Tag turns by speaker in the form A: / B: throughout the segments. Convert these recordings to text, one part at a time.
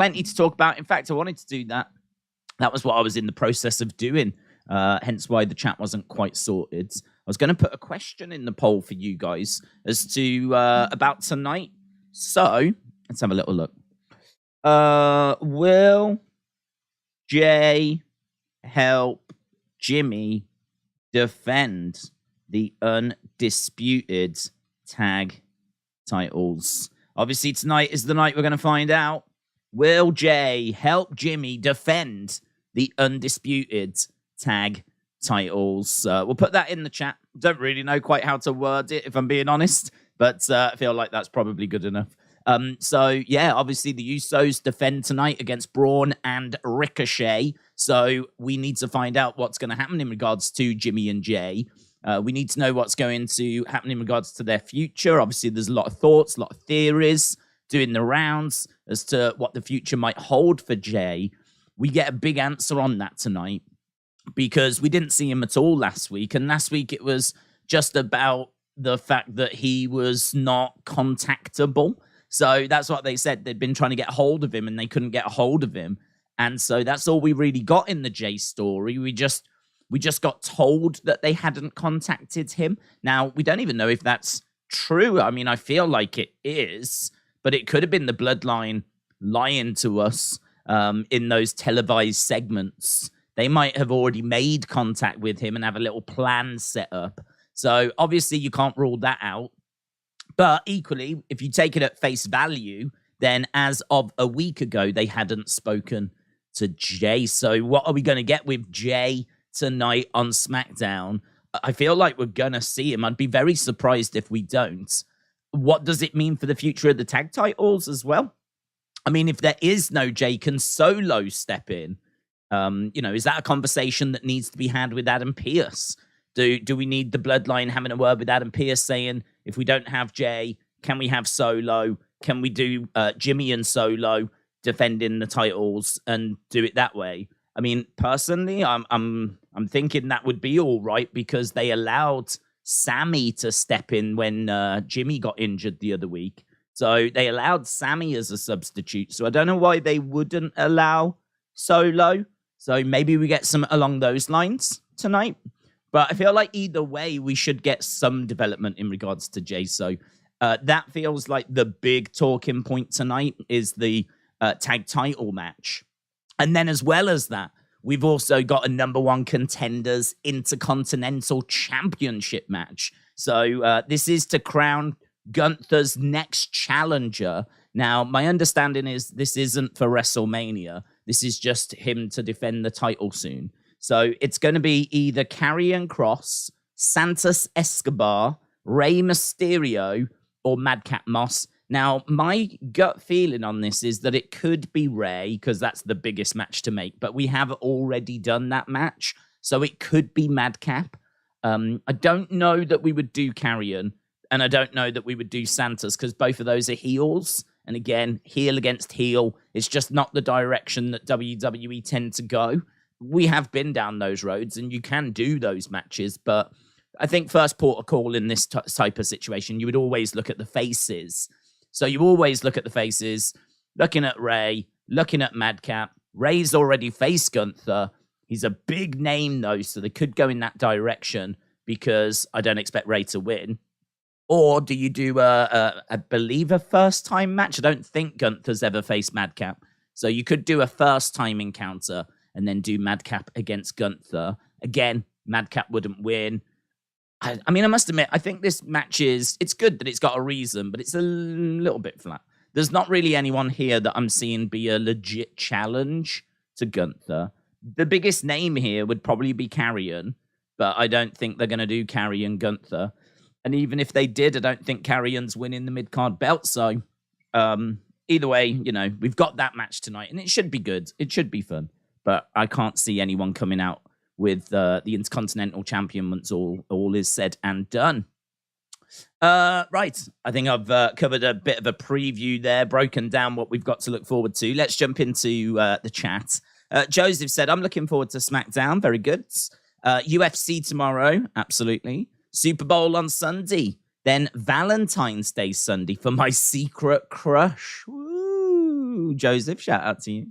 A: Plenty to talk about. In fact, I wanted to do that. That was what I was in the process of doing. Hence why the chat wasn't quite sorted. I was going to put a question in the poll for you guys as to about tonight. So let's have a little look. Will Jey help Jimmy defend the undisputed tag titles? Obviously, tonight is the night we're going to find out. Will Jey help Jimmy defend the undisputed tag titles? We'll put that in the chat. Don't really know quite how to word it, if I'm being honest, but I feel like that's probably good enough. So, yeah, obviously the Usos defend tonight against Braun and Ricochet. So we need to find out what's going to happen in regards to Jimmy and Jey. We need to know what's going to happen in regards to their future. Obviously, there's a lot of thoughts, a lot of theories doing the rounds as to what the future might hold for Jey. We get a big answer on that tonight because we didn't see him at all last week. And last week it was just about the fact that he was not contactable. So that's what they said. They'd been trying to get a hold of him and they couldn't get a hold of him. And so that's all we really got in the Jey story. We just got told that they hadn't contacted him. Now, we don't even know if that's true. I mean, I feel like it is, but it could have been the Bloodline lying to us in those televised segments. They might have already made contact with him and have a little plan set up. So obviously you can't rule that out. But equally, if you take it at face value, then as of a week ago, they hadn't spoken to Jey. So what are we going to get with Jey tonight on SmackDown? I feel like we're going to see him. I'd be very surprised if we don't. What does it mean for the future of the tag titles as well? I mean, if there is no Jey, can Solo step in? Is that a conversation that needs to be had with Adam Pearce? Do we need the Bloodline having a word with Adam Pearce saying, if we don't have Jey, can we have Solo? Can we do Jimmy and Solo defending the titles and do it that way? I mean, personally, I'm thinking that would be all right because they allowed Sami to step in when Jimmy got injured the other week. So they allowed Sami as a substitute. So I don't know why they wouldn't allow Solo. So maybe we get some along those lines tonight. But I feel like either way, we should get some development in regards to Jey. So that feels like the big talking point tonight is the tag title match. And then as well as that, we've also got a number one contenders Intercontinental Championship match. So this is to crown Gunther's next challenger. Now, my understanding is this isn't for WrestleMania. This is just him to defend the title soon. So it's going to be either Karrion Kross, Santos Escobar, Rey Mysterio, or Madcap Moss. Now, my gut feeling on this is that it could be Rey, because that's the biggest match to make. But we have already done that match, so it could be Madcap. I don't know that we would do Karrion, and I don't know that we would do Santos, because both of those are heels. And again, heel against heel. It's just not the direction that WWE tend to go. We have been down those roads, and you can do those matches, but I think first port of call in this type of situation, you would always look at the faces. So you always look at the faces, looking at Rey, looking at Madcap. Rey's already faced Gunther. He's a big name, though, so they could go in that direction because I don't expect Rey to win. Or do you do, I believe, a first-time match? I don't think Gunther's ever faced Madcap. So you could do a first-time encounter and then do Madcap against Gunther. Again, Madcap wouldn't win. I mean, I must admit, I think this match it's good that it's got a reason, but it's a little bit flat. There's not really anyone here that I'm seeing be a legit challenge to Gunther. The biggest name here would probably be Karrion, but I don't think they're going to do Karrion Gunther. And even if they did, I don't think Karrion's winning the mid-card belt. So either way, we've got that match tonight, and it should be good. It should be fun. But I can't see anyone coming out with the Intercontinental Champion once all is said and done. Right. I think I've covered a bit of a preview there, broken down what we've got to look forward to. Let's jump into the chat. Joseph said, I'm looking forward to SmackDown. Very good. UFC tomorrow. Absolutely. Super Bowl on Sunday. Then Valentine's Day Sunday for my secret crush. Woo! Ooh, Joseph, shout out to you.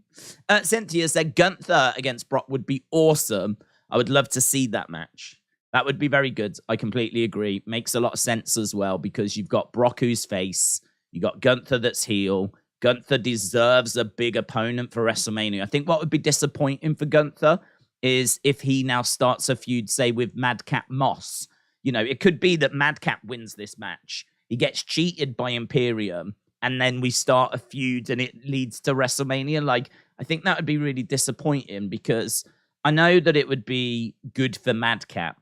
A: Cynthia said Gunther against Brock would be awesome. I would love to see that match. That would be very good. I completely agree. Makes a lot of sense as well because you've got Brock who's face. You got Gunther that's heel. Gunther deserves a big opponent for WrestleMania. I think what would be disappointing for Gunther is if he now starts a feud, say, with Madcap Moss. You know, it could be that Madcap wins this match. He gets cheated by Imperium, and then we start a feud, and it leads to WrestleMania. Like, I think that would be really disappointing because I know that it would be good for Madcap,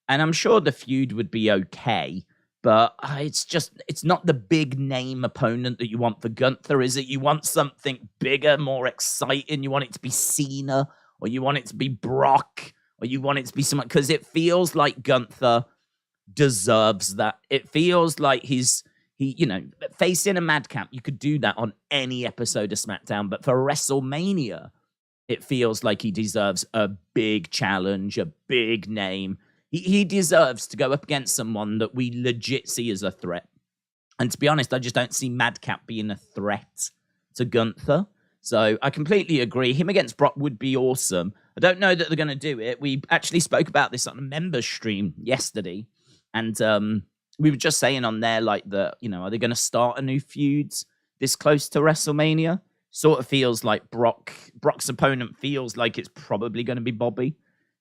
A: and I'm sure the feud would be okay. But it's not the big name opponent that you want for Gunther, is it? You want something bigger, more exciting. You want it to be Cena, or you want it to be Brock, or you want it to be someone, because it feels like Gunther deserves that. It feels like facing a Madcap, you could do that on any episode of SmackDown, but for WrestleMania, it feels like he deserves a big challenge, a big name. He deserves to go up against someone that we legit see as a threat. And to be honest, I just don't see Madcap being a threat to Gunther. So I completely agree. Him against Brock would be awesome. I don't know that they're going to do it. We actually spoke about this on a members stream yesterday. And we were just saying on there, like, are they going to start a new feud this close to WrestleMania? Sort of feels like Brock's opponent feels like it's probably going to be Bobby.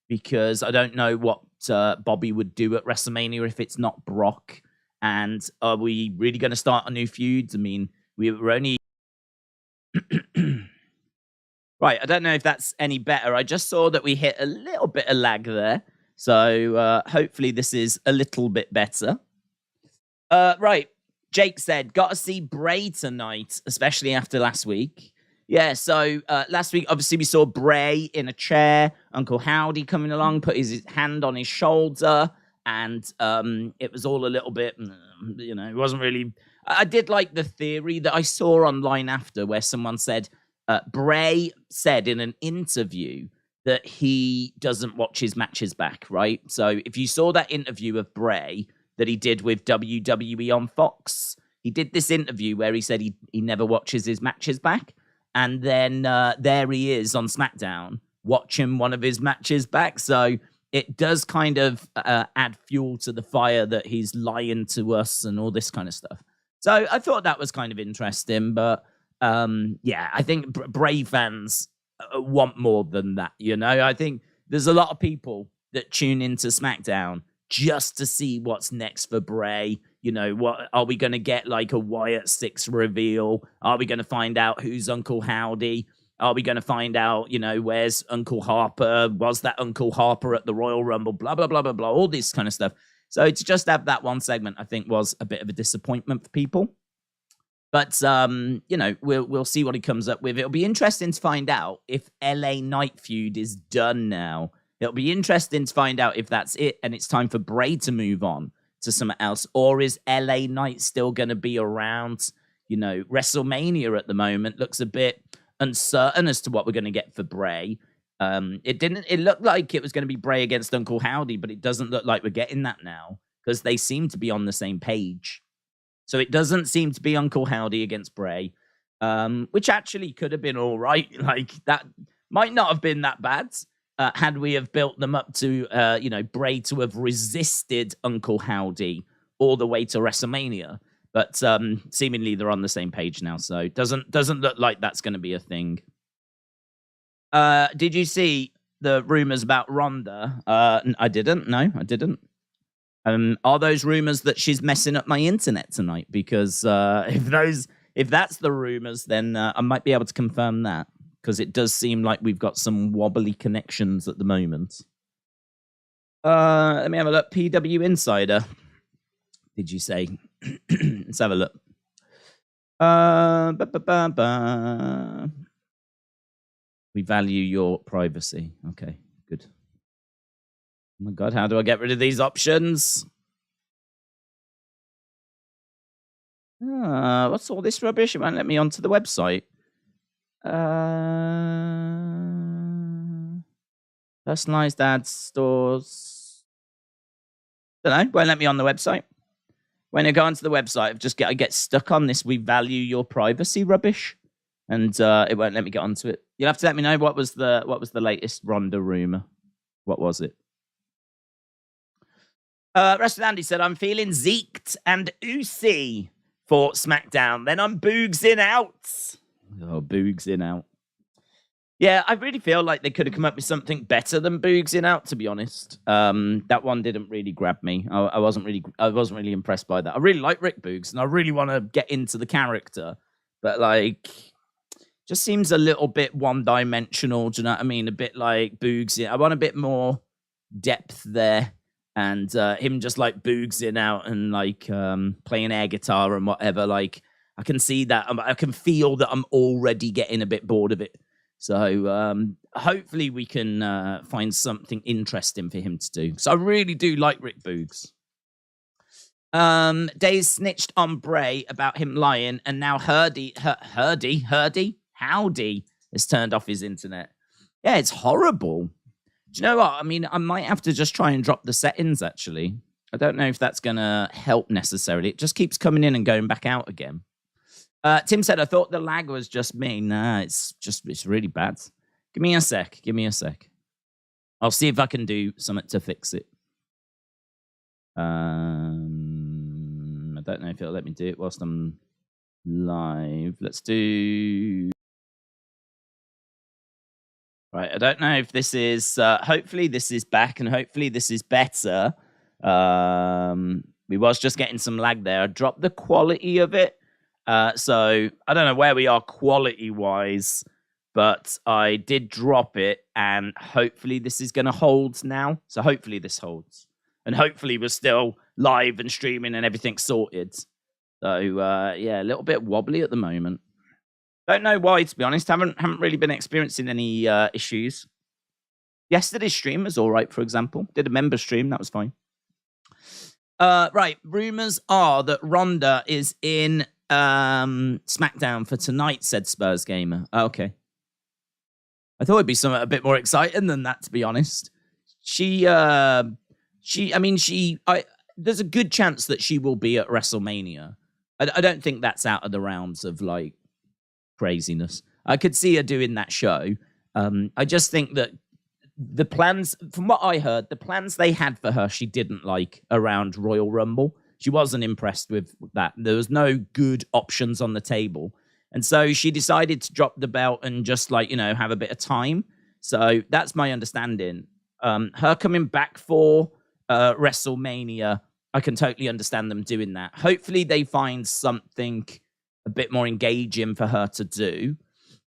A: Because I don't know what Bobby would do at WrestleMania if it's not Brock. And are we really going to start a new feud? I mean, we were only... Right, I don't know if that's any better. I just saw that we hit a little bit of lag there. So hopefully this is a little bit better. Right, Jake said, got to see Bray tonight, especially after last week. Yeah, so last week, obviously, we saw Bray in a chair, Uncle Howdy coming along, put his hand on his shoulder, and it was all a little bit, it wasn't really... I did like the theory that I saw online after, where someone said, Bray said in an interview that he doesn't watch his matches back, right? So if you saw that interview of Bray that he did with WWE on Fox, he did this interview where he said he never watches his matches back. And then there he is on SmackDown watching one of his matches back. So it does kind of add fuel to the fire that he's lying to us and all this kind of stuff. So I thought that was kind of interesting. But I think Bray fans want more than that. I think there's a lot of people that tune into SmackDown just to see what's next for Bray. What are we going to get, like a Wyatt 6 reveal? Are we going to find out who's Uncle Howdy? Are we going to find out, where's Uncle Harper? Was that Uncle Harper at the Royal Rumble? Blah, blah, blah, blah, blah, all this kind of stuff. So to just have that one segment, I think, was a bit of a disappointment for people. But, we'll see what he comes up with. It'll be interesting to find out if LA Knight feud is done now. It'll be interesting to find out if that's it and it's time for Bray to move on to something else, or is LA Knight still going to be around? WrestleMania at the moment looks a bit uncertain as to what we're going to get for Bray. It looked like it was going to be Bray against Uncle Howdy, but it doesn't look like we're getting that now because they seem to be on the same page. So it doesn't seem to be Uncle Howdy against Bray, which actually could have been all right. Like, that might not have been that bad. Had we have built them up to, Bray to have resisted Uncle Howdy all the way to WrestleMania. But seemingly they're on the same page now, so it doesn't look like that's going to be a thing. Did you see the rumors about Ronda? I didn't. No, I didn't. Are those rumors that she's messing up my internet tonight? Because if that's the rumors, then I might be able to confirm that. Because it does seem like we've got some wobbly connections at the moment. Let me have a look. PW Insider, did you say? Let's have a look. We value your privacy. Okay, good. Oh my God, how do I get rid of these options? What's all this rubbish? It won't let me onto the website. Personalized ads, stores. Don't know. Won't let me on the website. When I go onto the website, I get stuck on this. We value your privacy rubbish. and it won't let me get onto it. You'll have to let me know what was the latest Ronda rumor. What was it? Wrestling Andy said, I'm feeling Zeked and Usi for SmackDown. Then I'm Boogs in out. Oh, Boogs in out. Yeah, I really feel like they could have come up with something better than Boogs in out, to be honest. That one didn't really grab me. I wasn't really impressed by that. I really like Rick Boogs, and I really want to get into the character, but like, just seems a little bit one-dimensional. Do you know what I mean? A bit like Boogs. I want a bit more depth there, and him just like Boogs in out and like playing air guitar and whatever. Like, I can see that. I can feel that I'm already getting a bit bored of it. So hopefully we can find something interesting for him to do. So I really do like Rick Boogs. Days snitched on Bray about him lying, and now Howdy has turned off his internet. Yeah, it's horrible. Do you know what? I mean, I might have to just try and drop the settings, actually. I don't know if that's going to help necessarily. It just keeps coming in and going back out again. Tim said, I thought the lag was just me. Nah, it's really bad. Give me a sec. I'll see if I can do something to fix it. I don't know if it'll let me do it whilst I'm live. Let's do... Right, I don't know if this is... hopefully this is back and hopefully this is better. We was just getting some lag there. I dropped the quality of it. So I don't know where we are quality-wise, but I did drop it, and hopefully this is going to hold now. So hopefully this holds. And hopefully we're still live and streaming and everything sorted. So, yeah, a little bit wobbly at the moment. Don't know why, to be honest. Haven't really been experiencing any issues. Yesterday's stream was all right, for example. Did a member stream. That was fine. Right. Rumors are that Ronda is in SmackDown for tonight, said Spurs Gamer. Okay. I thought it'd be something a bit more exciting than that, to be honest. There's a good chance that she will be at WrestleMania. I don't think that's out of the realms of, like, craziness. I could see her doing that show. I just think that the plans, from what I heard, the plans they had for her, she didn't like around Royal Rumble. She wasn't impressed with that. There was no good options on the table. And so she decided to drop the belt and just, like, you know, have a bit of time. So that's my understanding. Her coming back for WrestleMania, I can totally understand them doing that. Hopefully they find something a bit more engaging for her to do.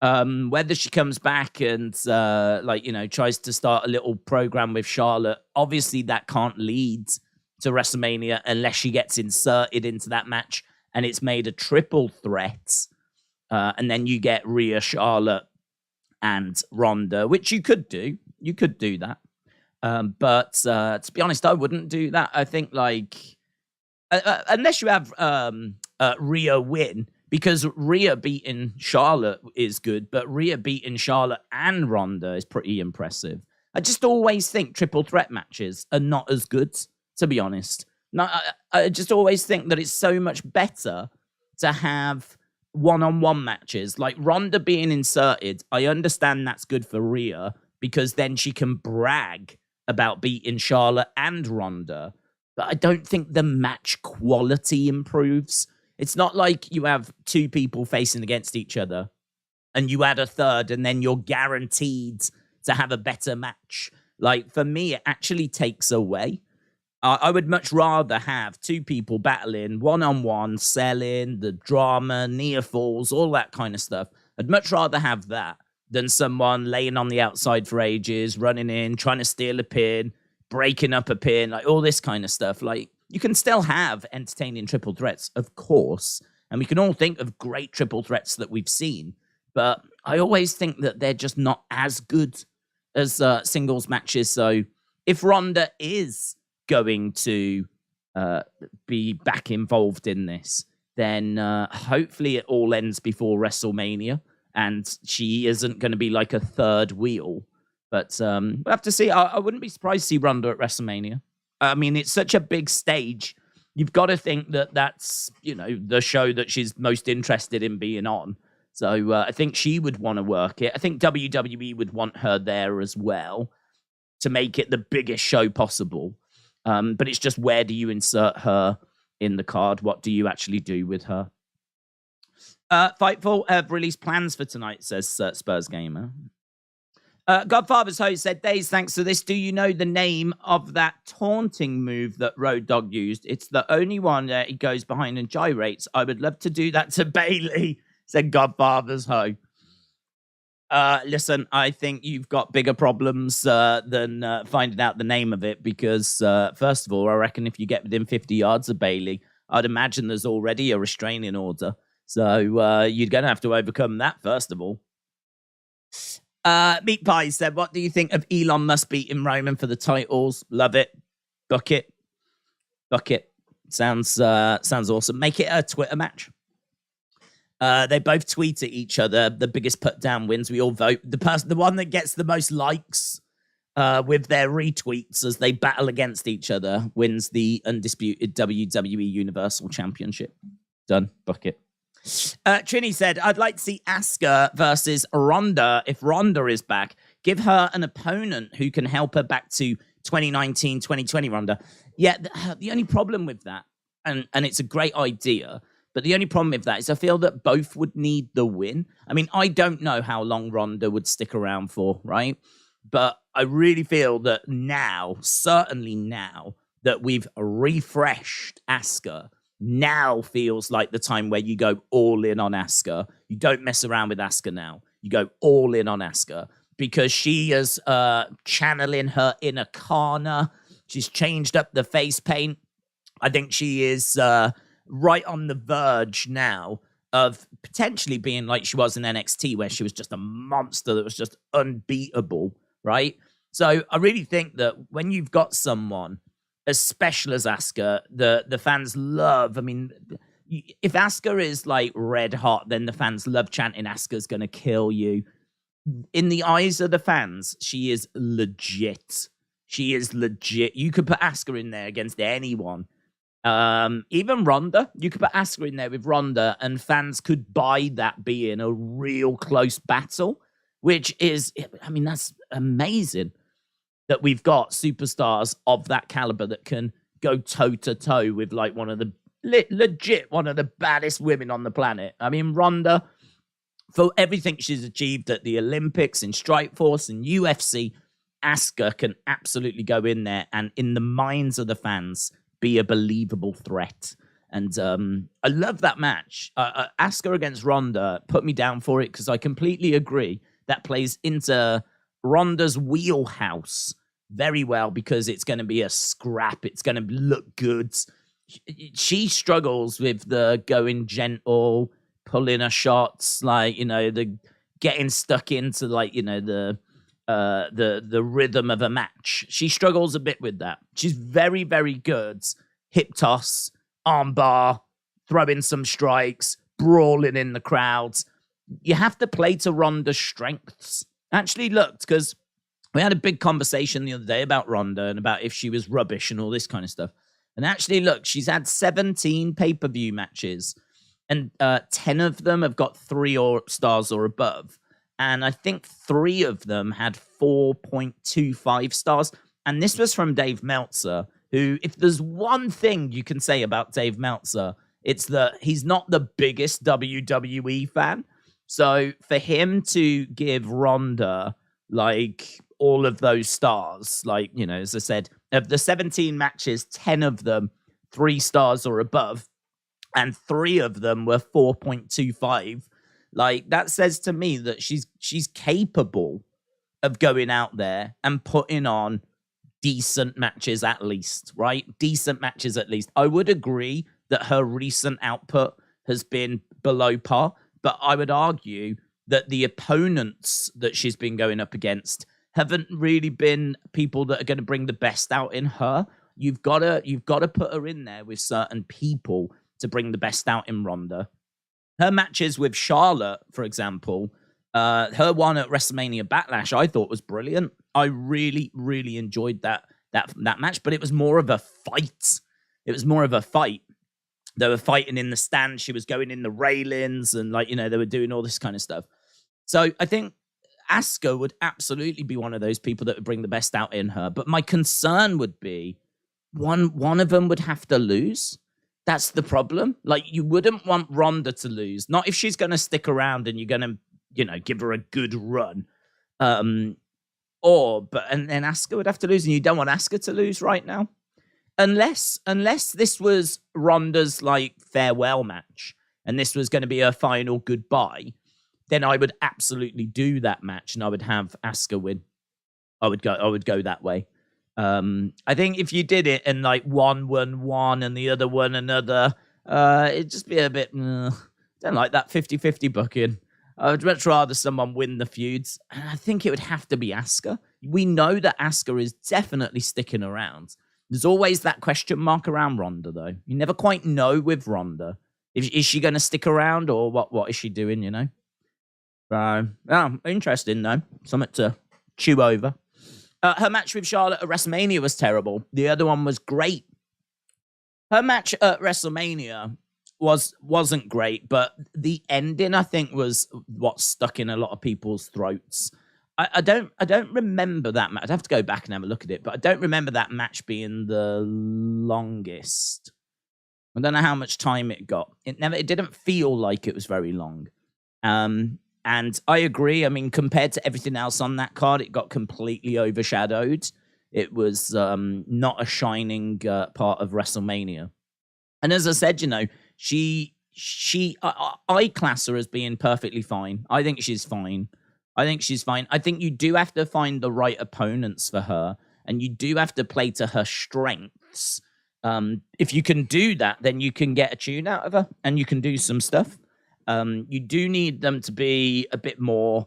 A: Whether she comes back and, tries to start a little program with Charlotte, obviously that can't lead to WrestleMania unless she gets inserted into that match and it's made a triple threat. And then you get Rhea, Charlotte, and Ronda, which you could do. You could do that. But to be honest, I wouldn't do that. I think, unless you have Rhea win, because Rhea beating Charlotte is good, but Rhea beating Charlotte and Ronda is pretty impressive. I just always think triple threat matches are not as good, to be honest. I just always think that it's so much better to have one-on-one matches. Like Ronda being inserted, I understand that's good for Rhea, because then she can brag about beating Charlotte and Ronda. But I don't think the match quality improves. It's not like you have two people facing against each other and you add a third and then you're guaranteed to have a better match. Like, for me, it actually takes away. I would much rather have two people battling one-on-one, selling, the drama, near falls, all that kind of stuff. I'd much rather have that than someone laying on the outside for ages, running in, trying to steal a pin, breaking up a pin, like all this kind of stuff. Like, you can still have entertaining triple threats, of course, and we can all think of great triple threats that we've seen, but I always think that they're just not as good as singles matches. So if Ronda is going to be back involved in this, then hopefully it all ends before WrestleMania, and she isn't going to be like a third wheel. But we'll have to see. I wouldn't be surprised to see Ronda at WrestleMania. I mean, it's such a big stage. You've got to think that that's, the show that she's most interested in being on. So I think she would want to work it. I think WWE would want her there as well to make it the biggest show possible. But it's just, where do you insert her in the card? What do you actually do with her? Fightful have released plans for tonight, says Spurs Gamer. Godfather's host said, Days, thanks for this. Do you know the name of that taunting move that Road Dogg used? It's the only one that he goes behind and gyrates. I would love to do that to Bayley, said Godfather's ho. Listen, I think you've got bigger problems than finding out the name of it, because first of all, I reckon if you get within 50 yards of Bayley, I'd imagine there's already a restraining order. So you're going to have to overcome that, first of all. Meat Pie said, what do you think of Elon Musk beating Roman for the titles? Love it. Book it. Book it. Sounds awesome. Make it a Twitter match. They both tweet at each other. The biggest put down wins. We all vote. The one that gets the most likes with their retweets as they battle against each other wins the undisputed WWE Universal Championship. Done. Book it. Trini said, I'd like to see Asuka versus Ronda if Ronda is back. Give her an opponent who can help her back to 2019, 2020 Ronda. Yeah, the only problem with that, and it's a great idea, but the only problem with that is I feel that both would need the win. I mean, I don't know how long Ronda would stick around for, right? But I really feel that now, certainly now, that we've refreshed Asuka, now feels like the time where you go all in on Asuka. You don't mess around with Asuka now. You go all in on Asuka, because she is channeling her inner Kana. She's changed up the face paint. I think she is right on the verge now of potentially being like she was in NXT, where she was just a monster that was just unbeatable, right? So I really think that when you've got someone as special as Asuka, the fans love. I mean, if Asuka is like red hot, then the fans love chanting, Asuka's going to kill you. In the eyes of the fans, she is legit. She is legit. You could put Asuka in there against anyone. Even Ronda. You could put Asuka in there with Ronda, and fans could buy that being a real close battle, which is, I mean, that's amazing. That we've got superstars of that caliber that can go toe-to-toe with like one of the legit one of the baddest women on the planet. I mean, Ronda, for everything she's achieved at the Olympics, in Strikeforce, and UFC, Asuka can absolutely go in there and, in the minds of the fans, be a believable threat. And I love that match. Asuka against Ronda, put me down for it, because I completely agree. That plays into Ronda's wheelhouse very well, because it's going to be a scrap. It's going to look good. She struggles with the going gentle, pulling her shots, like, you know, the getting stuck into, like, you know, the rhythm of a match. She struggles a bit with that. She's very, very good. Hip toss, arm bar, throwing some strikes, brawling in the crowds. You have to play to Ronda's strengths. Actually looked, because we had a big conversation the other day about Ronda and about if she was rubbish and all this kind of stuff. And actually, look, she's had 17 pay-per-view matches, and 10 of them have got 3 stars or above. And I think 3 of them had 4.25 stars. And this was from Dave Meltzer, who, if there's one thing you can say about Dave Meltzer, it's that he's not the biggest WWE fan. So for him to give Ronda, like, all of those stars, like, you know, as I said, of the 17 matches, 10 of them 3 stars or above, and 3 of them were 4.25. Like, that says to me that she's capable of going out there and putting on decent matches at least, right? Decent matches at least. I would agree that her recent output has been below par, but I would argue that the opponents that she's been going up against haven't really been people that are going to bring the best out in her. You've got to put her in there with certain people to bring the best out in Ronda. Her matches with Charlotte, for example, her one at WrestleMania Backlash, I thought was brilliant. I really, really enjoyed that match, but it was more of a fight. It was more of a fight. They were fighting in the stand. She was going in the railings and like, they were doing all this kind of stuff. So I think Asuka would absolutely be one of those people that would bring the best out in her. But my concern would be one of them would have to lose. That's the problem. Like, you wouldn't want Ronda to lose. Not if she's going to stick around and you're going to, give her a good run. And then Asuka would have to lose, and you don't want Asuka to lose right now. Unless this was Ronda's like farewell match and this was going to be her final goodbye, then I would absolutely do that match and I would have Asuka win. I would go that way. I think if you did it and like one won one and the other won another, it'd just be a bit, don't like that 50-50 booking. I would much rather someone win the feuds. And I think it would have to be Asuka. We know that Asuka is definitely sticking around. There's always that question mark around Ronda, though. You never quite know with Ronda. Is she going to stick around or what is she doing, interesting, though. Something to chew over. Her match with Charlotte at WrestleMania was terrible. The other one was great. Her match at WrestleMania wasn't great, but the ending, I think, was what stuck in a lot of people's throats. I don't remember that match. I'd have to go back and have a look at it, but I don't remember that match being the longest. I don't know how much time it got. It didn't feel like it was very long. And I agree. I mean, compared to everything else on that card, it got completely overshadowed. It was not a shining part of WrestleMania. And as I said, I class her as being perfectly fine. I think she's fine. I think you do have to find the right opponents for her, and you do have to play to her strengths. If you can do that, then you can get a tune out of her, and you can do some stuff. You do need them to be a bit more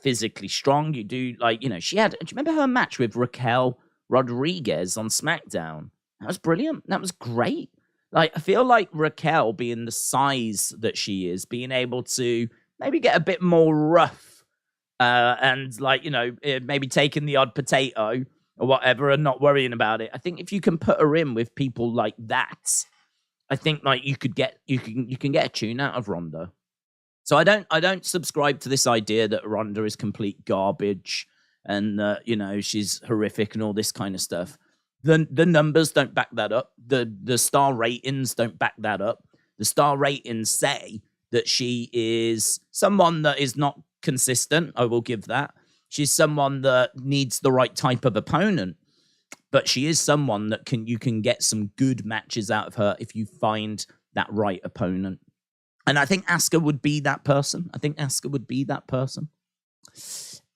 A: physically strong. You do, she had... Do you remember her match with Raquel Rodriguez on SmackDown? That was brilliant. That was great. I feel like Raquel, being the size that she is, being able to maybe get a bit more rough, and maybe taking the odd potato or whatever and not worrying about it. I think if you can put her in with people like that, I think you can get a tune out of Ronda. So I don't subscribe to this idea that Ronda is complete garbage and she's horrific and all this kind of stuff. The numbers don't back that up. The star ratings don't back that up. The star ratings say that she is someone that is not consistent. I will give that. She's someone that needs the right type of opponent, but she is someone that you can get some good matches out of her if you find that right opponent. And I think Asuka would be that person.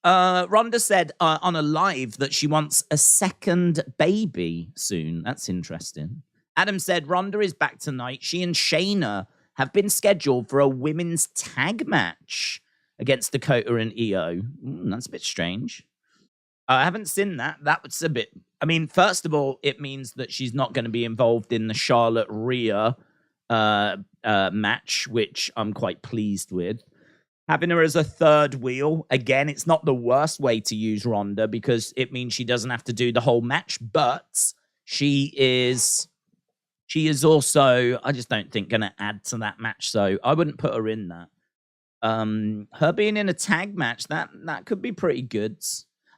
A: Ronda said on a live that she wants a second baby soon. That's interesting. Adam said Ronda is back tonight. She and Shayna have been scheduled for a women's tag match against Dakota and Io. That's a bit strange. I haven't seen that. That's a bit... I mean, first of all, it means that she's not going to be involved in the Charlotte-Rhea match, which I'm quite pleased with. Having her as a third wheel, again, it's not the worst way to use Ronda because it means she doesn't have to do the whole match, but she is also, I just don't think, going to add to that match, so I wouldn't put her in that. Her being in a tag match, that could be pretty good.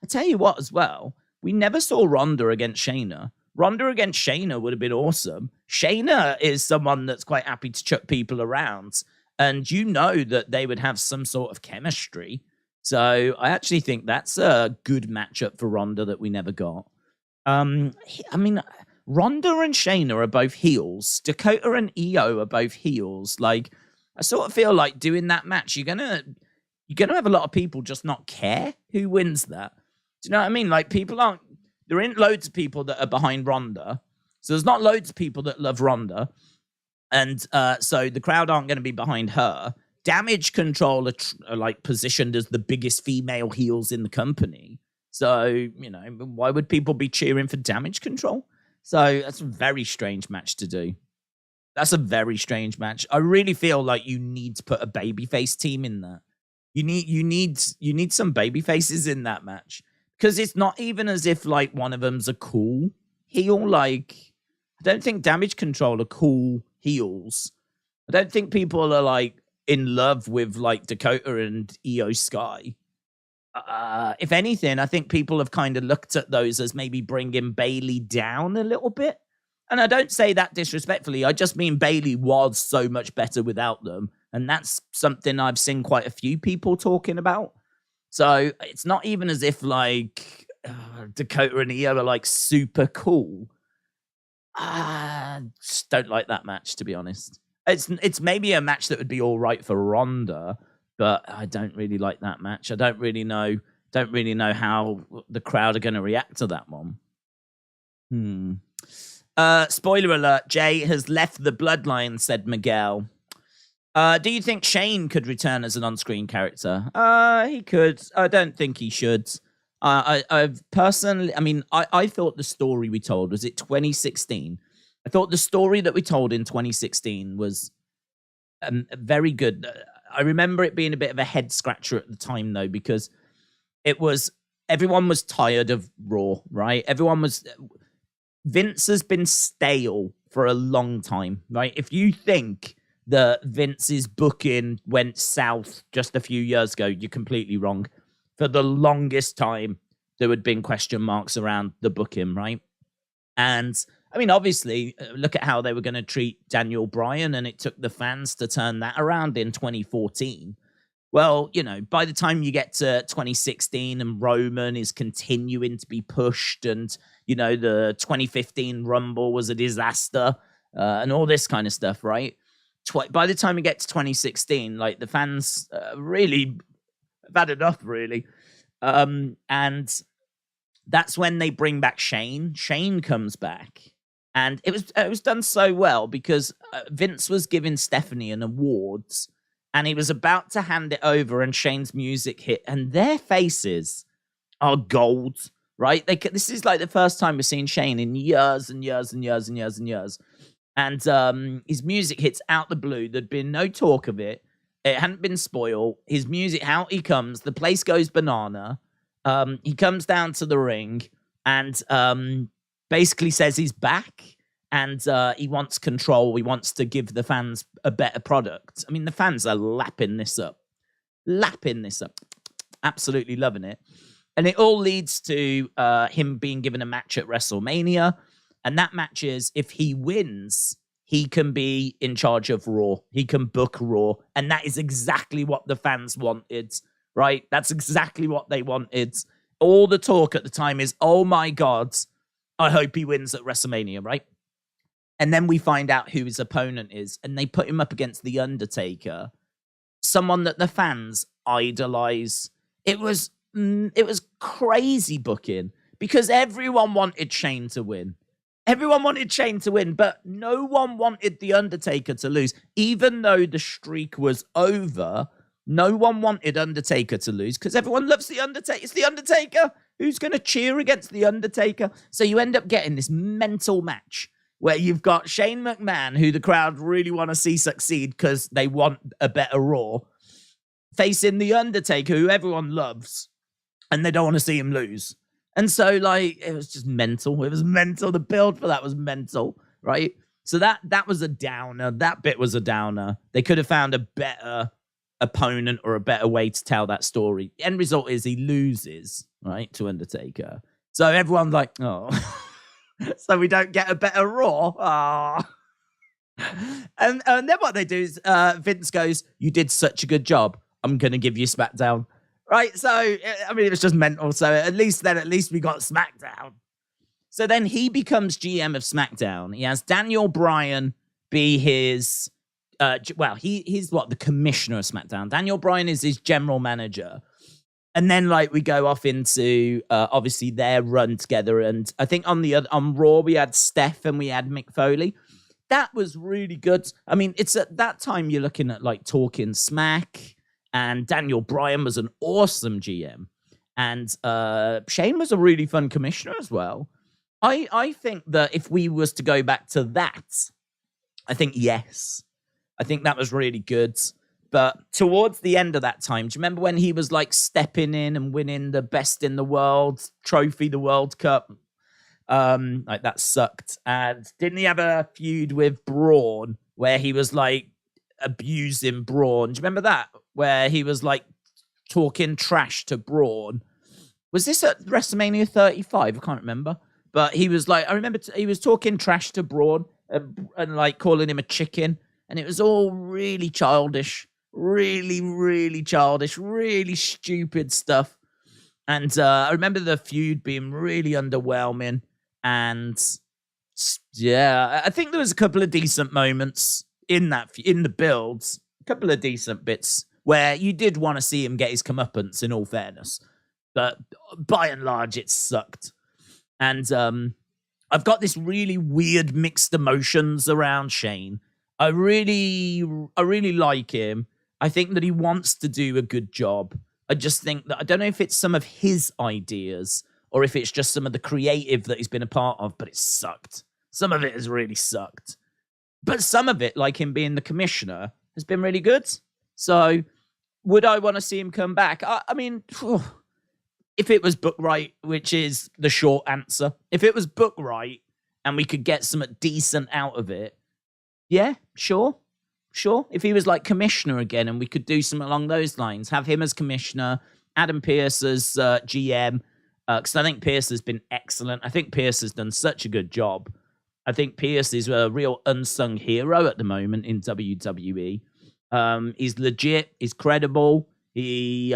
A: I tell you what, as well, we never saw Ronda against Shayna. Ronda against Shayna would have been awesome. Shayna is someone that's quite happy to chuck people around, and that they would have some sort of chemistry. So I actually think that's a good matchup for Ronda that we never got. I mean, Ronda and Shayna are both heels. Dakota and Io are both heels. I sort of feel like doing that match, you're gonna have a lot of people just not care who wins that. Do you know what I mean? There ain't loads of people that are behind Ronda, so there's not loads of people that love Ronda, and so the crowd aren't going to be behind her. Damage Control are positioned as the biggest female heels in the company, so why would people be cheering for Damage Control? So that's a very strange match to do. That's a very strange match. I really feel like you need to put a babyface team in that. You need some babyfaces in that match. Because it's not even as if one of them's a cool heel. I don't think Damage Control are cool heels. I don't think people are like in love with like Dakota and Io Sky. If anything, I think people have kind of looked at those as maybe bringing Bayley down a little bit. And I don't say that disrespectfully. I just mean Bayley was so much better without them. And that's something I've seen quite a few people talking about. So it's not even as if like Dakota and Io are like super cool. I just don't like that match, to be honest. It's maybe a match that would be all right for Ronda, but I don't really like that match. I don't really know how the crowd are going to react to that one. Spoiler alert, Jay has left the Bloodline, said Miguel. Do you think Shane could return as an on-screen character? He could. I don't think he should. I've personally, I thought the story we told, was it 2016? I thought the story that we told in 2016 was very good. I remember it being a bit of a head scratcher at the time, though, because everyone was tired of Raw, right? Vince has been stale for a long time, right? If you think that Vince's booking went south just a few years ago, you're completely wrong. For the longest time, there had been question marks around the booking, right? And obviously, look at how they were going to treat Daniel Bryan, and it took the fans to turn that around in 2014. Well, by the time you get to 2016 and Roman is continuing to be pushed, and, the 2015 Rumble was a disaster, and all this kind of stuff, right? By the time you get to 2016, like, the fans really have had enough, really. And that's when they bring back Shane. Shane comes back. And it was done so well because Vince was giving Stephanie an awards, and he was about to hand it over, and Shane's music hit, and their faces are gold, right? This is like the first time we've seen Shane in years and years and years and years and years. And his music hits out the blue. There'd been no talk of it. It hadn't been spoiled. His music, out he comes. The place goes banana. He comes down to the ring and basically says he's back, and he wants control. He wants to give the fans a better product. The fans are lapping this up, absolutely loving it. And it all leads to him being given a match at WrestleMania. And that match is, if he wins, he can be in charge of Raw. He can book Raw. And that is exactly what the fans wanted, right? That's exactly what they wanted. All the talk at the time is, oh my God, I hope he wins at WrestleMania, right? And then we find out who his opponent is, and they put him up against The Undertaker, someone that the fans idolize. It was crazy booking because everyone wanted Shane to win. Everyone wanted Shane to win, but no one wanted The Undertaker to lose. Even though the streak was over, no one wanted Undertaker to lose because everyone loves The Undertaker. It's The Undertaker. Who's going to cheer against The Undertaker? So you end up getting this mental match where you've got Shane McMahon, who the crowd really want to see succeed because they want a better Raw, facing The Undertaker, who everyone loves, and they don't want to see him lose. And so, like, it was just mental. It was mental. The build for that was mental, right? So that was a downer. That bit was a downer. They could have found a better opponent or a better way to tell that story. The end result is he loses, right, to Undertaker. So everyone's like, oh. So we don't get a better Raw. Oh. And then what they do is Vince goes, you did such a good job. I'm going to give you SmackDown. Right, so, it was just mental. So at least we got SmackDown. So then he becomes GM of SmackDown. He has Daniel Bryan be his, he's the commissioner of SmackDown. Daniel Bryan is his general manager. And then, we go off into, obviously, their run together. And I think on Raw, we had Steph and we had Mick Foley. That was really good. It's at that time you're looking at, Talking Smack. And Daniel Bryan was an awesome GM. And Shane was a really fun commissioner as well. I think that if we was to go back to that, I think yes. I think that was really good. But towards the end of that time, do you remember when he was stepping in and winning the best in the world trophy, the World Cup? That sucked. And didn't he have a feud with Braun where he was like abusing Braun. Do you remember that? Where he was like talking trash to Braun. Was this at WrestleMania 35? I can't remember. But he was like, I remember he was talking trash to Braun and like calling him a chicken. And it was all really childish. Really, really childish. Really stupid stuff. And I remember the feud being really underwhelming. And yeah, I think there was a couple of decent moments in the builds. A couple of decent bits where you did want to see him get his comeuppance, in all fairness. But by and large, it sucked. And I've got this really weird mixed emotions around Shane. I really like him. I think that he wants to do a good job. I just think that I don't know if it's some of his ideas or if it's just some of the creative that he's been a part of, but it sucked. Some of it has really sucked. But some of it, like him being the commissioner, has been really good. So would I want to see him come back? I mean, if it was booked right, which is the short answer, if it was booked right and we could get something decent out of it, yeah, sure. If he was like commissioner again and we could do something along those lines, have him as commissioner, Adam Pearce as GM, because I think Pearce has been excellent. I think Pearce has done such a good job. I think Pearce is a real unsung hero at the moment in WWE. He's legit. He's credible. He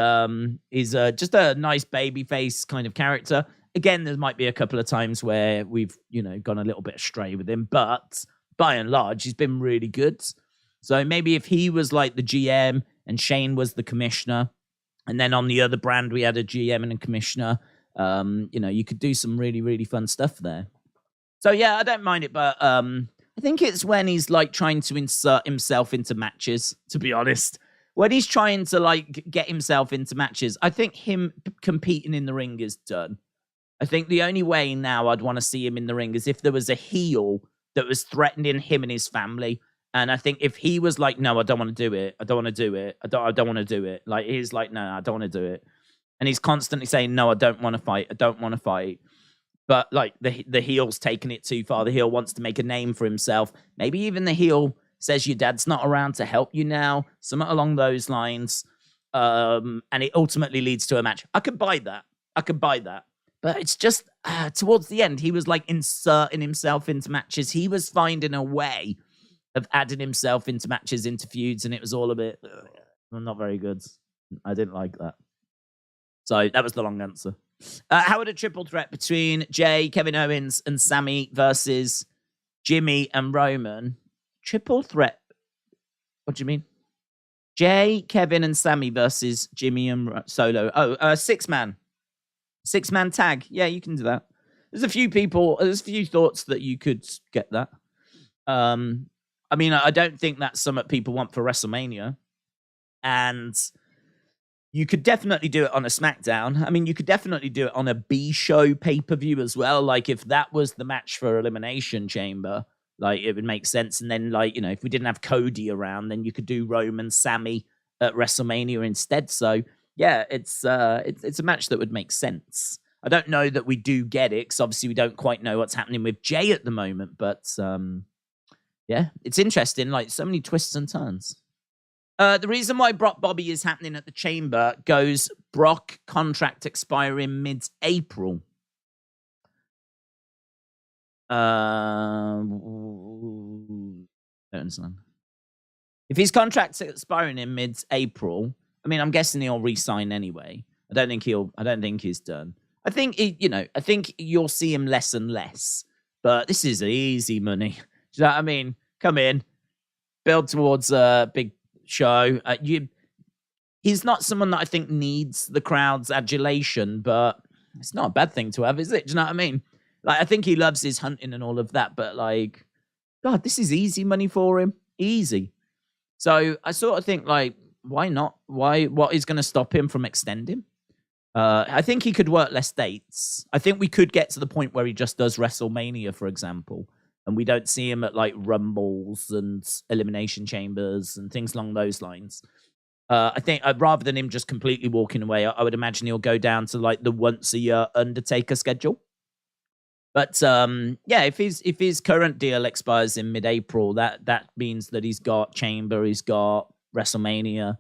A: is just a nice babyface kind of character. Again, there might be a couple of times where we've, gone a little bit astray with him, but by and large, he's been really good. So maybe if he was like the GM and Shane was the commissioner, and then on the other brand we had a GM and a commissioner, you could do some really, really fun stuff there. So yeah, I don't mind it, but I think it's when he's like trying to insert himself into matches, to be honest. When he's trying to like get himself into matches, I think him competing in the ring is done. I think the only way now I'd want to see him in the ring is if there was a heel that was threatening him and his family. And I think if he was like, no, I don't want to do it. I don't want to do it. I don't want to do it. Like, he's like, no, I don't want to do it. And he's constantly saying, no, I don't want to fight. I don't want to fight. But like the heel's taking it too far. The heel wants to make a name for himself. Maybe even the heel says your dad's not around to help you now. Something along those lines. And it ultimately leads to a match. I could buy that. But it's just towards the end, he was like inserting himself into matches. He was finding a way of adding himself into matches, into feuds, and it was all a bit not very good. I didn't like that. So that was the long answer. How would a triple threat between Jay, Kevin Owens, and Sami versus Jimmy and Roman? Triple threat? What do you mean? Jay, Kevin, and Sami versus Jimmy and Solo. Oh, six-man. Six-man tag. Yeah, you can do that. There's a few thoughts that you could get that. I mean, I don't think that's something people want for WrestleMania. And you could definitely do it on a SmackDown. I mean, you could definitely do it on a B-show pay-per-view as well. Like, if that was the match for Elimination Chamber, like, it would make sense. And then, like, if we didn't have Cody around, then you could do Roman, Sami at WrestleMania instead. So, yeah, it's a match that would make sense. I don't know that we do get it, because obviously we don't quite know what's happening with Jay at the moment. But, yeah, it's interesting. Like, so many twists and turns. The reason why Brock Bobby is happening at the Chamber goes Brock contract expiring mid-April. Don't understand. If his contract's expiring in mid-April, I mean, I'm guessing he'll re-sign anyway. I don't think he's done. I think I think you'll see him less and less. But this is easy money. Do you know what I mean? Come in, build towards a big show. He's not someone that I think needs the crowd's adulation, but it's not a bad thing to have, is it? Do you know what I mean? Like, I think he loves his hunting and all of that, but like, God, this is easy money for him. Easy. So I sort of think, like, why not? What is going to stop him from extending? I think he could work less dates. I think we could get to the point where he just does WrestleMania, for example, and we don't see him at like Rumbles and Elimination Chambers and things along those lines. I think rather than him just completely walking away, I would imagine he'll go down to like the once a year Undertaker schedule. But yeah, if his current deal expires in mid-April, that means that he's got Chamber, he's got WrestleMania.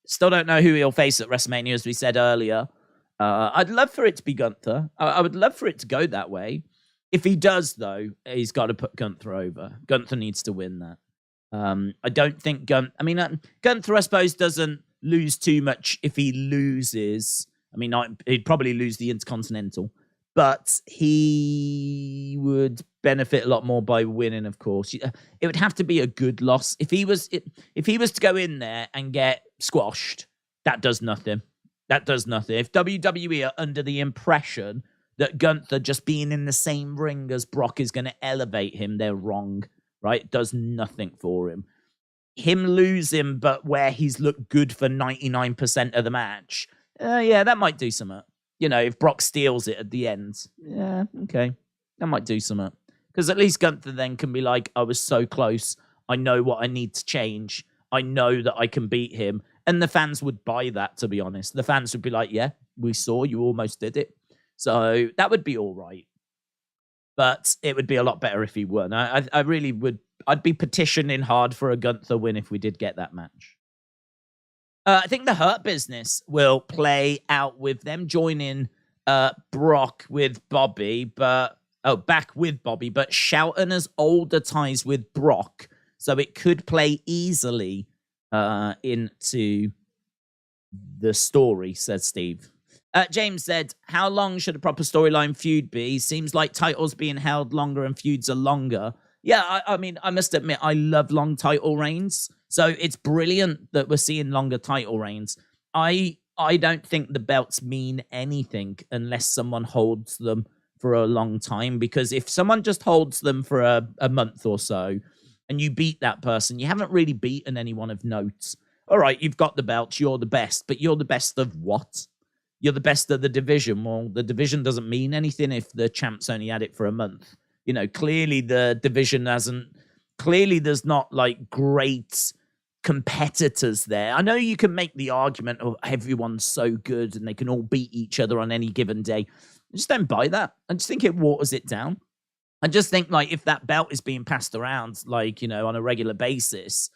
A: Still don't know who he'll face at WrestleMania, as we said earlier. I'd love for it to be Gunther. I would love for it to go that way. If he does, though, he's got to put Gunther over. Gunther needs to win that. I don't think Gunther, I suppose, doesn't lose too much if he loses. I mean, he'd probably lose the Intercontinental, but he would benefit a lot more by winning, of course. It would have to be a good loss. If he was to go in there and get squashed, that does nothing. That does nothing. If WWE are under the impression that Gunther just being in the same ring as Brock is going to elevate him, they're wrong, right? It does nothing for him. Him losing, but where he's looked good for 99% of the match, yeah, that might do something. You know, if Brock steals it at the end, yeah, okay, that might do something. Because at least Gunther then can be like, I was so close. I know what I need to change. I know that I can beat him. And the fans would buy that, to be honest. The fans would be like, yeah, we saw you almost did it. So that would be all right. But it would be a lot better if he won. I really would. I'd be petitioning hard for a Gunther win if we did get that match. I think the Hurt Business will play out with them joining Brock with Bobby, back with Bobby, but Shelton has older ties with Brock, so it could play easily into the story, says Steve. James said, how long should a proper storyline feud be? Seems like titles being held longer and feuds are longer. Yeah, I mean, I must admit, I love long title reigns. So it's brilliant that we're seeing longer title reigns. I don't think the belts mean anything unless someone holds them for a long time. Because if someone just holds them for a month or so and you beat that person, you haven't really beaten anyone of note. All right, you've got the belts, you're the best. But you're the best of what? You're the best of the division. Well, the division doesn't mean anything if the champs only had it for a month. You know, clearly the division clearly there's not like great competitors there. I know you can make the argument of everyone's so good and they can all beat each other on any given day. I just don't buy that. I just think it waters it down. I just think like if that belt is being passed around, like, you know, on a regular basis,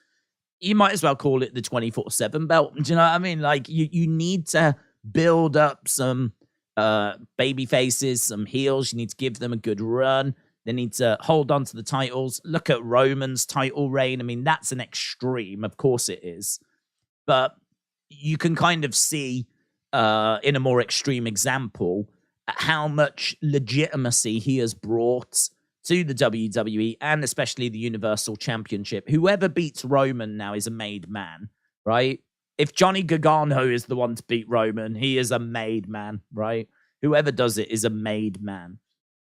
A: you might as well call it the 24/7 belt. Do you know what I mean? Like you need to build up some baby faces, some heels. You need to give them a good run. They need to hold on to the titles. Look at Roman's title reign. I mean, that's an extreme. Of course it is. But you can kind of see in a more extreme example how much legitimacy he has brought to the WWE and especially the Universal Championship. Whoever beats Roman now is a made man, right? If Johnny Gargano is the one to beat Roman, he is a made man, right? Whoever does it is a made man.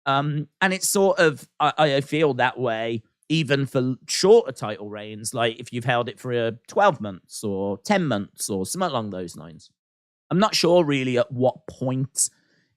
A: And it's sort of, I feel that way, even for shorter title reigns, like if you've held it for 12 months or 10 months or something along those lines. I'm not sure really at what point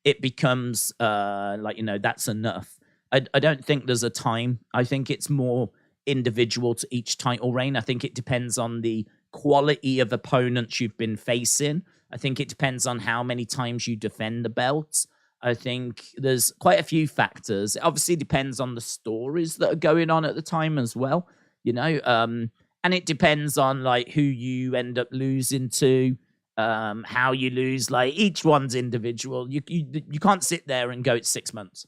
A: it becomes like, you know, that's enough. I don't think there's a time. I think it's more individual to each title reign. I think it depends on the quality of opponents you've been facing. I think it depends on how many times you defend the belts. I think there's quite a few factors. It obviously depends on the stories that are going on at the time as well, you know, and it depends on like who you end up losing to, how you lose. Like each one's individual. You can't sit there and go it's 6 months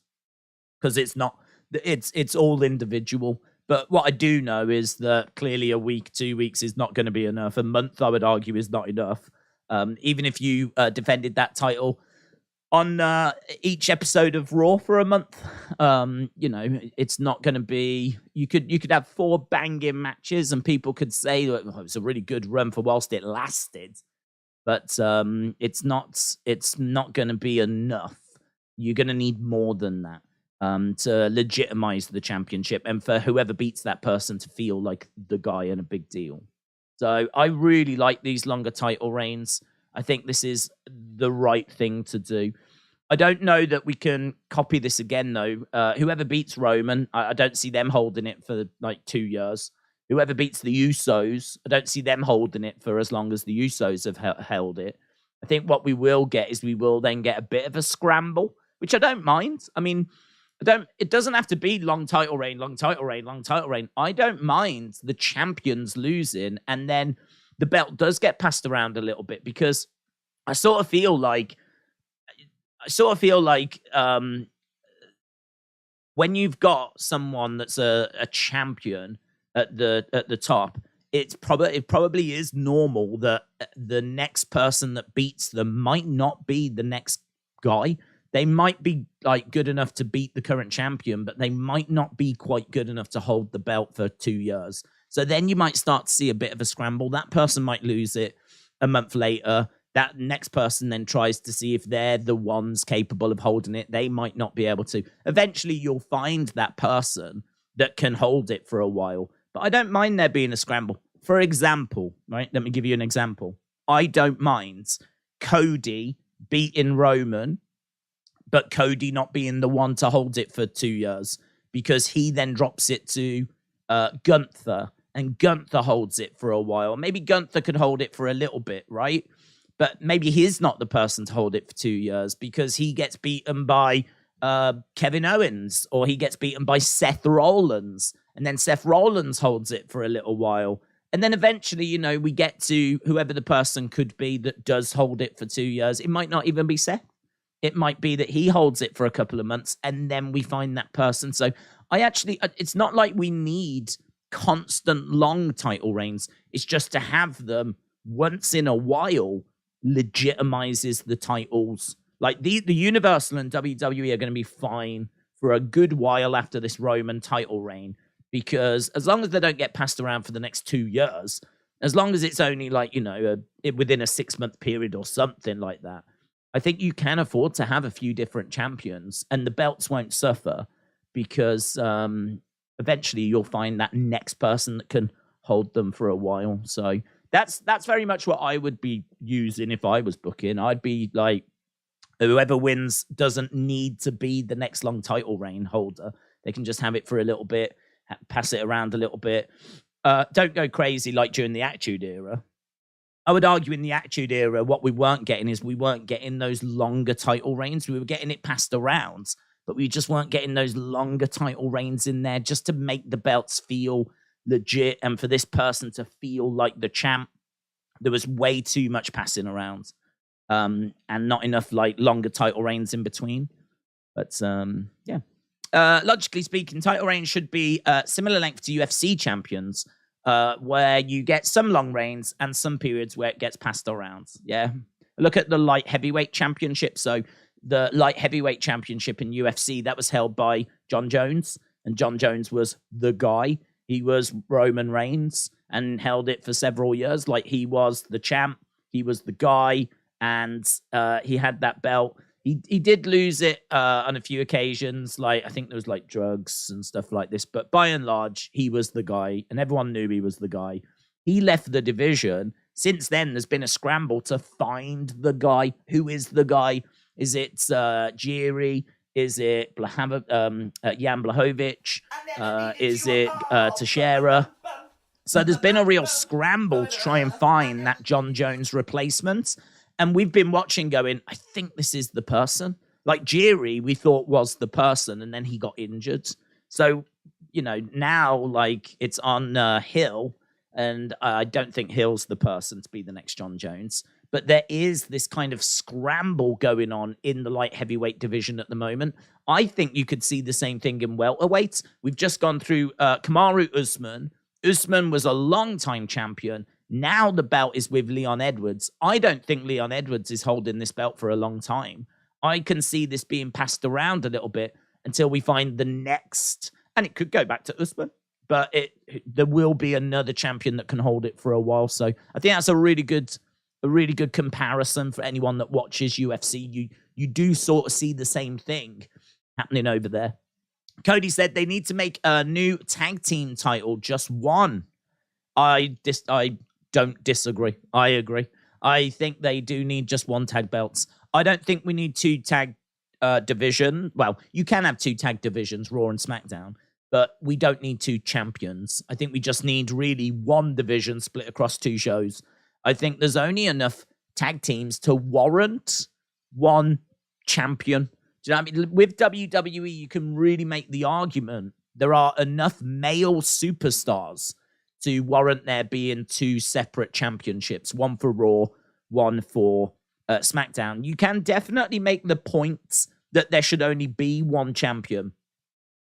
A: because it's not. It's all individual. But what I do know is that clearly a week, 2 weeks is not going to be enough. A month, I would argue, is not enough. Even if you defended that title on each episode of Raw for a month, you know, it's not going to be. You could have 4 banging matches, and people could say oh, it was a really good run for whilst it lasted, but it's not going to be enough. You're going to need more than that to legitimize the championship, and for whoever beats that person to feel like the guy and a big deal. So I really like these longer title reigns. I think this is the right thing to do. I don't know that we can copy this again, though. Whoever beats Roman, I don't see them holding it for like 2 years. Whoever beats the Usos, I don't see them holding it for as long as the Usos have held it. I think what we will get is we will then get a bit of a scramble which I don't mind. I mean, it doesn't have to be long title reign, long title reign, long title reign. I don't mind the champions losing, and then the belt does get passed around a little bit, because I sort of feel like when you've got someone that's a champion at the top, it probably is normal that the next person that beats them might not be the next guy. They might be like good enough to beat the current champion, but they might not be quite good enough to hold the belt for 2 years. So then you might start to see a bit of a scramble. That person might lose it a month later. That next person then tries to see if they're the ones capable of holding it. They might not be able to. Eventually, you'll find that person that can hold it for a while. But I don't mind there being a scramble. For example, right? Let me give you an example. I don't mind Cody beating Roman, but Cody not being the one to hold it for 2 years, because he then drops it to Gunther, and Gunther holds it for a while. Maybe Gunther could hold it for a little bit, right? But maybe he's not the person to hold it for 2 years, because he gets beaten by Kevin Owens, or he gets beaten by Seth Rollins, and then Seth Rollins holds it for a little while. And then eventually, we get to whoever the person could be that does hold it for 2 years. It might not even be Seth. It might be that he holds it for a couple of months, and then we find that person. So it's not like we need constant long title reigns. It's just to have them once in a while legitimizes the titles. Like the Universal and WWE are going to be fine for a good while after this Roman title reign, because as long as they don't get passed around for the next 2 years, as long as it's only like, within a 6-month period or something like that, I think you can afford to have a few different champions, and the belts won't suffer, because eventually you'll find that next person that can hold them for a while. So that's very much what I would be using if I was booking. I'd be like, whoever wins doesn't need to be the next long title reign holder. They can just have it for a little bit, pass it around a little bit. Don't go crazy like during the Attitude Era. I would argue in the Attitude Era, what we weren't getting those longer title reigns. We were getting it passed around, but we just weren't getting those longer title reigns in there just to make the belts feel legit and for this person to feel like the champ. There was way too much passing around, and not enough like longer title reigns in between. But logically speaking, title reigns should be similar length to UFC champions, where you get some long reigns and some periods where it gets passed around. Yeah. Look at the light heavyweight championship. So the light heavyweight championship in UFC, that was held by John Jones, and John Jones was the guy. He was Roman Reigns and held it for several years. Like, he was the champ. He was the guy, and he had that belt. He did lose it on a few occasions. Like, I think there was like drugs and stuff like this. But by and large, he was the guy, and everyone knew he was the guy. He left the division. Since then, there's been a scramble to find the guy. Who is the guy? Is it Jiri? Is it Jan Blachowicz? Is it Teixeira? So there's been a real scramble to try and find that John Jones replacement. And we've been watching going, I think this is the person. Like Jiri, we thought was the person, and then he got injured. So, now like it's on Hill, and I don't think Hill's the person to be the next John Jones. But there is this kind of scramble going on in the light heavyweight division at the moment. I think you could see the same thing in welterweight. We've just gone through Kamaru Usman. Usman was a long-time champion. Now the belt is with Leon Edwards. I don't think Leon Edwards is holding this belt for a long time. I can see this being passed around a little bit until we find the next, and it could go back to Usman, but there will be another champion that can hold it for a while. So I think that's a really good comparison for anyone that watches UFC. You do sort of see the same thing happening over there. Cody said they need to make a new tag team title, just one. I don't disagree. I agree. I think they do need just one tag belts. I don't think we need two tag division. Well, you can have two tag divisions, Raw and SmackDown, but we don't need two champions. I think we just need really one division split across two shows. I think there's only enough tag teams to warrant one champion. Do you know what I mean? With WWE, you can really make the argument there are enough male superstars to warrant there being two separate championships, one for Raw, one for SmackDown. You can definitely make the point that there should only be one champion.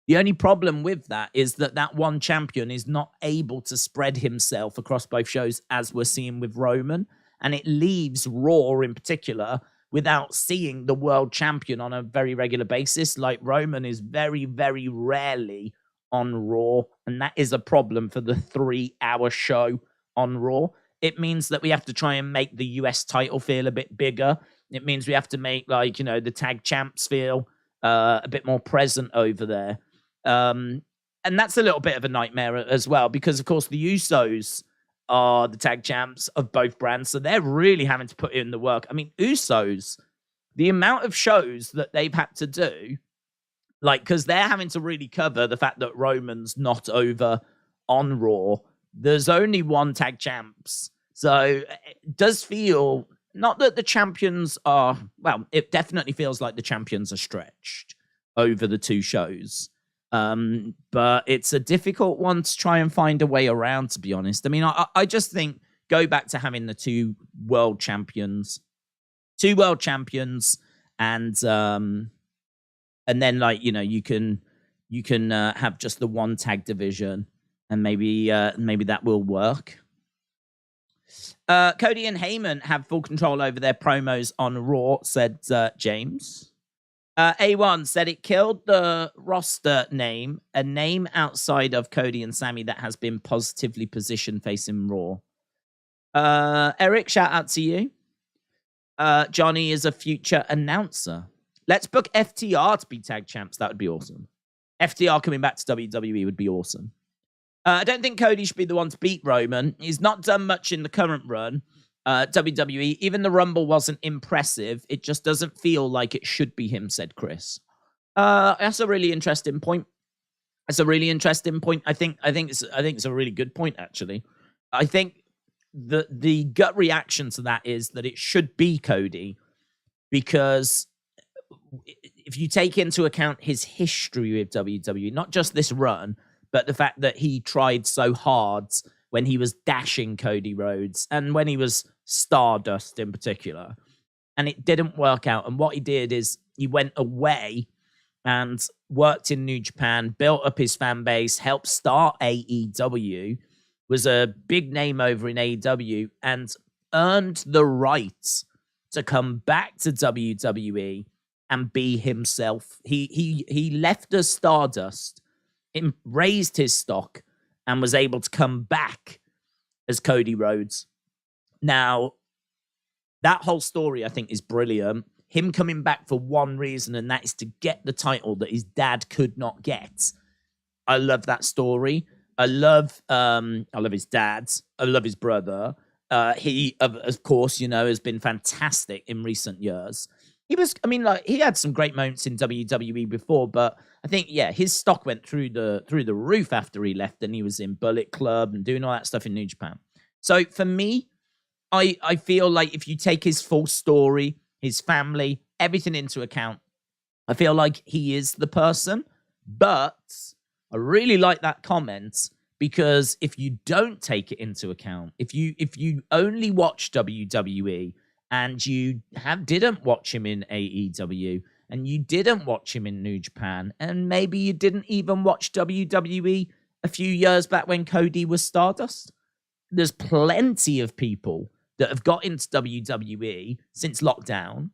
A: The only problem with that is that that one champion is not able to spread himself across both shows, as we're seeing with Roman. And it leaves Raw in particular without seeing the world champion on a very regular basis. Like Roman is very, very rarely on Raw. And that is a problem for the 3-hour show on Raw. It means that we have to try and make the US title feel a bit bigger. It means we have to make, like, you know, the tag champs feel a bit more present over there. And that's a little bit of a nightmare as well, because, of course, the Usos are the tag champs of both brands, so they're really having to put in the work. I mean, Usos, the amount of shows that they've had to do, like, because they're having to really cover the fact that Roman's not over on Raw. There's only one tag champs, so it does feel, not that the champions are, well, it definitely feels like the champions are stretched over the two shows. But it's a difficult one to try and find a way around, to be honest. I mean, I just think go back to having the two world champions, and then, like, you know, you can have just the one tag division, and maybe that will work. Cody and Heyman have full control over their promos on Raw, said James. A1 said it killed the roster name, a name outside of Cody and Sami that has been positively positioned facing Raw. Eric, shout out to you. Johnny is a future announcer. Let's book FTR to be tag champs. That would be awesome. FTR coming back to WWE would be awesome. I don't think Cody should be the one to beat Roman. He's not done much in the current run. WWE, even the Rumble wasn't impressive. It just doesn't feel like it should be him, said Chris. That's a really interesting point. I think it's a really good point, actually. I think the gut reaction to that is that it should be Cody, because if you take into account his history with WWE, not just this run, but the fact that he tried so hard when he was dashing Cody Rhodes and when he was Stardust in particular, and it didn't work out. And what he did is he went away and worked in New Japan, built up his fan base, helped start AEW, was a big name over in AEW, and earned the right to come back to WWE and be himself. He left as Stardust, raised his stock, and was able to come back as Cody Rhodes. Now, that whole story, I think, is brilliant. Him coming back for one reason, and that is to get the title that his dad could not get. I love that story. I love his dad. I love his brother. He, of course, you know, has been fantastic in recent years. He had some great moments in WWE before, but I think, yeah, his stock went through the roof after he left, and he was in Bullet Club and doing all that stuff in New Japan. So for me, I feel like if you take his full story, his family, everything into account, I feel like he is the person. But I really like that comment, because if you don't take it into account, if you only watch WWE and you didn't watch him in AEW, and you didn't watch him in New Japan, and maybe you didn't even watch WWE a few years back when Cody was Stardust, there's plenty of people that have got into WWE since lockdown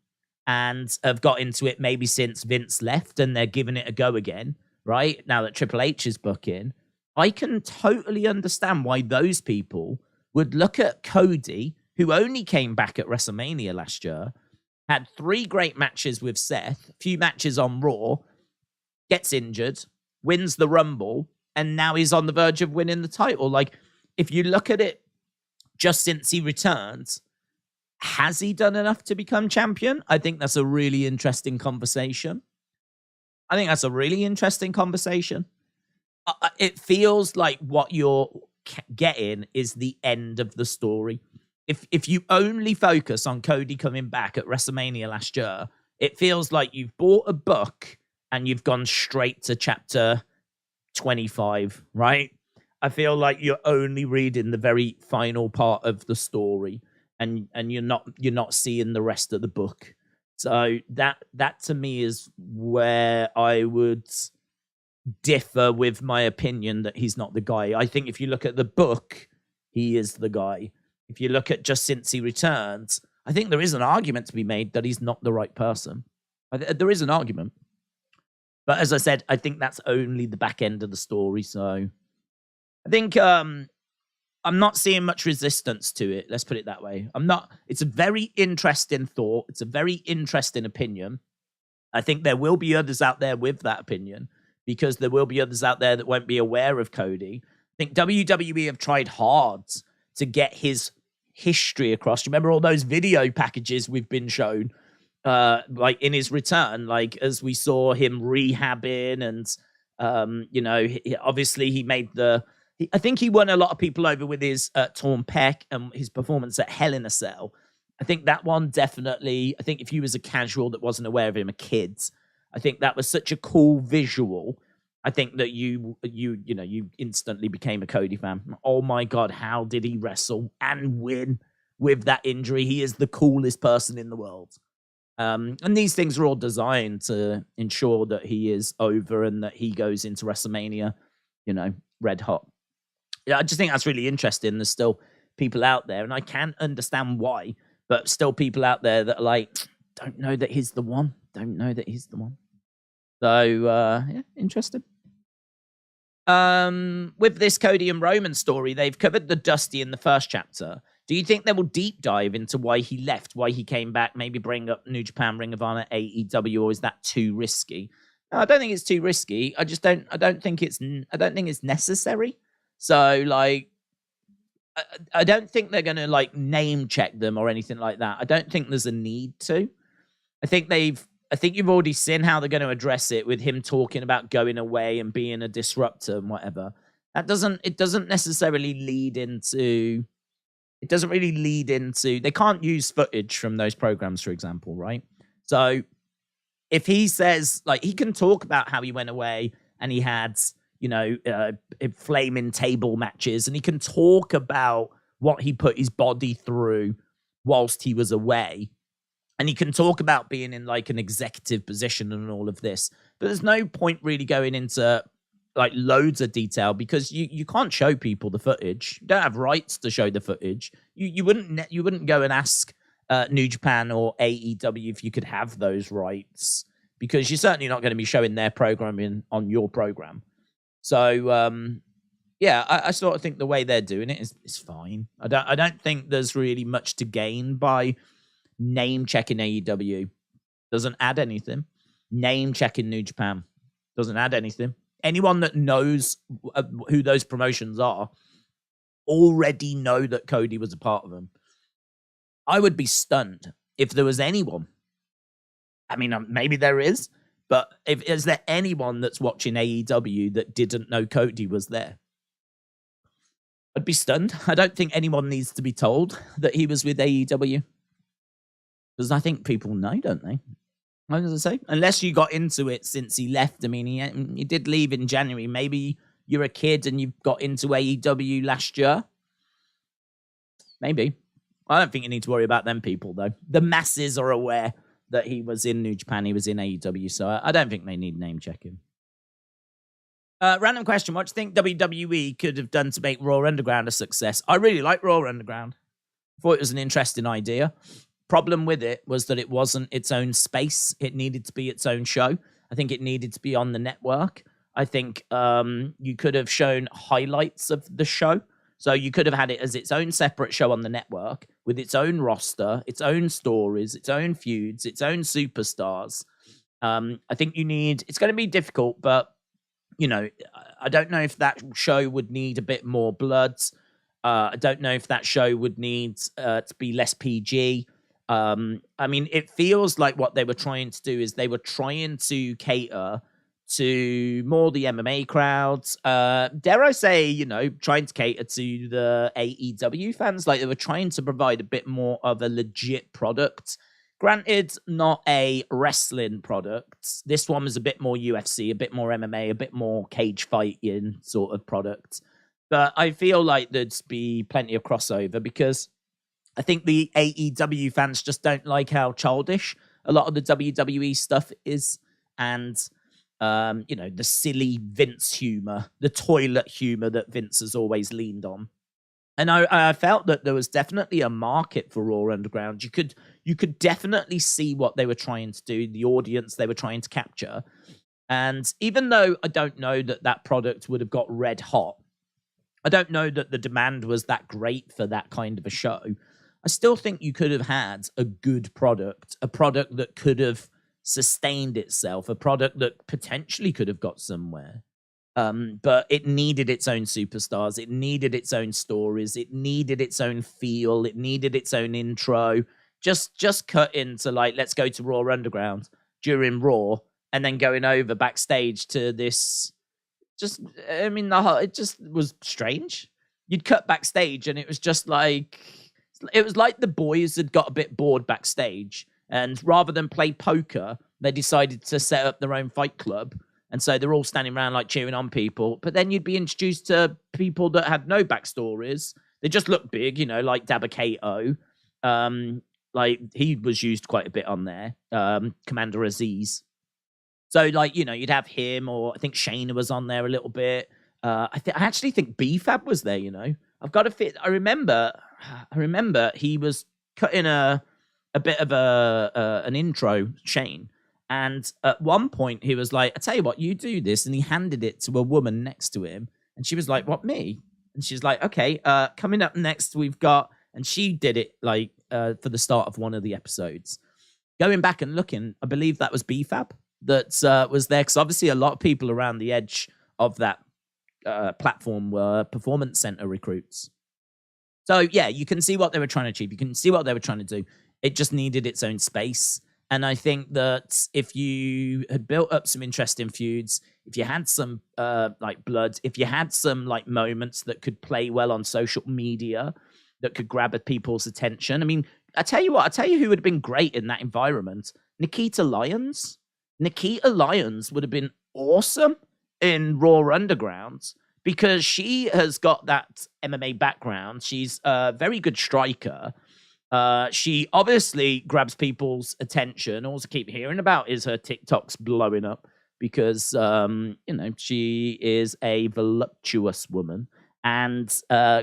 A: and have got into it maybe since Vince left, and they're giving it a go again, right? Now that Triple H is booking. I can totally understand why those people would look at Cody, who only came back at WrestleMania last year, had 3 great matches with Seth, a few matches on Raw, gets injured, wins the Rumble, and now he's on the verge of winning the title. Like, if you look at it, just since he returned, has he done enough to become champion? I think that's a really interesting conversation. It feels like what you're getting is the end of the story. If you only focus on Cody coming back at WrestleMania last year, It feels like you've bought a book and you've gone straight to chapter 25, right? I feel like you're only reading the very final part of the story, and you're not seeing the rest of the book. So that to me is where I would differ with my opinion that he's not the guy. I think if you look at the book, he is the guy. If you look at just since he returns, I think there is an argument to be made that he's not the right person. There is an argument. But as I said, I think that's only the back end of the story. So I think I'm not seeing much resistance to it. Let's put it that way. It's a very interesting thought. It's a very interesting opinion. I think there will be others out there with that opinion, because there will be others out there that won't be aware of Cody. I think WWE have tried hard to get his history across. Remember all those video packages we've been shown, like in his return, like as we saw him rehabbing, and obviously he made I think he won a lot of people over with his torn pec and his performance at Hell in a Cell. I think that one definitely, I think if you was a casual that wasn't aware of him, a kid, I think that was such a cool visual. I think that you instantly became a Cody fan. Oh my God, how did he wrestle and win with that injury? He is the coolest person in the world. And these things are all designed to ensure that he is over and that he goes into WrestleMania, red hot. Yeah, I just think that's really interesting. There's still people out there, and I can understand why, but still people out there that are like, don't know that he's the one. Don't know that he's the one. So, yeah, interesting. With this Cody and Roman story, they've covered the Dusty in the first chapter. Do you think they will deep dive into why he left, why he came back, maybe bring up New Japan, Ring of Honor, AEW, or is that too risky? No, I don't think it's too risky. I don't think it's necessary. So, like, I don't think they're going to, like, name check them or anything like that. I don't think there's a need to. I think you've already seen how they're going to address it with him talking about going away and being a disruptor and whatever. It doesn't necessarily lead into, they can't use footage from those programs, for example, right? So if he says, like, he can talk about how he went away and he had, flaming table matches, and he can talk about what he put his body through whilst he was away. And he can talk about being in, like, an executive position and all of this. But there's no point really going into, like, loads of detail, because you can't show people the footage. You don't have rights to show the footage. You wouldn't go and ask New Japan or AEW if you could have those rights, because you're certainly not going to be showing their programming on your program. So, yeah, I sort of think the way they're doing it is fine. I don't think there's really much to gain by name checking AEW. Doesn't add anything. Name checking New Japan doesn't add anything. Anyone that knows who those promotions are already know that Cody was a part of them. I would be stunned if there was anyone. I mean, maybe there is, but is there anyone that's watching AEW that didn't know Cody was there? I'd be stunned. I don't think anyone needs to be told that he was with AEW. Because I think people know, don't they? What does I say? Unless you got into it since he left. I mean, he did leave in January. Maybe you're a kid and you got into AEW last year. Maybe. I don't think you need to worry about them people, though. The masses are aware that he was in New Japan, he was in AEW, so I don't think they need name checking. Random question. What do you think WWE could have done to make Raw Underground a success? I really like Raw Underground. I thought it was an interesting idea. Problem with it was that it wasn't its own space. It needed to be its own show. I think it needed to be on the network. I think you could have shown highlights of the show. So you could have had it as its own separate show on the network with its own roster, its own stories, its own feuds, its own superstars. I think it's going to be difficult, but, I don't know if that show would need a bit more blood. I don't know if that show would need to be less PG. I mean, it feels like what they were trying to do is they were trying to cater to more the MMA crowds. Dare I say, trying to cater to the AEW fans. Like, they were trying to provide a bit more of a legit product Granted, not a wrestling product. This one was a bit more UFC, a bit more MMA, a bit more cage fighting sort of product. But I feel like there'd be plenty of crossover because I think the AEW fans just don't like how childish a lot of the WWE stuff is. And, the silly Vince humor, the toilet humor that Vince has always leaned on. And I felt that there was definitely a market for Raw Underground. You could definitely see what they were trying to do, the audience they were trying to capture. And even though I don't know that product would have got red hot, I don't know that the demand was that great for that kind of a show, I still think you could have had a good product, a product that could have sustained itself, a product that potentially could have got somewhere. But it needed its own superstars. It needed its own stories. It needed its own feel. It needed its own intro. Just cut into let's go to Raw Underground during Raw and then going over backstage to this. It just was strange. You'd cut backstage and it was just it was like the boys had got a bit bored backstage, and rather than play poker, they decided to set up their own fight club. And so they're all standing around cheering on people. But then you'd be introduced to people that had no backstories. They just looked big, like Dabba-Kato. He was used quite a bit on there. Commander Aziz. So you'd have him, or I think Shayna was on there a little bit. I actually think B-Fab was there, I've got to fit. I remember he was cutting a bit of an intro, Shane. And at one point, he was like, I tell you what, you do this. And he handed it to a woman next to him. And she was like, what, me? And she's like, okay, coming up next, we've got... And she did it for the start of one of the episodes. Going back and looking, I believe that was B-Fab that was there. Because obviously a lot of people around the edge of that platform were Performance Center recruits. So, yeah, you can see what they were trying to achieve. You can see what they were trying to do. It just needed its own space. And I think that if you had built up some interesting feuds, if you had some blood, if you had some moments that could play well on social media, that could grab at people's attention. I mean, I tell you who would have been great in that environment. Nikita Lyons. Nikita Lyons would have been awesome in Raw Underground because she has got that MMA background. She's a very good striker. She obviously grabs people's attention. All I keep hearing about is her TikToks blowing up because, she is a voluptuous woman and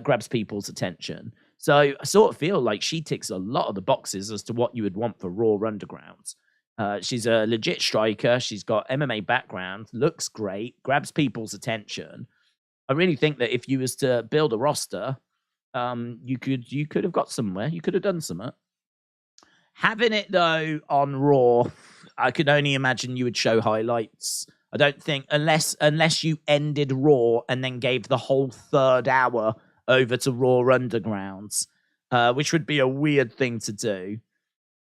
A: grabs people's attention. So I sort of feel like she ticks a lot of the boxes as to what you would want for Raw Underground. She's a legit striker. She's got MMA background, looks great, grabs people's attention. I really think that if you was to build a roster, you could have got somewhere. You could have done something. Having it though on Raw, I could only imagine you would show highlights. I don't think unless you ended Raw and then gave the whole third hour over to Raw Underground, which would be a weird thing to do.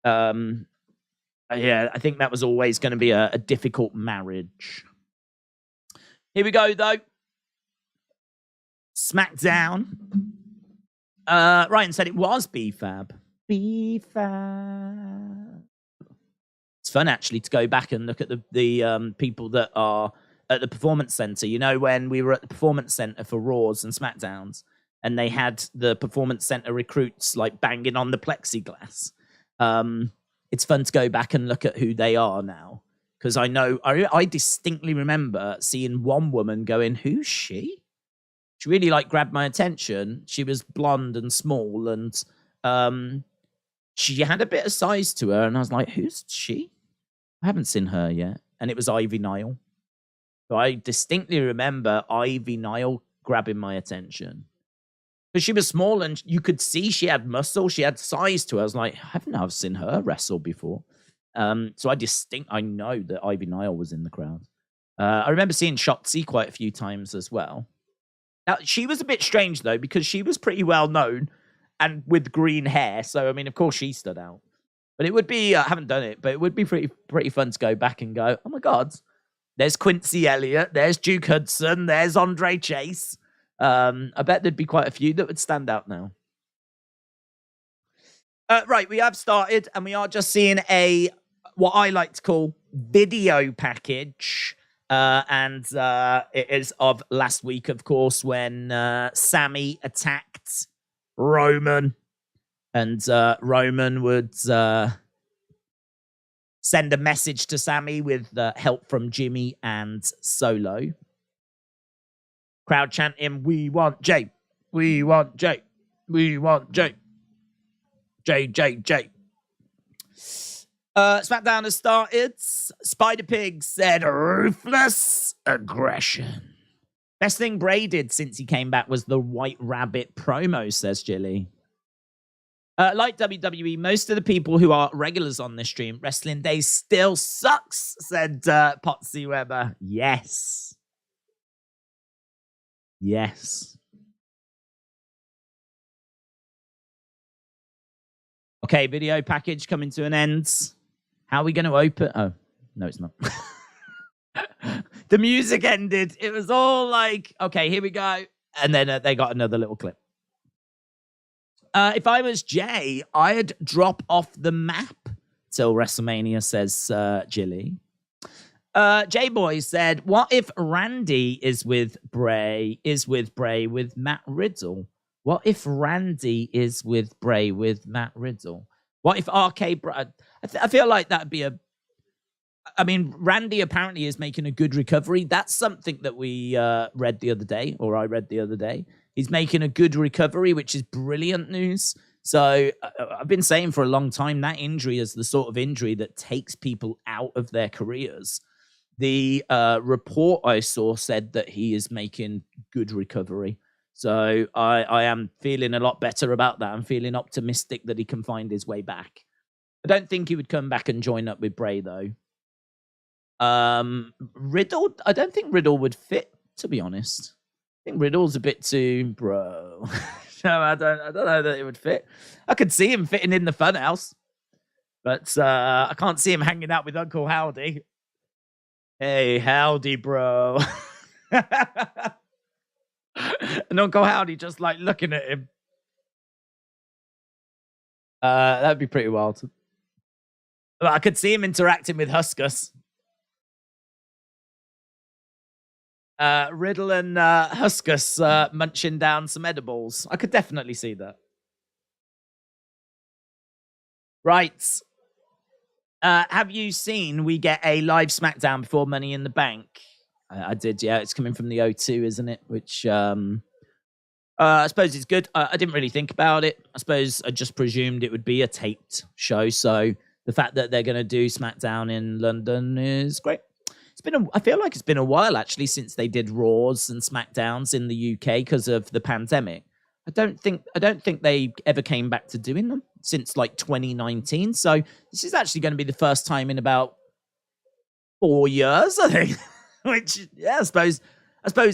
A: Yeah, I think that was always going to be a difficult marriage. Here we go though. SmackDown. Ryan said it was B-Fab. B-Fab. It's fun actually to go back and look at the people that are at the Performance Center. When we were at the Performance Center for Raws and SmackDowns, and they had the Performance Center recruits banging on the plexiglass. It's fun to go back and look at who they are now, because I distinctly remember seeing one woman going, "Who's she?" She really grabbed my attention. She was blonde and small, and she had a bit of size to her, and I was like, "Who's she?" I haven't seen her yet, and it was Ivy Nile. So I distinctly remember Ivy Nile grabbing my attention. But she was small, and you could see she had muscle. She had size to her. I was like, haven't I seen her wrestle before? So I know that Ivy Nile was in the crowd. I remember seeing Shotzi quite a few times as well. Now, she was a bit strange, though, because she was pretty well known and with green hair. So, I mean, of course, she stood out. But it would be, I haven't done it, but it would be pretty fun to go back and go, oh, my God, there's Quincy Elliott, there's Duke Hudson, there's Andre Chase. I bet there'd be quite a few that would stand out now. Right, we have started, and we are just seeing what I like to call video package. It is of last week, of course, when Sami attacked Roman, and Roman would send a message to Sami with help from Jimmy and Solo. Crowd chanting, "We want Jay. We want Jay. We want Jay. Jay, Jay, Jay." SmackDown has started. Spider Pig said ruthless aggression. Best thing Bray did since he came back was the White Rabbit promo, says Jilly. Like WWE, most of the people who are regulars on this stream, Wrestling Days still sucks, said Potsy Weber. Yes. Yes. Okay, video package coming to an end. How are we going to open? Oh, no, it's not. The music ended. It was all like, okay, here we go. And then they got another little clip. If I was Jay, I'd drop off the map till WrestleMania, says Jilly. J-Boy said, what if Randy is with Bray with Matt Riddle? What if Randy is with Bray with Matt Riddle? What if RK... I feel like that'd be a... I mean, Randy apparently is making a good recovery. That's something that we read the other day, or I read the other day. He's making a good recovery, which is brilliant news. So I've been saying for a long time, that injury is the sort of injury that takes people out of their careers. The report I saw said that he is making good recovery. So I am feeling a lot better about that. I'm feeling optimistic that he can find his way back. I don't think he would come back and join up with Bray, though. Riddle, I don't think Riddle would fit, to be honest. I think Riddle's a bit too bro. No, I don't know that it would fit. I could see him fitting in the funhouse, but I can't see him hanging out with Uncle Howdy. Hey, howdy, bro. And Uncle Howdy just like looking at him. That'd be pretty wild. But I could see him interacting with Huskus. Riddle and Huskus munching down some edibles. I could definitely see that. Right. Have you seen we get a live SmackDown before Money in the Bank? I did, yeah. It's coming from the O2, isn't it? Which I suppose it's good. I didn't really think about it. I suppose I just presumed it would be a taped show. So the fact that they're going to do SmackDown in London is great. I feel like it's been a while actually since they did Raws and SmackDowns in the UK because of the pandemic. I don't think they ever came back to doing them since like 2019. So this is actually going to be the first time in about 4 years, I think. Which, yeah, I suppose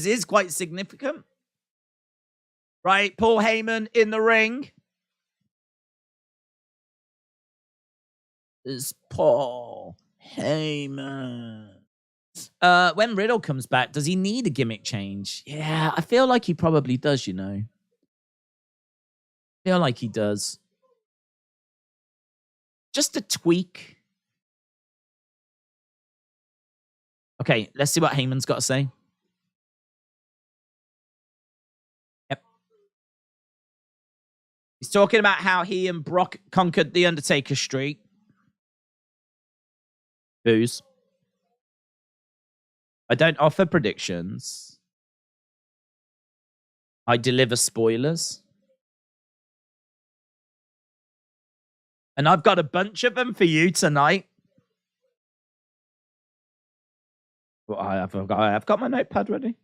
A: is quite significant. Right, Paul Heyman in the ring. It's Paul Heyman. When Riddle comes back, does he need a gimmick change? Yeah, I feel like he probably does, you know. I feel like he does. Just a tweak. Okay, let's see what Heyman's got to say. Yep. He's talking about how he and Brock conquered the Undertaker streak. Booze. I don't offer predictions. I deliver spoilers. And I've got a bunch of them for you tonight. Well, I have got my notepad ready.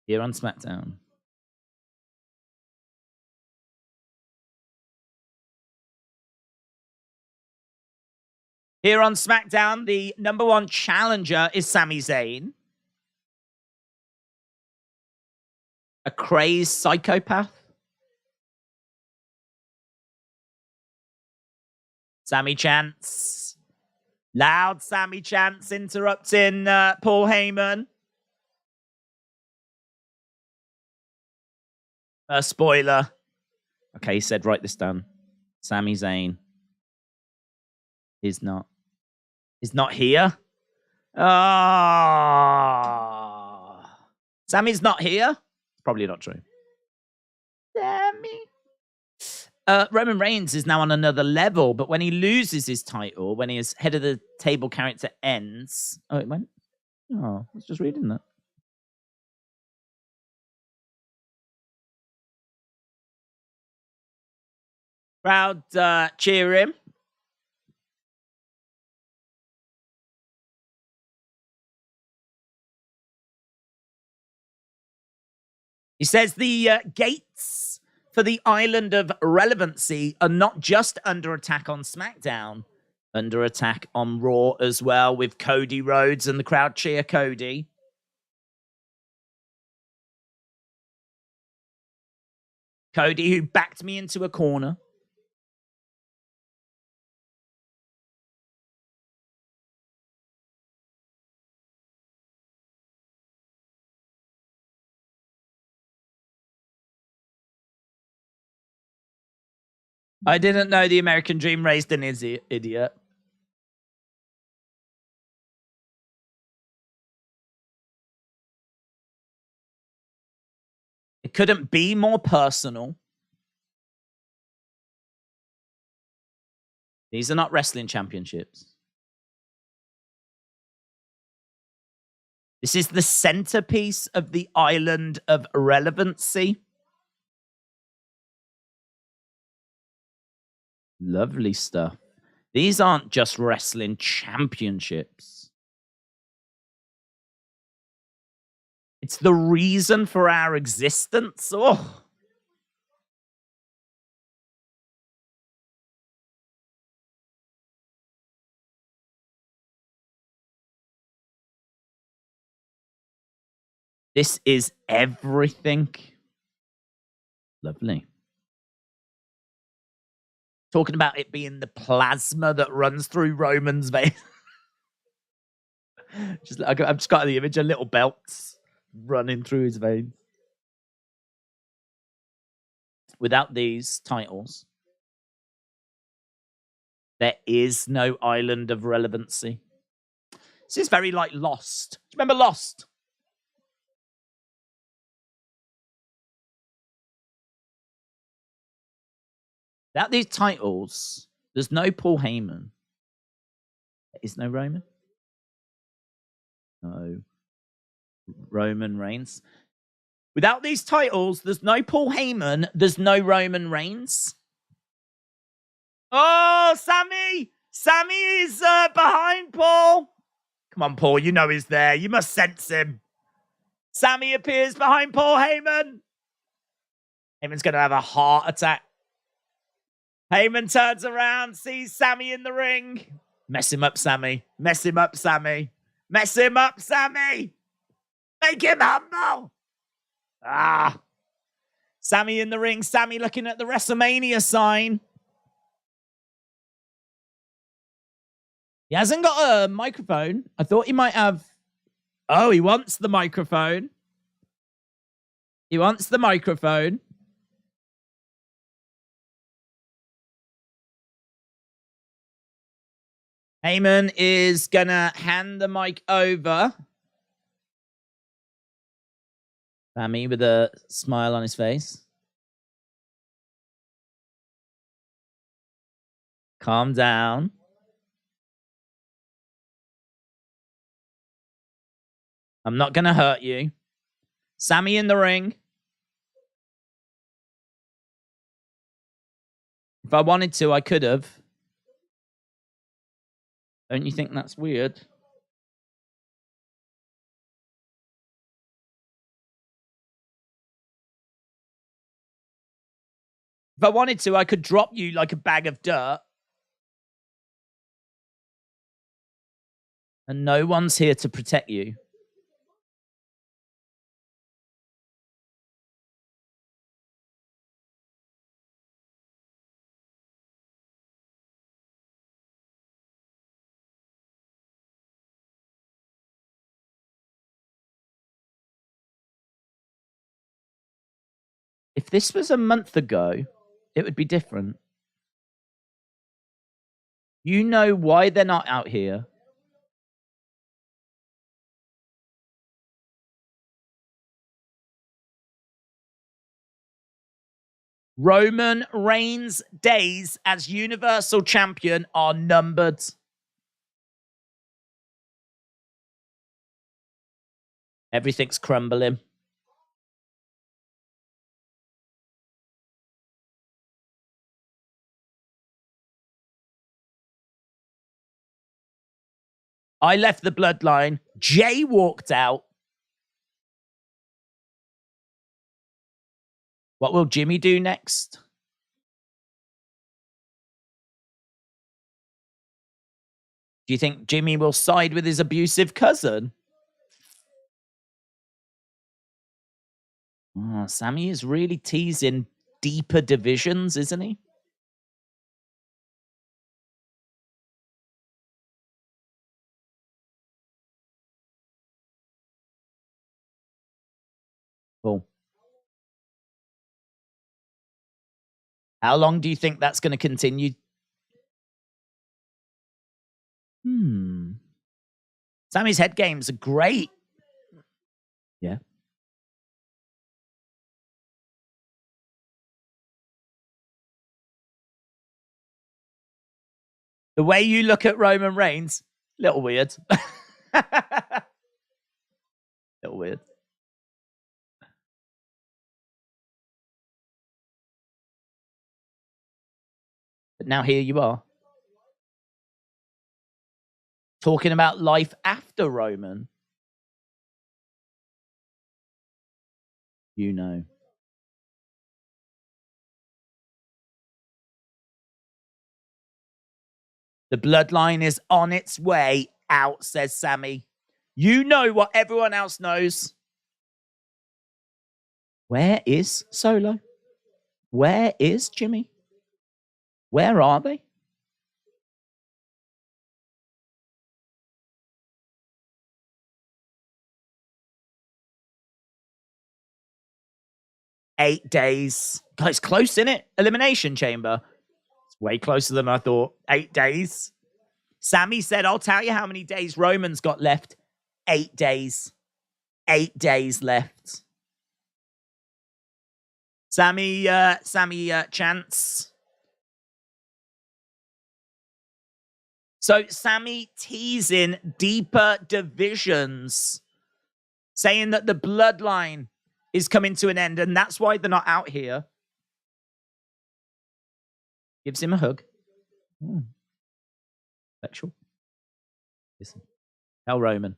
A: Here on SmackDown. Here on SmackDown, the #1 challenger is Sami Zayn. A crazed psychopath. Sami chants. Loud Sami chants interrupting Paul Heyman. Spoiler. Okay, he said, write this down. Sami Zayn is not here. Ah, Sammy's not here. Probably not true. Sammy. Roman Reigns is now on another level, but when he loses his title, when his head of the table character ends, oh, it went. Oh, I was just reading that. Crowd cheer him. He says the gates for the island of relevancy are not just under attack on SmackDown, under attack on Raw as well, with Cody Rhodes and the crowd cheer Cody. Cody, who backed me into a corner. I didn't know the American Dream raised an idiot. It couldn't be more personal. These are not wrestling championships. This is the centerpiece of the island of relevancy. Lovely stuff. These aren't just wrestling championships. It's the reason for our existence. Oh. This is everything. Lovely. Talking about it being the plasma that runs through Roman's veins. I've just got the image of little belts running through his veins. Without these titles, there is no island of relevancy. This is very like Lost. Do you remember Lost? Without these titles, there's no Paul Heyman. There is no Roman. No Roman Reigns. Without these titles, there's no Paul Heyman. There's no Roman Reigns. Oh, Sami! Sami is behind Paul. Come on, Paul. You know he's there. You must sense him. Sami appears behind Paul Heyman. Heyman's going to have a heart attack. Heyman turns around, sees Sami in the ring. Mess him up, Sami. Mess him up, Sami. Mess him up, Sami. Make him humble. Ah. Sami in the ring. Sami looking at the WrestleMania sign. He hasn't got a microphone. I thought he might have. Oh, he wants the microphone. He wants the microphone. Heyman is going to hand the mic over. Sami with a smile on his face. Calm down. I'm not going to hurt you. Sami in the ring. If I wanted to, I could have. Don't you think that's weird? If I wanted to, I could drop you like a bag of dirt. And no one's here to protect you. If this was a month ago, it would be different. You know why they're not out here. Roman Reigns' days as Universal Champion are numbered. Everything's crumbling. I left the bloodline. Jay walked out. What will Jimmy do next? Do you think Jimmy will side with his abusive cousin? Oh, Sami is really teasing deeper divisions, isn't he? Cool. How long do you think that's going to continue? Sami's head games are great. Yeah. The way you look at Roman Reigns, little weird. Little weird. But now here you are. Talking about life after Roman. You know. The bloodline is on its way out, says Sami. You know what everyone else knows. Where is Solo? Where is Jimmy? Where are they? Eight days. Guys, close, innit? Elimination Chamber. It's way closer than I thought. 8 days. Sami said, I'll tell you how many days Roman's got left. 8 days. 8 days left. Sami chants. So Sami teasing deeper divisions, saying that the bloodline is coming to an end, and that's why they're not out here. Gives him a hug. Sexual. Listen. Tell Roman.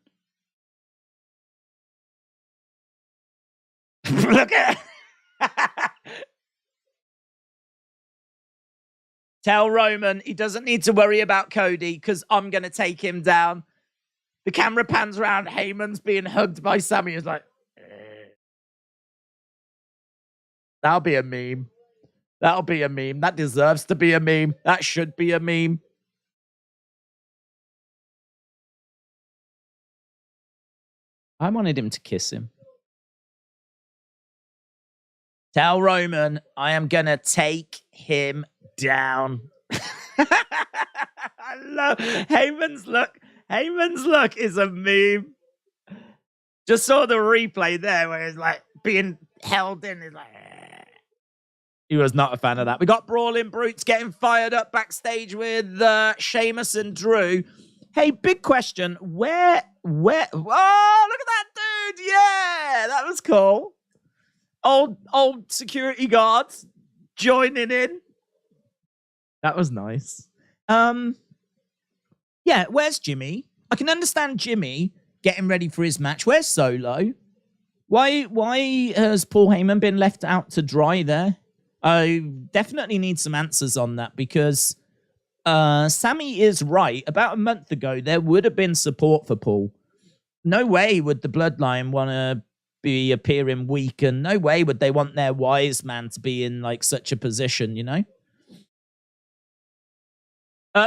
A: Look at Tell Roman he doesn't need to worry about Cody because I'm going to take him down. The camera pans around. Heyman's being hugged by Sami. He's like, that'll be a meme. That'll be a meme. That deserves to be a meme. That should be a meme. I wanted him to kiss him. Tell Roman I am going to take him down. I love Heyman's look. Heyman's look is a meme. Just saw the replay there where he's like being held in. He's like, he was not a fan of that. We got Brawling Brutes getting fired up backstage with Sheamus and Drew. Hey, big question. Where? Oh, look at that dude. Yeah, that was cool. Old security guards joining in. That was nice. Yeah, where's Jimmy? I can understand Jimmy getting ready for his match. Where's Solo? Why has Paul Heyman been left out to dry there? I definitely need some answers on that because Sami is right. About a month ago, there would have been support for Paul. No way would the Bloodline want to be appearing weak, and no way would they want their wise man to be in like such a position, you know?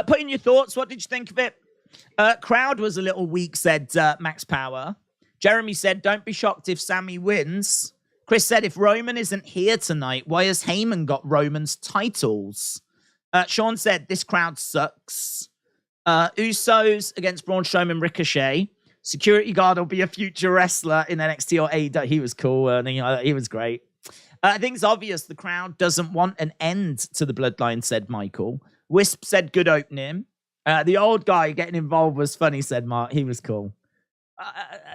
A: Put in your thoughts. What did you think of it? Crowd was a little weak, said Max Power. Jeremy said, don't be shocked if Sami wins. Chris said, if Roman isn't here tonight, why has Heyman got Roman's titles? Sean said, this crowd sucks. Usos against Braun Strowman, Ricochet. Security guard will be a future wrestler in NXT or AEW. He was cool, and he was great. I think it's obvious the crowd doesn't want an end to the Bloodline, said Michael. Wisp said, good opening. The old guy getting involved was funny, said Mark. He was cool.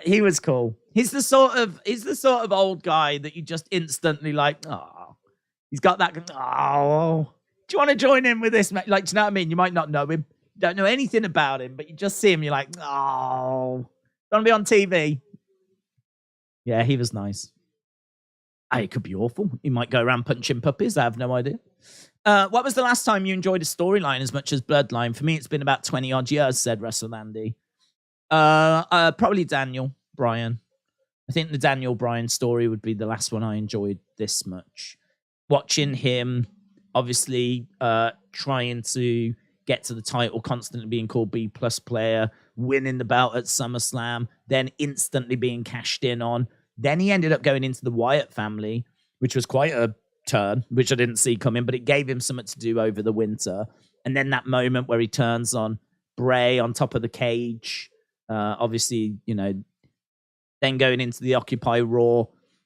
A: He was cool. He's the sort of old guy that you just instantly like, oh, he's got that, oh, do you want to join in with this? Like, do you know what I mean? You might not know him, don't know anything about him, but you just see him, you're like, oh, don't be on TV. Yeah, he was nice. It could be awful. He might go around punching puppies. I have no idea. What was the last time you enjoyed a storyline as much as Bloodline? For me, it's been about 20 odd years, said WrestleMania. Probably Daniel Bryan. I think the Daniel Bryan story would be the last one I enjoyed this much. Watching him, obviously, trying to get to the title, constantly being called B+ player, winning the belt at SummerSlam, then instantly being cashed in on. Then he ended up going into the Wyatt family, which was quite a turn, which I didn't see coming, but it gave him something to do over the winter. And then that moment where he turns on Bray on top of the cage, obviously, then going into the Occupy Raw,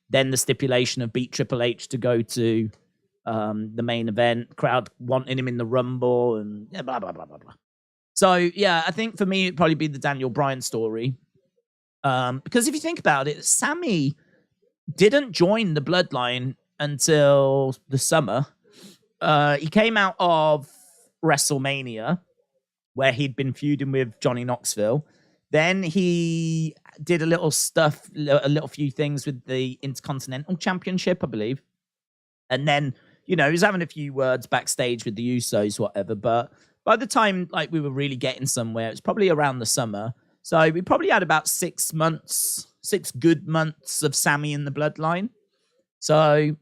A: then the stipulation of beat Triple H to go to the main event, crowd wanting him in the Rumble, and blah, blah, blah, blah, blah. So, yeah, I think for me, it'd probably be the Daniel Bryan story. Because if you think about it, Sami didn't join the Bloodline until the summer. He came out of WrestleMania, where he'd been feuding with Johnny Knoxville. Then he did a little few things with the Intercontinental Championship, I believe. And then, he was having a few words backstage with the Usos, whatever. But by the time we were really getting somewhere, it was probably around the summer. So we probably had about 6 good months of Sami in the Bloodline. So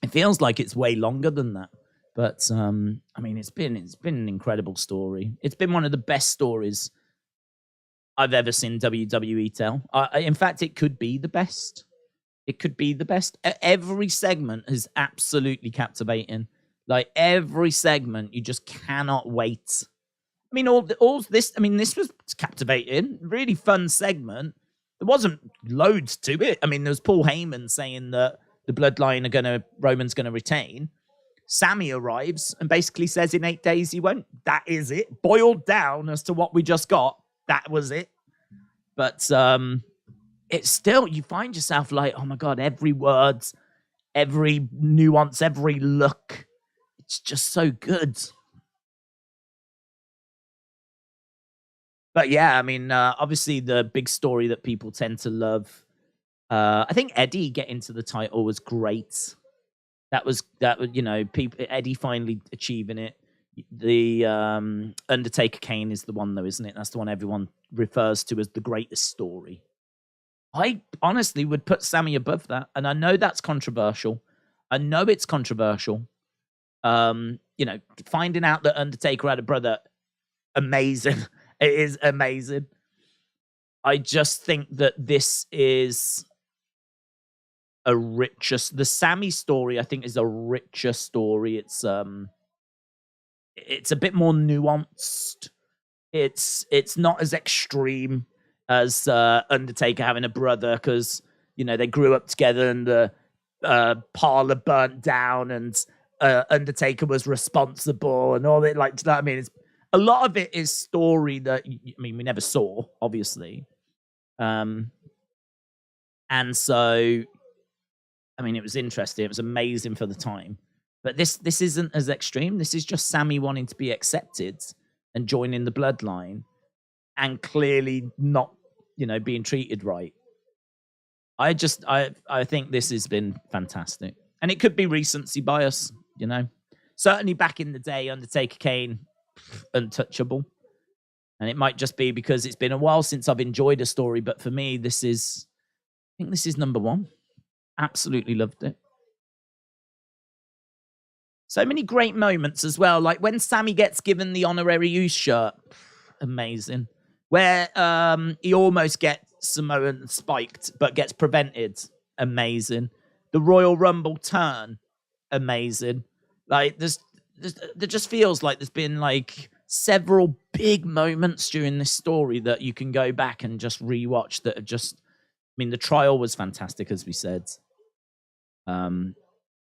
A: it feels like it's way longer than that. But it's been an incredible story. It's been one of the best stories I've ever seen WWE tell. In fact, it could be the best. It could be the best. Every segment is absolutely captivating. Like every segment, you just cannot wait. This was captivating, really fun segment. There wasn't loads to it. There was Paul Heyman saying that the Bloodline Roman's gonna retain. Sami arrives and basically says in 8 days he won't. That is it. Boiled down as to what we just got. That was it. But it's still, you find yourself like, oh my God, every word, every nuance, every look. It's just so good. But yeah, obviously the big story that people tend to love. I think Eddie getting to the title was great. Eddie finally achieving it. The Undertaker Kane is the one though, isn't it? That's the one everyone refers to as the greatest story. I honestly would put Sami above that, and I know that's controversial. I know it's controversial. Finding out that Undertaker had a brother, amazing. It is amazing. I just think that this is the Sami story, I think, is a richer story. It's a bit more nuanced. It's not as extreme as Undertaker having a brother, because they grew up together and the parlor burnt down and Undertaker was responsible and all that. Do you know what I mean? A lot of it is story that we never saw, obviously, and so it was interesting. It was amazing for the time. But this isn't as extreme. This is just Sami wanting to be accepted and joining the Bloodline, and clearly not, being treated right. I think this has been fantastic, and it could be recency bias. Certainly back in the day, Undertaker Kane, untouchable, and it might just be because it's been a while since I've enjoyed a story. But for me, I think this is number one. Absolutely loved it. So many great moments as well. Like when Sami gets given the honorary use shirt. Amazing. Where he almost gets Samoan spiked, but gets prevented. Amazing. The Royal Rumble turn, amazing. Like there just feels like there's been like several big moments during this story that you can go back and just rewatch that have just. I mean, the trial was fantastic, as we said.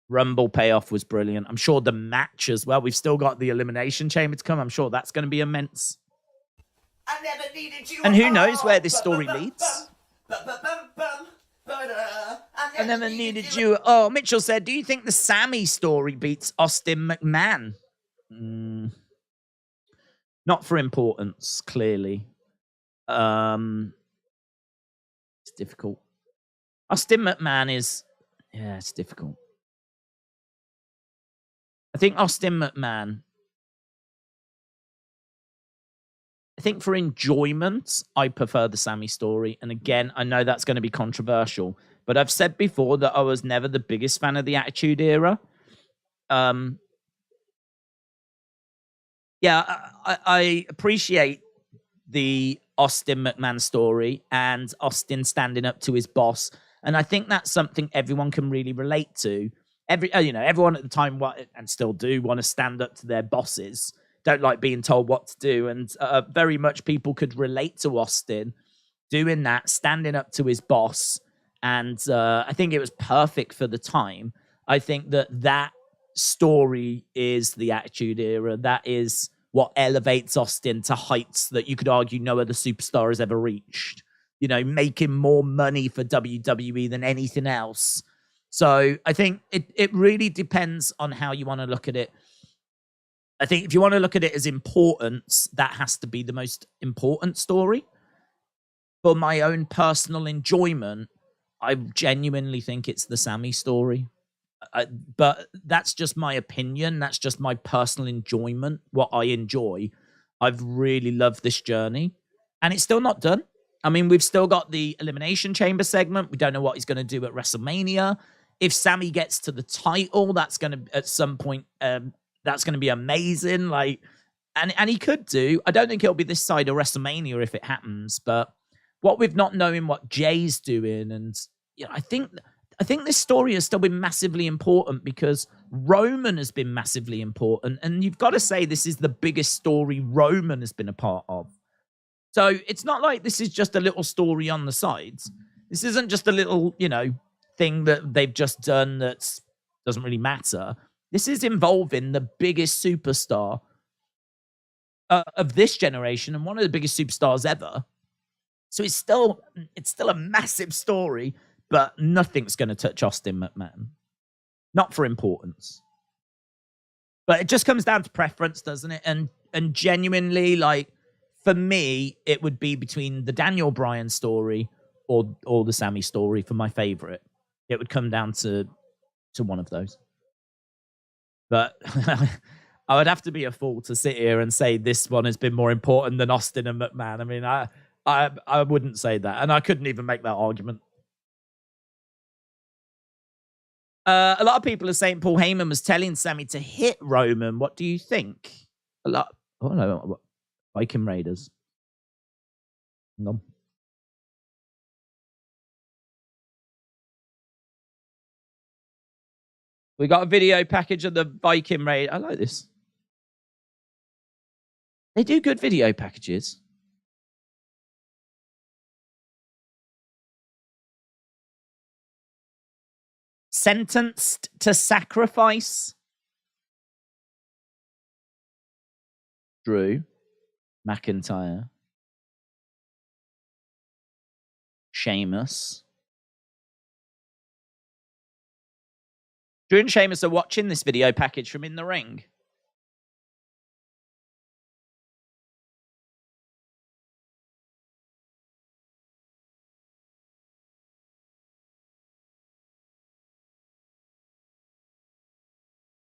A: Rumble payoff was brilliant. I'm sure the match as well. We've still got the Elimination Chamber to come. I'm sure that's going to be immense.
B: I never needed you.
A: And who knows where this story leads? I never needed you. Oh, Mitchell said, do you think the Sami story beats Austin McMahon? Not for importance, clearly. It's difficult. Austin McMahon is... Yeah, it's difficult. I think Austin McMahon... I think for enjoyment, I prefer the Sami story. And again, I know that's going to be controversial, but I've said before that I was never the biggest fan of the Attitude Era. I appreciate the Austin McMahon story and Austin standing up to his boss. And I think that's something everyone can really relate to. Everyone at the time and still do want to stand up to their bosses. Don't like being told what to do. And very much people could relate to Austin doing that, standing up to his boss. And I think it was perfect for the time. I think that story is the Attitude Era. That is what elevates Austin to heights that you could argue no other superstar has ever reached. You know, making more money for WWE than anything else. So I think it really depends on how you want to look at it. I think if you want to look at it as importance, that has to be the most important story. For my own personal enjoyment, I genuinely think it's the Sami story. But that's just my opinion. That's just my personal enjoyment, what I enjoy. I've really loved this journey. And it's still not done. I mean, we've still got the Elimination Chamber segment. We don't know what he's going to do at WrestleMania. If Sami gets to the title, that's going to, at some point, that's going to be amazing. Like, and he could do. I don't think it'll be this side of WrestleMania if it happens. But what we've not knowing what Jay's doing, and I think this story has still been massively important because Roman has been massively important, and you've got to say this is the biggest story Roman has been a part of. So it's not like this is just a little story on the sides. This isn't just a little, thing that they've just done that doesn't really matter. This is involving the biggest superstar of this generation and one of the biggest superstars ever. So it's still a massive story, but nothing's going to touch Austin McMahon. Not for importance. But it just comes down to preference, doesn't it? And genuinely, like, for me, it would be between the Daniel Bryan story or the Sami story for my favorite. It would come down to one of those. But I would have to be a fool to sit here and say this one has been more important than Austin and McMahon. I mean, I wouldn't say that. And I couldn't even make that argument. A lot of people are saying Paul Heyman was telling Sami to hit Roman. What do you think? A lot. Oh, no. Viking Raiders. No. We got a video package of the Viking Raid. I like this. They do good video packages. Sentenced to sacrifice. Drew McIntyre. Sheamus. Drew and Sheamus are watching this video package from In the Ring.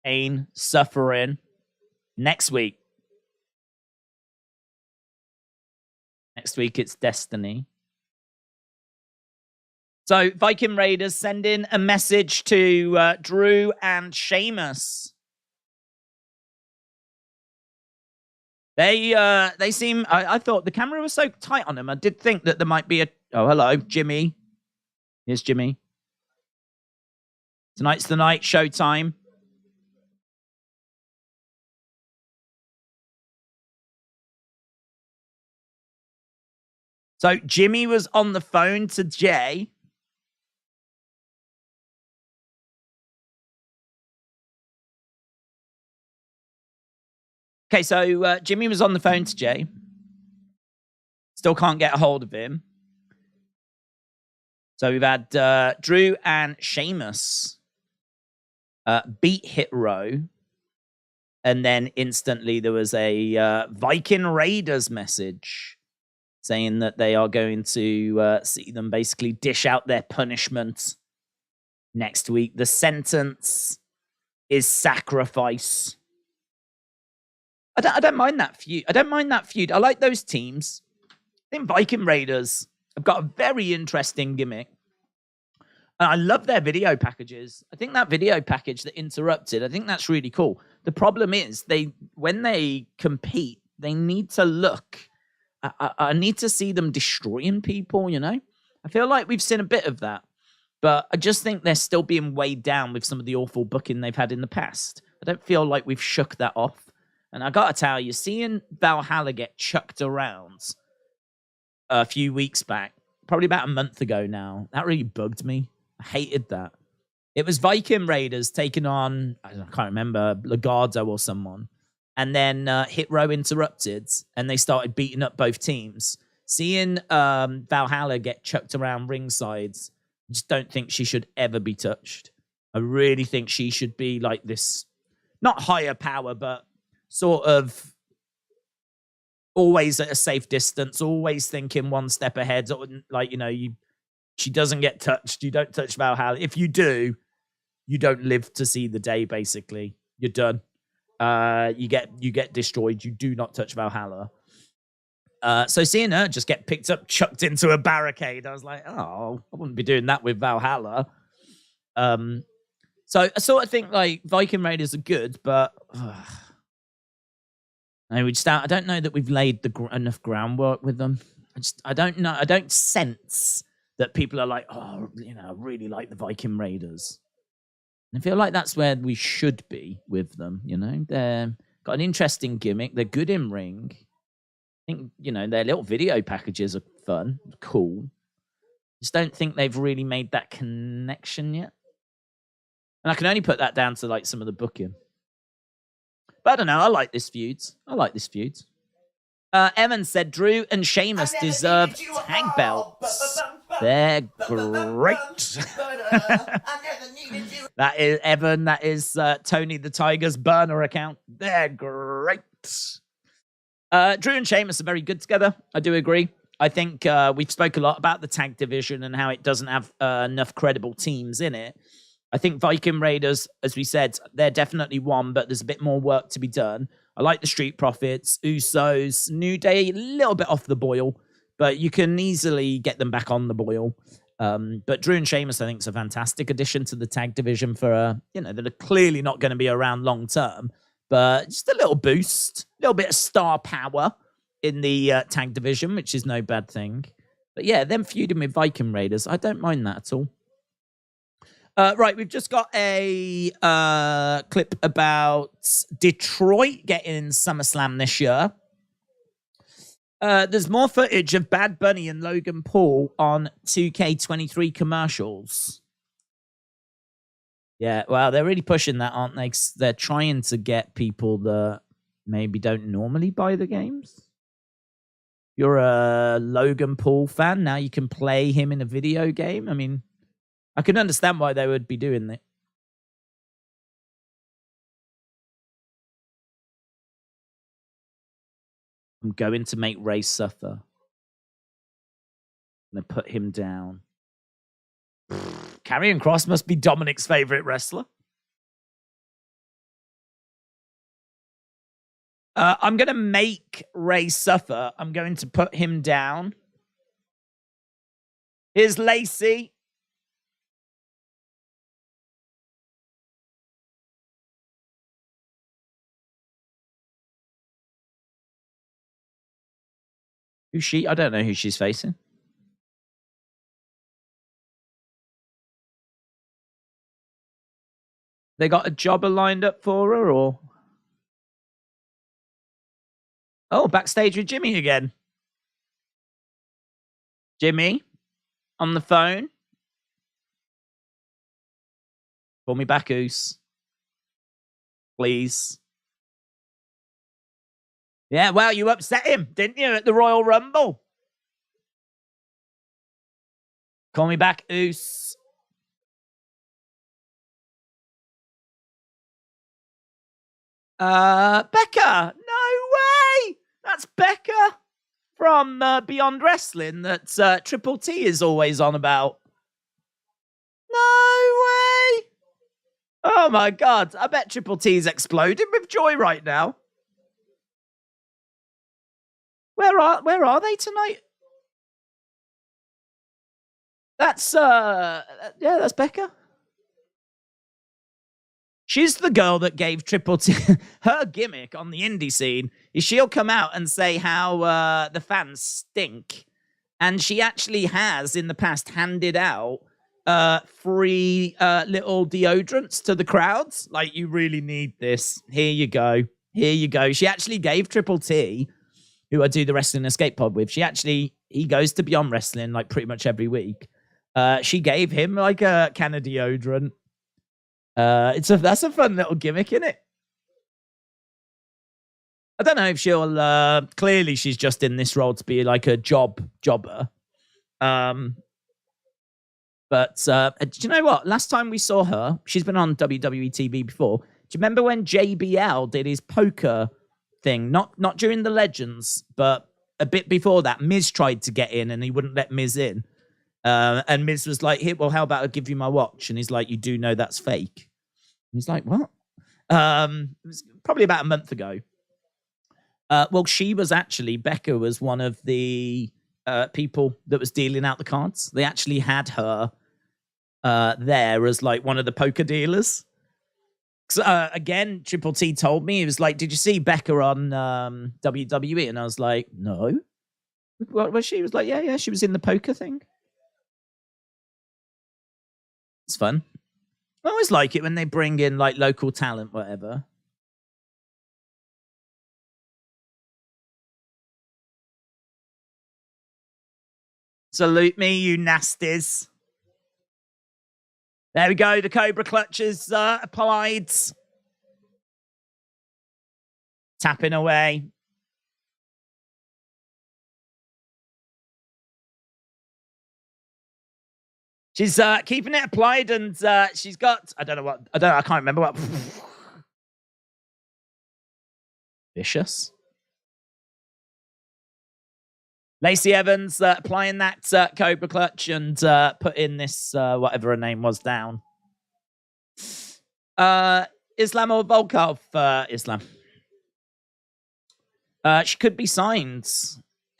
A: Pain, suffering. Next week. Next week it's Destiny. So, Viking Raiders send in a message to Drew and Sheamus. They seem... I thought the camera was so tight on them. I did think that there might be a... Oh, hello, Jimmy. Here's Jimmy. Tonight's the night, showtime. So Jimmy was on the phone to Jay. Okay, so Jimmy was on the phone to Jay. Still can't get a hold of him. So we've had Drew and Sheamus beat Hit Row. And then instantly there was a Viking Raiders message saying that they are going to see them basically dish out their punishment next week. The sentence is sacrifice. I don't mind that feud. I don't mind that feud. I like those teams. I think Viking Raiders have got a very interesting gimmick. And I love their video packages. I think that video package that interrupted, I think that's really cool. The problem is when they compete, they need to look. I need to see them destroying people, you know? I feel like we've seen a bit of that. But I just think they're still being weighed down with some of the awful booking they've had in the past. I don't feel like we've shook that off. And I got to tell you, seeing Valhalla get chucked around a few weeks back, probably about a month ago now, that really bugged me. I hated that. It was Viking Raiders taking on, I can't remember, Legado or someone. And then Hit Row interrupted, and they started beating up both teams. Seeing Valhalla get chucked around ringside, I just don't think she should ever be touched. I really think she should be like this, not higher power, but sort of always at a safe distance, always thinking one step ahead. Like, you know, she doesn't get touched. You don't touch Valhalla. If you do, you don't live to see the day, basically. You're done. You get destroyed. You do not touch Valhalla. So seeing her just get picked up, chucked into a barricade, I was like, oh, I wouldn't be doing that with Valhalla. So I sort of think like Viking Raiders are good, but I don't know that we've laid enough groundwork with them. I don't know. I don't sense that people are like, oh, you know, I really like the Viking Raiders. And I feel like that's where we should be with them. You know, they've got an interesting gimmick. They're good in ring. I think, you know, their little video packages are fun, cool. Just don't think they've really made that connection yet. And I can only put that down to like some of the booking. But I don't know. I like this feud. Evan said Drew and Sheamus deserve tag belts. They're great. That is Evan. That is Tony the Tiger's burner account. They're great. Drew and Sheamus are very good together. I do agree. I think we've spoke a lot about the tag division and how it doesn't have enough credible teams in it. I think Viking Raiders, as we said, they're definitely one, but there's a bit more work to be done. I like the Street Profits, Usos, New Day, a little bit off the boil, but you can easily get them back on the boil. But Drew and Sheamus, I think, is a fantastic addition to the tag division for, that are clearly not going to be around long term, but just a little boost, a little bit of star power in the tag division, which is no bad thing. But yeah, them feuding with Viking Raiders, I don't mind that at all. Right, we've just got a clip about Detroit getting SummerSlam this year. There's more footage of Bad Bunny and Logan Paul on 2K23 commercials. Yeah, well, they're really pushing that, aren't they? 'Cause they're trying to get people that maybe don't normally buy the games. You're a Logan Paul fan, now you can play him in a video game. I mean, I can understand why they would be doing it. I'm going to make Ray suffer. I'm going to put him down. Karrion Kross must be Dominic's favorite wrestler. I'm going to make Ray suffer. I'm going to put him down. Here's Lacey. Who's she? I don't know who she's facing. They got a jobber lined up for her, or? Oh, backstage with Jimmy again. Jimmy, on the phone. Call me back, Oos. Please. Yeah, well, you upset him, didn't you, at the Royal Rumble? Call me back, Oos. Becca. No way. That's Becca from Beyond Wrestling that Triple T is always on about. No way. Oh my God. I bet Triple T's exploding with joy right now. Where are they tonight? That's that's Becca. She's the girl that gave Triple T her gimmick on the indie scene is she'll come out and say how the fans stink. And she actually has in the past handed out free little deodorants to the crowds. Like, you really need this. Here you go. Here you go. She actually gave Triple T, who I do the Wrestling Escape Pod with, he goes to Beyond Wrestling like pretty much every week. She gave him like a can of deodorant. That's a fun little gimmick, isn't it? I don't know if she'll clearly she's just in this role to be like a jobber. But do you know what? Last time we saw her, she's been on WWE TV before. Do you remember when JBL did his poker thing? Not during the Legends, but a bit before that. Miz tried to get in and he wouldn't let Miz in. And Miz was like, "Here, well, how about I give you my watch?" And he's like, "You do know that's fake." And he's like, "What?" It was probably about a month ago. Well, Becca was one of the people that was dealing out the cards. They actually had her there as like one of the poker dealers. So, again, Triple T told me, he was like, "Did you see Becca on WWE?" And I was like, "No." What was she? He was like, yeah, she was in the poker thing. It's fun. I always like it when they bring in like local talent, whatever. Salute me, you nasties. There we go. The Cobra Clutch is applied. Tapping away. She's keeping it applied, and she's got, I can't remember what. Vicious. Lacey Evans applying that Cobra Clutch and put in this, whatever her name was, down. Islam or Volkov? Islam. She could be signed.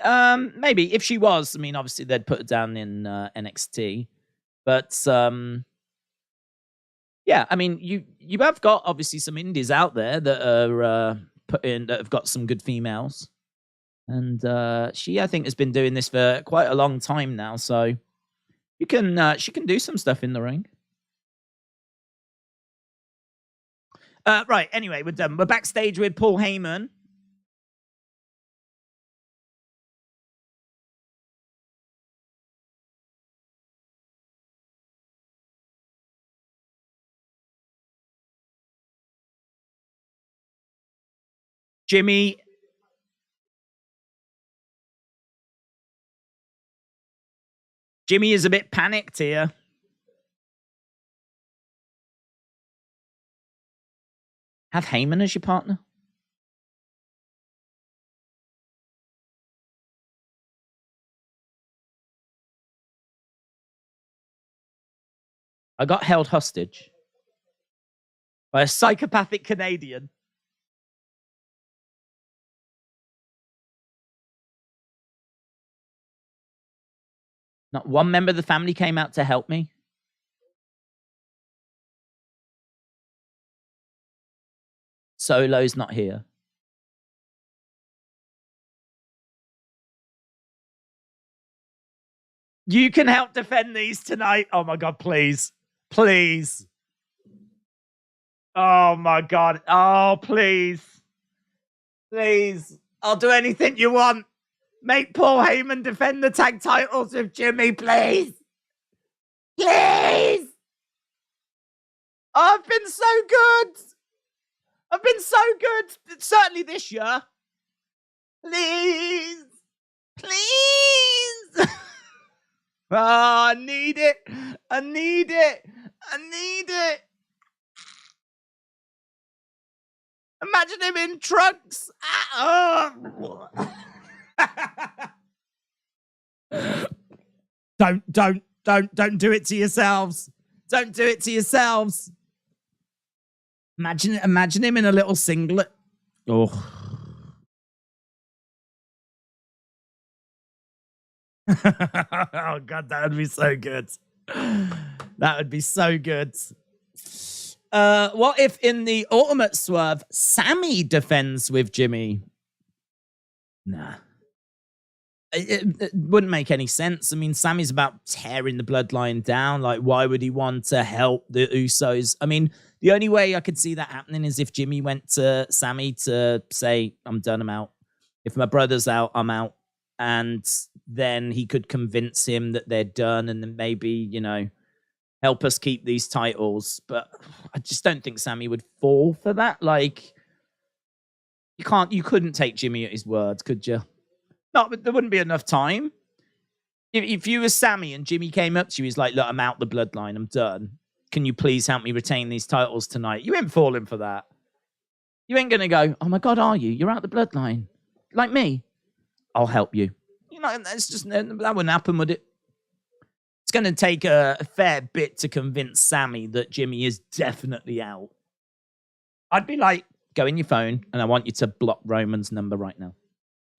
A: Maybe. If she was, I mean, obviously they'd put her down in NXT. But yeah, I mean, you have got obviously some indies out there that are that have got some good females, and she, I think, has been doing this for quite a long time now. So she can do some stuff in the ring. Right. Anyway, we're done. We're backstage with Paul Heyman. Jimmy is a bit panicked here. Have Heyman as your partner? I got held hostage by a psychopathic Canadian. Not one member of the family came out to help me. Solo's not here. You can help defend these tonight. Oh my God, please. Please. Oh my God. Oh, please. Please. I'll do anything you want. Make Paul Heyman defend the tag titles with Jimmy, please. Please. Oh, I've been so good. I've been so good. Certainly this year. Please. Please. Oh, I need it. I need it. I need it. Imagine him in trunks. Don't do it to yourselves. Don't do it to yourselves. Imagine him in a little singlet. Oh. Oh God, that would be so good. That would be so good. What if in the ultimate swerve, Sami defends with Jimmy? Nah. It wouldn't make any sense. I mean, Sami's about tearing the bloodline down. Like, why would he want to help the Usos? I mean, the only way I could see that happening is if Jimmy went to Sami to say, I'm done, I'm out. If my brother's out, I'm out. And then he could convince him that they're done and then maybe, you know, help us keep these titles. But I just don't think Sami would fall for that. Like, you couldn't take Jimmy at his word, could you? No, but there wouldn't be enough time. If you were Sami and Jimmy came up to you, he's like, look, I'm out the bloodline, I'm done. Can you please help me retain these titles tonight? You ain't falling for that. You ain't going to go, oh my God, are you? You're out the bloodline. Like me. I'll help you. You know, that's just, that wouldn't happen, would it? It's going to take a fair bit to convince Sami that Jimmy is definitely out. I'd be like, go in your phone and I want you to block Roman's number right now.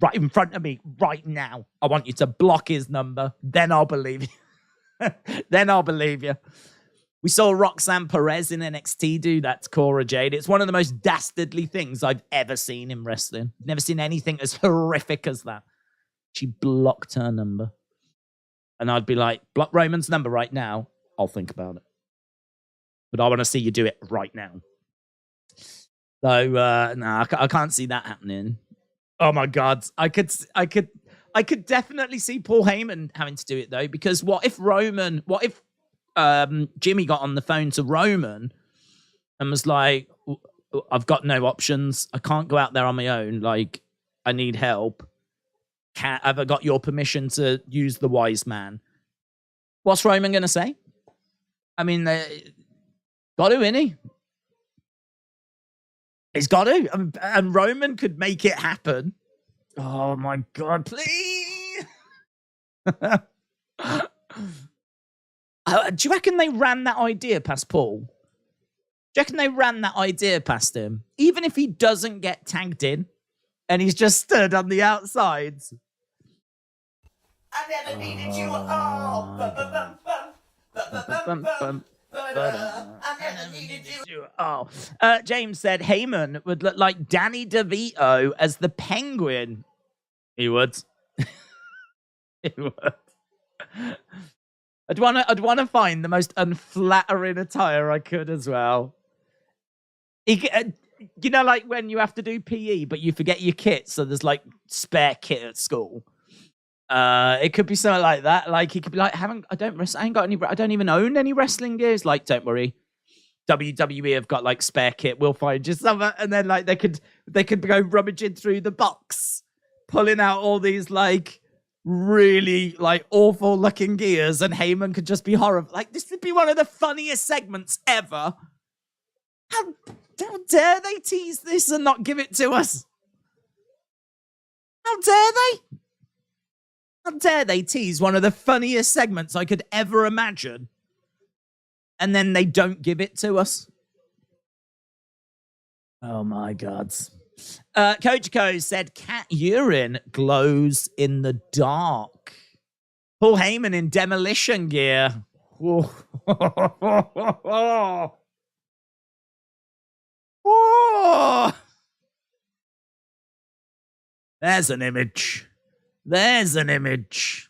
A: Right in front of me, right now. I want you to block his number. Then I'll believe you. Then I'll believe you. We saw Roxanne Perez in NXT do that to Cora Jade. It's one of the most dastardly things I've ever seen in wrestling. Never seen anything as horrific as that. She blocked her number. And I'd be like, block Roman's number right now. I'll think about it. But I want to see you do it right now. So, no, I can't see that happening. Oh my God. I could definitely see Paul Heyman having to do it though, because what if Jimmy got on the phone to Roman and was like, I've got no options. I can't go out there on my own. Like, I need help. Have I got your permission to use the wise man? What's Roman going to say? I mean, got to, innit? He's got to. And Roman could make it happen. Oh my God, please. Do you reckon they ran that idea past Paul? Do you reckon they ran that idea past him? Even if he doesn't get tagged in and he's just stood on the outsides.
B: I never needed you at all. I never needed you.
A: Oh, James said Heyman would look like Danny DeVito as the Penguin. He would. He would. I'd want to find the most unflattering attire I could as well. You know, like when you have to do PE, but you forget your kit, so there's like spare kit at school. It could be something like that. Like he could be like, I don't even own any wrestling gears. Like, don't worry, WWE have got like spare kit. We'll find you something, and then like they could go rummaging through the box, pulling out all these like really like awful looking gears, and Heyman could just be horrible. Like, this would be one of the funniest segments ever. How dare they tease this and not give it to us? How dare they? How dare they tease one of the funniest segments I could ever imagine, and then they don't give it to us? Oh my God. Coach Co said cat urine glows in the dark. Paul Heyman in demolition gear. There's an image. There's an image.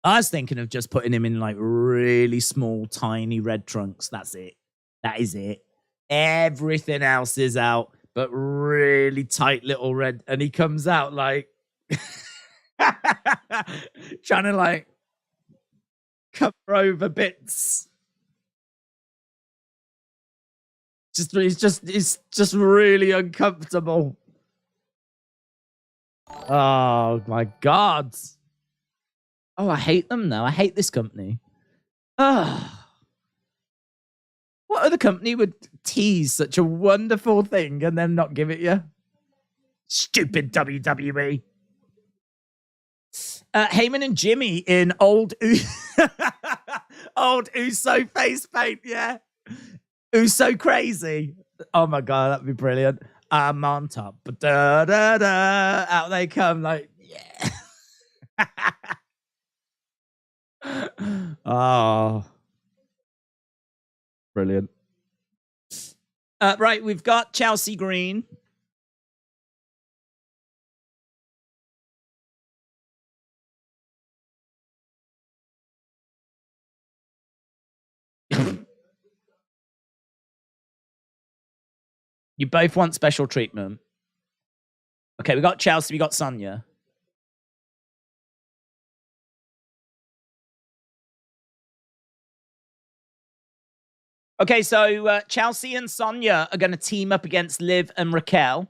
A: I was thinking of just putting him in like really small, tiny red trunks. That's it. That is it. Everything else is out, but really tight little red. And he comes out like trying to like cover over bits. It's just really uncomfortable. Oh my God. Oh, I hate them now. I hate this company. Oh. What other company would tease such a wonderful thing and then not give it you? Stupid WWE. Heyman and Jimmy in old Uso face paint, yeah. Uso crazy. Oh my God, that'd be brilliant. I'm on top. Da, da, da. Out they come, like, yeah. Oh. Brilliant. Right, we've got Chelsea Green. You both want special treatment. Okay, we got Chelsea, we got Sonya. Okay, so Chelsea and Sonya are going to team up against Liv and Raquel.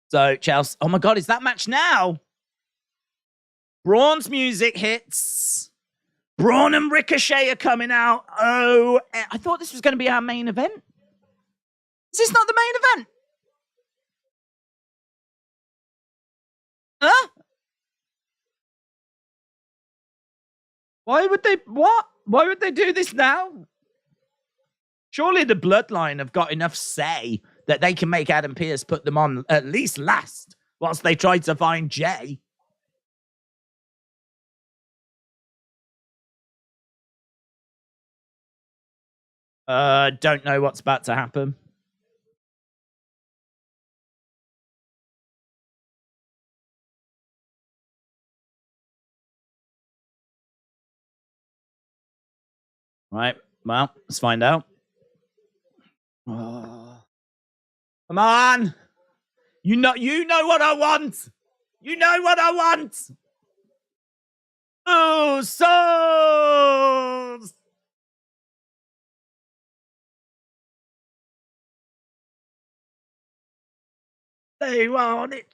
A: So Chelsea, oh my God, is that match now? Braun's music hits. Braun and Ricochet are coming out. Oh, I thought this was going to be our main event. Is this not the main event? Huh? Why would they, what? Why would they do this now? Surely the Bloodline have got enough say that they can make Adam Pearce put them on at least last whilst they try to find Jay. Don't know what's about to happen. Right, well, let's find out. Oh. Come on! You know what I want! You know what I want! Usos! They want it.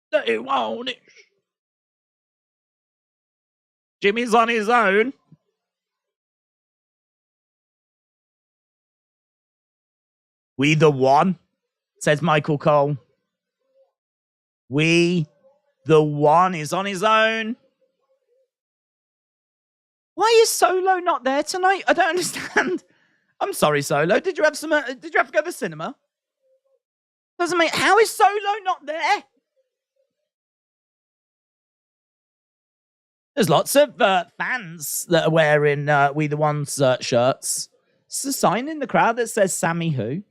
A: They want it. Jimmy's on his own. We the one, says Michael Cole. We the one is on his own. Why is Solo not there tonight? I don't understand. I'm sorry, Solo. Did you have to go to the cinema? Doesn't make. How is Solo not there? There's lots of fans that are wearing We the One's shirts. It's a sign in the crowd that says Sammy Who.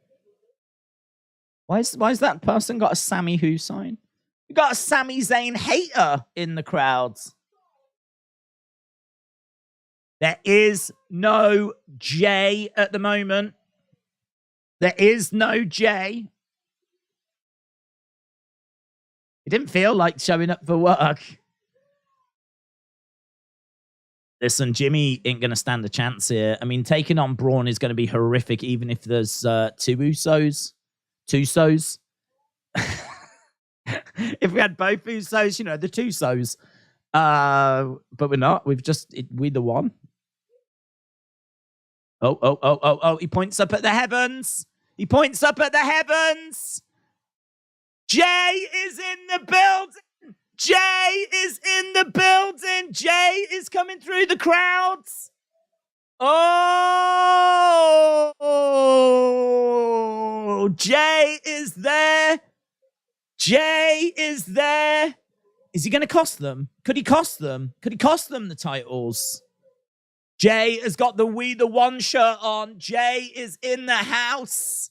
A: Why is that person got a Sammy Who sign? We got a Sami Zayn hater in the crowds. There is no Jay at the moment. There is no Jay. It didn't feel like showing up for work. Listen, Jimmy ain't going to stand a chance here. I mean, taking on Braun is going to be horrific, even if there's two Usos. If we had both Usos, you know, the Tusos. But we're not. We're the one. Oh. He points up at the heavens. He points up at the heavens. Jay is in the building. Jay is in the building. Jay is coming through the crowds. Oh, Jay is there. Jay is there. Is he going to cost them? Could he cost them? Could he cost them the titles? Jay has got the We the One shirt on. Jay is in the house.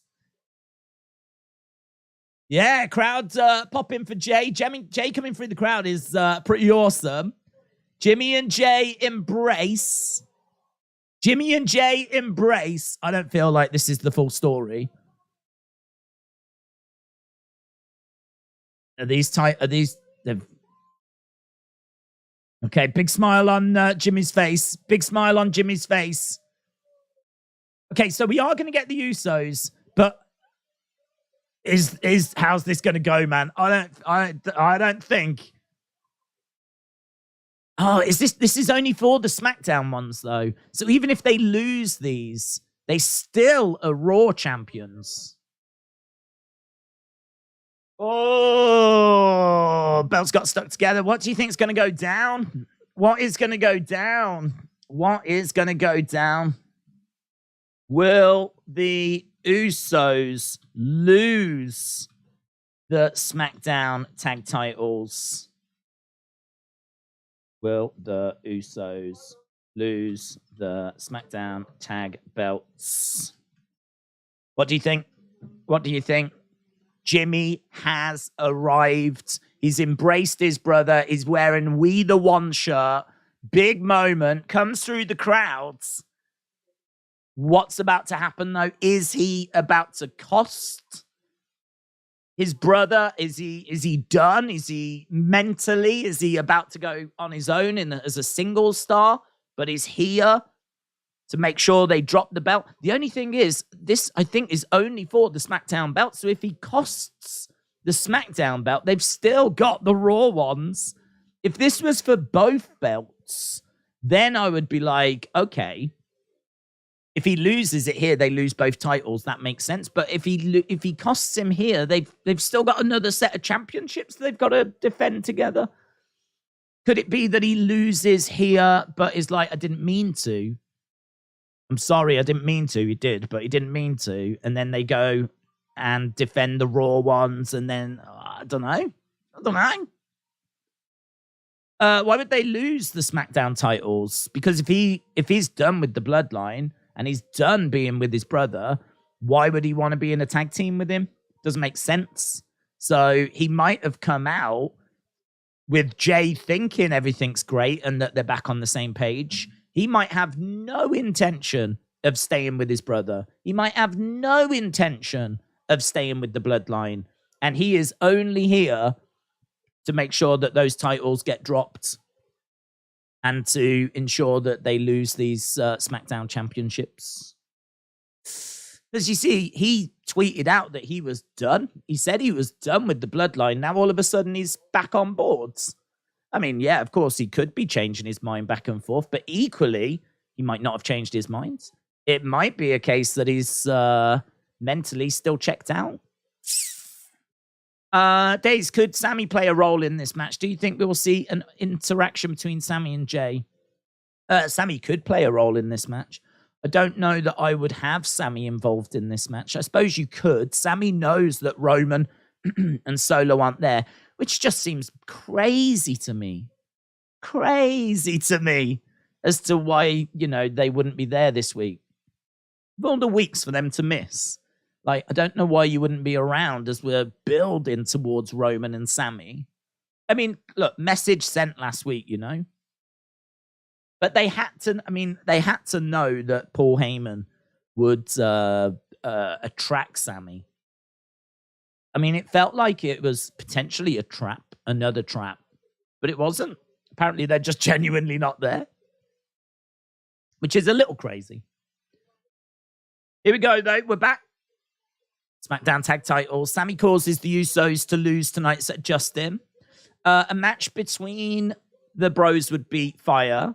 A: Yeah, crowd popping for Jay. Jay coming through the crowd is pretty awesome. Jimmy and Jey embrace. Jimmy and Jey embrace. I don't feel like this is the full story. Are these tight? Are these... Okay, big smile on Jimmy's face. Big smile on Jimmy's face. Okay, so we are going to get the Usos, but is how's this going to go, man? I don't think. Oh, this is only for the SmackDown ones though. So even if they lose these, they still are Raw champions. Oh, belts got stuck together. What do you think is going to go down? What is going to go down? What is going to go down? Will the Usos lose the SmackDown tag titles? Will the Usos lose the SmackDown tag belts? What do you think? What do you think? Jimmy has arrived. He's embraced his brother. He's wearing We the One shirt. Big moment. Comes through the crowds. What's about to happen, though? Is he about to cost his brother? Is he done? Is he mentally? Is he about to go on his own as a single star? But he's here to make sure they drop the belt. The only thing is, this, I think, is only for the SmackDown belt. So if he costs the SmackDown belt, they've still got the Raw ones. If this was for both belts, then I would be like, okay, if he loses it here, they lose both titles. That makes sense. But if he costs him here, they've still got another set of championships they've got to defend together. Could it be that he loses here, but is like, I didn't mean to. I'm sorry, I didn't mean to. He did, but he didn't mean to. And then they go and defend the Raw ones, and then I don't know. Why would they lose the SmackDown titles? Because if he's done with the Bloodline and he's done being with his brother, why would he want to be in a tag team with him? Doesn't make sense. So he might have come out with Jey thinking everything's great and that they're back on the same page. He might have no intention of staying with his brother. He might have no intention of staying with the Bloodline. And he is only here to make sure that those titles get dropped and to ensure that they lose these SmackDown championships. As you see, he tweeted out that he was done. He said he was done with the Bloodline. Now all of a sudden he's back on boards. I mean, yeah, of course, he could be changing his mind back and forth, but equally, he might not have changed his mind. It might be a case that he's mentally still checked out. Days, could Sami play a role in this match? Do you think we will see an interaction between Sami and Jey? Sami could play a role in this match. I don't know that I would have Sami involved in this match. I suppose you could. Sami knows that Roman and Solo aren't there, which just seems crazy to me. Crazy to me as to why, they wouldn't be there this week. Of all the weeks for them to miss. Like, I don't know why you wouldn't be around as we're building towards Roman and Sami. I mean, look, message sent last week, But they had to know that Paul Heyman would attract Sami. I mean, it felt like it was potentially a trap, another trap, but it wasn't. Apparently, they're just genuinely not there, which is a little crazy. Here we go, though. We're back. SmackDown tag titles. Sami causes the Usos to lose tonight's at Justin. A match between the bros would be fire.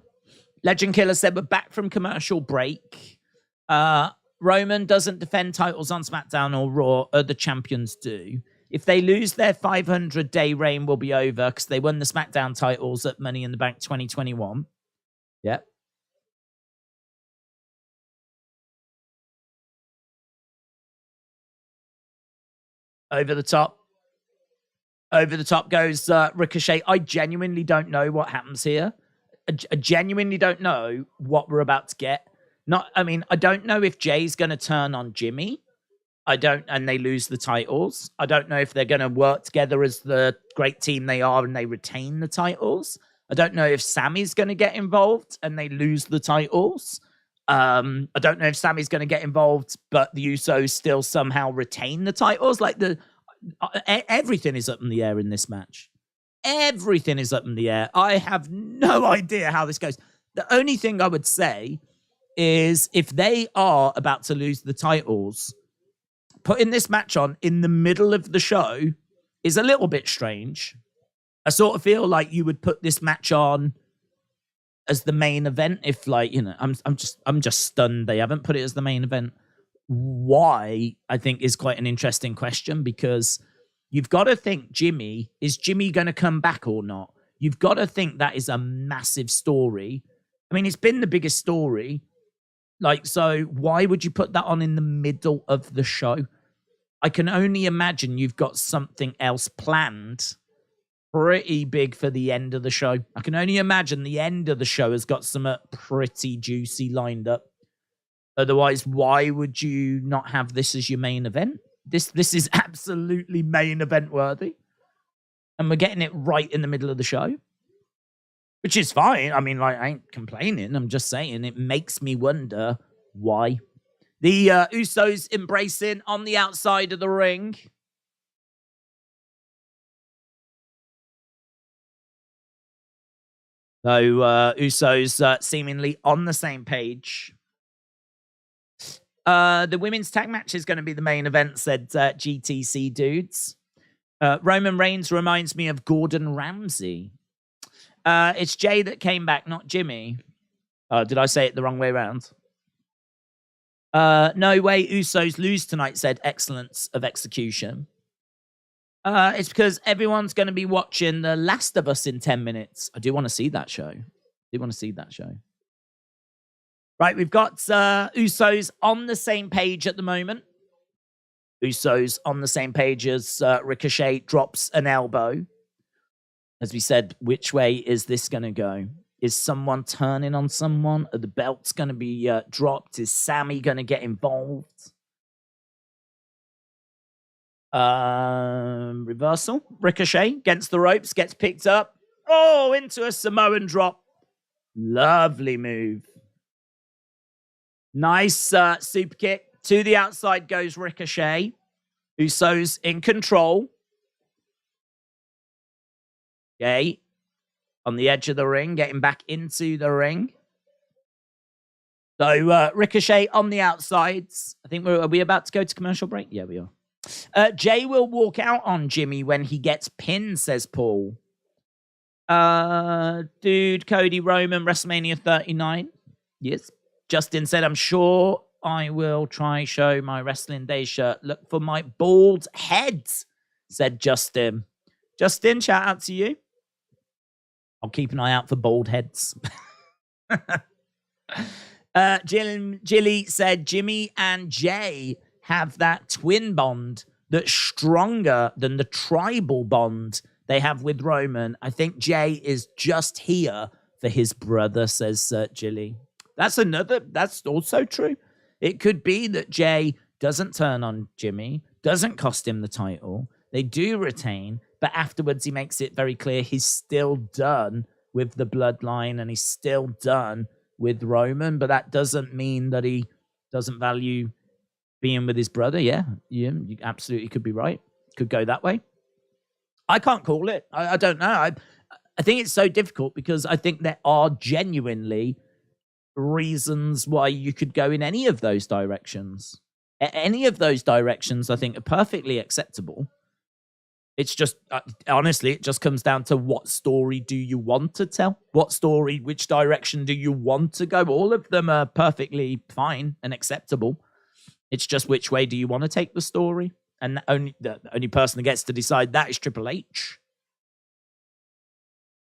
A: Legend Killer said we're back from commercial break. Roman doesn't defend titles on SmackDown or Raw. Other champions do. If they lose, their 500-day reign will be over because they won the SmackDown titles at Money in the Bank 2021. Yep. Over the top. Over the top goes Ricochet. I genuinely don't know what happens here. I genuinely don't know what we're about to get. I don't know if Jay's going to turn on Jimmy. And they lose the titles. I don't know if they're going to work together as the great team they are and they retain the titles. I don't know if Sami's going to get involved and they lose the titles. I don't know if Sami's going to get involved, but the Usos still somehow retain the titles. Like everything is up in the air in this match. Everything is up in the air. I have no idea how this goes. The only thing I would say is if they are about to lose the titles, putting this match on in the middle of the show is a little bit strange. I sort of feel like you would put this match on as the main event if, like, you know, I'm just stunned they haven't put it as the main event. Why, I think, is quite an interesting question, because you've got to think is Jimmy going to come back or not? You've got to think that is a massive story. I mean, it's been the biggest story. Like, so why would you put that on in the middle of the show? I can only imagine you've got something else planned pretty big for the end of the show. I can only imagine the end of the show has got some pretty juicy lined up. Otherwise, why would you not have this as your main event? This is absolutely main event worthy. And we're getting it right in the middle of the show, which is fine. I mean, like, I ain't complaining. I'm just saying it makes me wonder why. The Usos embracing on the outside of the ring. So Usos seemingly on the same page. The women's tag match is going to be the main event, said GTC dudes. Roman Reigns reminds me of Gordon Ramsay. It's Jay that came back, not Jimmy. Did I say it the wrong way around? No way Usos lose tonight, said Excellence of Execution. It's because everyone's going to be watching The Last of Us in 10 minutes. I do want to see that show. Right, we've got Usos on the same page at the moment. Usos on the same page as Ricochet drops an elbow. As we said, which way is this going to go? Is someone turning on someone? Are the belts going to be dropped? Is Sami going to get involved? Reversal. Ricochet against the ropes, gets picked up. Oh, into a Samoan drop. Lovely move. Nice super kick. To the outside goes Ricochet. Usos in control. Okay. On the edge of the ring, getting back into the ring. So Ricochet on the outsides. I think are we about to go to commercial break? Yeah, we are. Jay will walk out on Jimmy when he gets pinned, says Paul. Dude, Cody, Roman, WrestleMania 39. Yes. Justin said, I'm sure I will try show my Wrestling Day shirt. Look for my bald head, said Justin. Justin, shout out to you. I'll keep an eye out for bald heads. Jilly said, Jimmy and Jay have that twin bond that's stronger than the tribal bond they have with Roman. I think Jay is just here for his brother, says Jilly. That's also true. It could be that Jay doesn't turn on Jimmy, doesn't cost him the title. They do retain, but afterwards he makes it very clear he's still done with the bloodline and he's still done with Roman, but that doesn't mean that he doesn't value being with his brother. Yeah, you absolutely could be right. Could go that way. I can't call it. I don't know. I think it's so difficult because I think there are genuinely reasons why you could go in any of those directions. Any of those directions, I think, are perfectly acceptable. It's just, honestly, it just comes down to what story do you want to tell? What story, which direction do you want to go? All of them are perfectly fine and acceptable. It's just which way do you want to take the story? And the only person that gets to decide that is Triple H.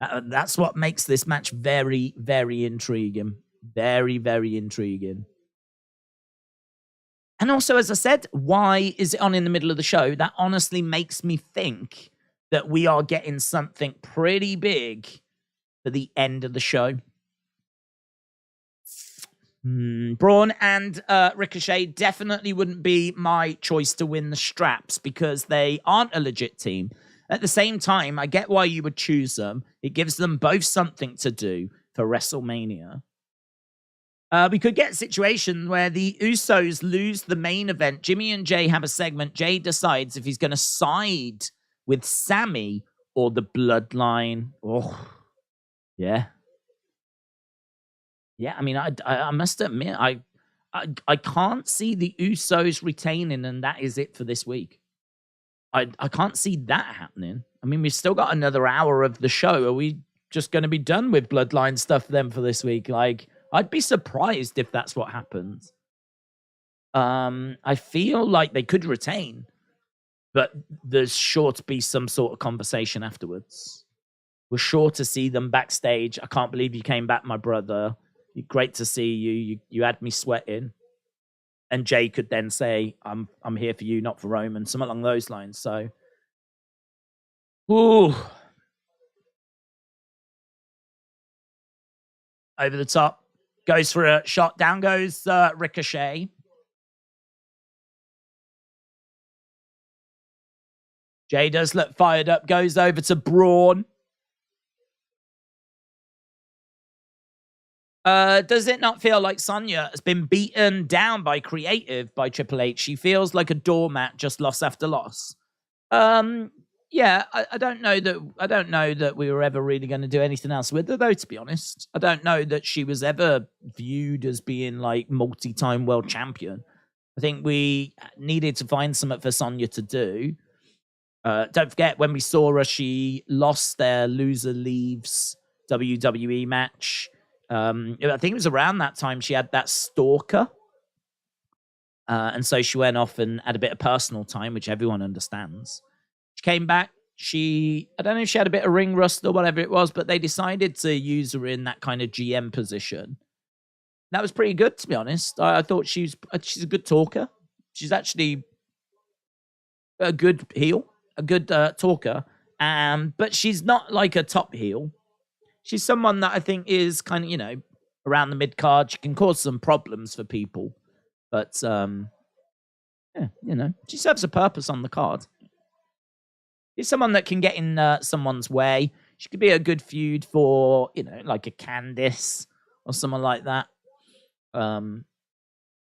A: That's what makes this match very, very intriguing. Very, very intriguing. And also, as I said, why is it on in the middle of the show? That honestly makes me think that we are getting something pretty big for the end of the show. Braun and Ricochet definitely wouldn't be my choice to win the straps because they aren't a legit team. At the same time, I get why you would choose them. It gives them both something to do for WrestleMania. We could get a situation where the Usos lose the main event. Jimmy and Jay have a segment. Jay decides if he's going to side with Sami or the Bloodline. Oh, yeah. Yeah, I mean, I must admit, I can't see the Usos retaining, and that is it for this week. I can't see that happening. I mean, we've still got another hour of the show. Are we just going to be done with Bloodline stuff then for this week? Like, I'd be surprised if that's what happens. I feel like they could retain, but there's sure to be some sort of conversation afterwards. We're sure to see them backstage. I can't believe you came back, my brother. Great to see you. You had me sweating. And Jay could then say, I'm here for you, not for Roman. Something along those lines. So, ooh. Over the top. Goes for a shot. Down goes Ricochet. Jay does look fired up. Goes over to Braun. Does it not feel like Sonya has been beaten down by creative by Triple H? She feels like a doormat, just loss after loss. Yeah, I don't know that we were ever really going to do anything else with her, though, to be honest. I don't know that she was ever viewed as being like multi-time world champion. I think we needed to find something for Sonya to do. Don't forget, when we saw her, she lost their loser leaves WWE match. I think it was around that time she had that stalker. And so she went off and had a bit of personal time, which everyone understands. She came back. I don't know if she had a bit of ring rust or whatever it was, but they decided to use her in that kind of GM position. That was pretty good, to be honest. I thought she's a good talker. She's actually a good heel, a good talker. But she's not like a top heel. She's someone that I think is kind of, around the mid-card. She can cause some problems for people. But, yeah, she serves a purpose on the card. She's someone that can get in someone's way. She could be a good feud for, like a Candice or someone like that.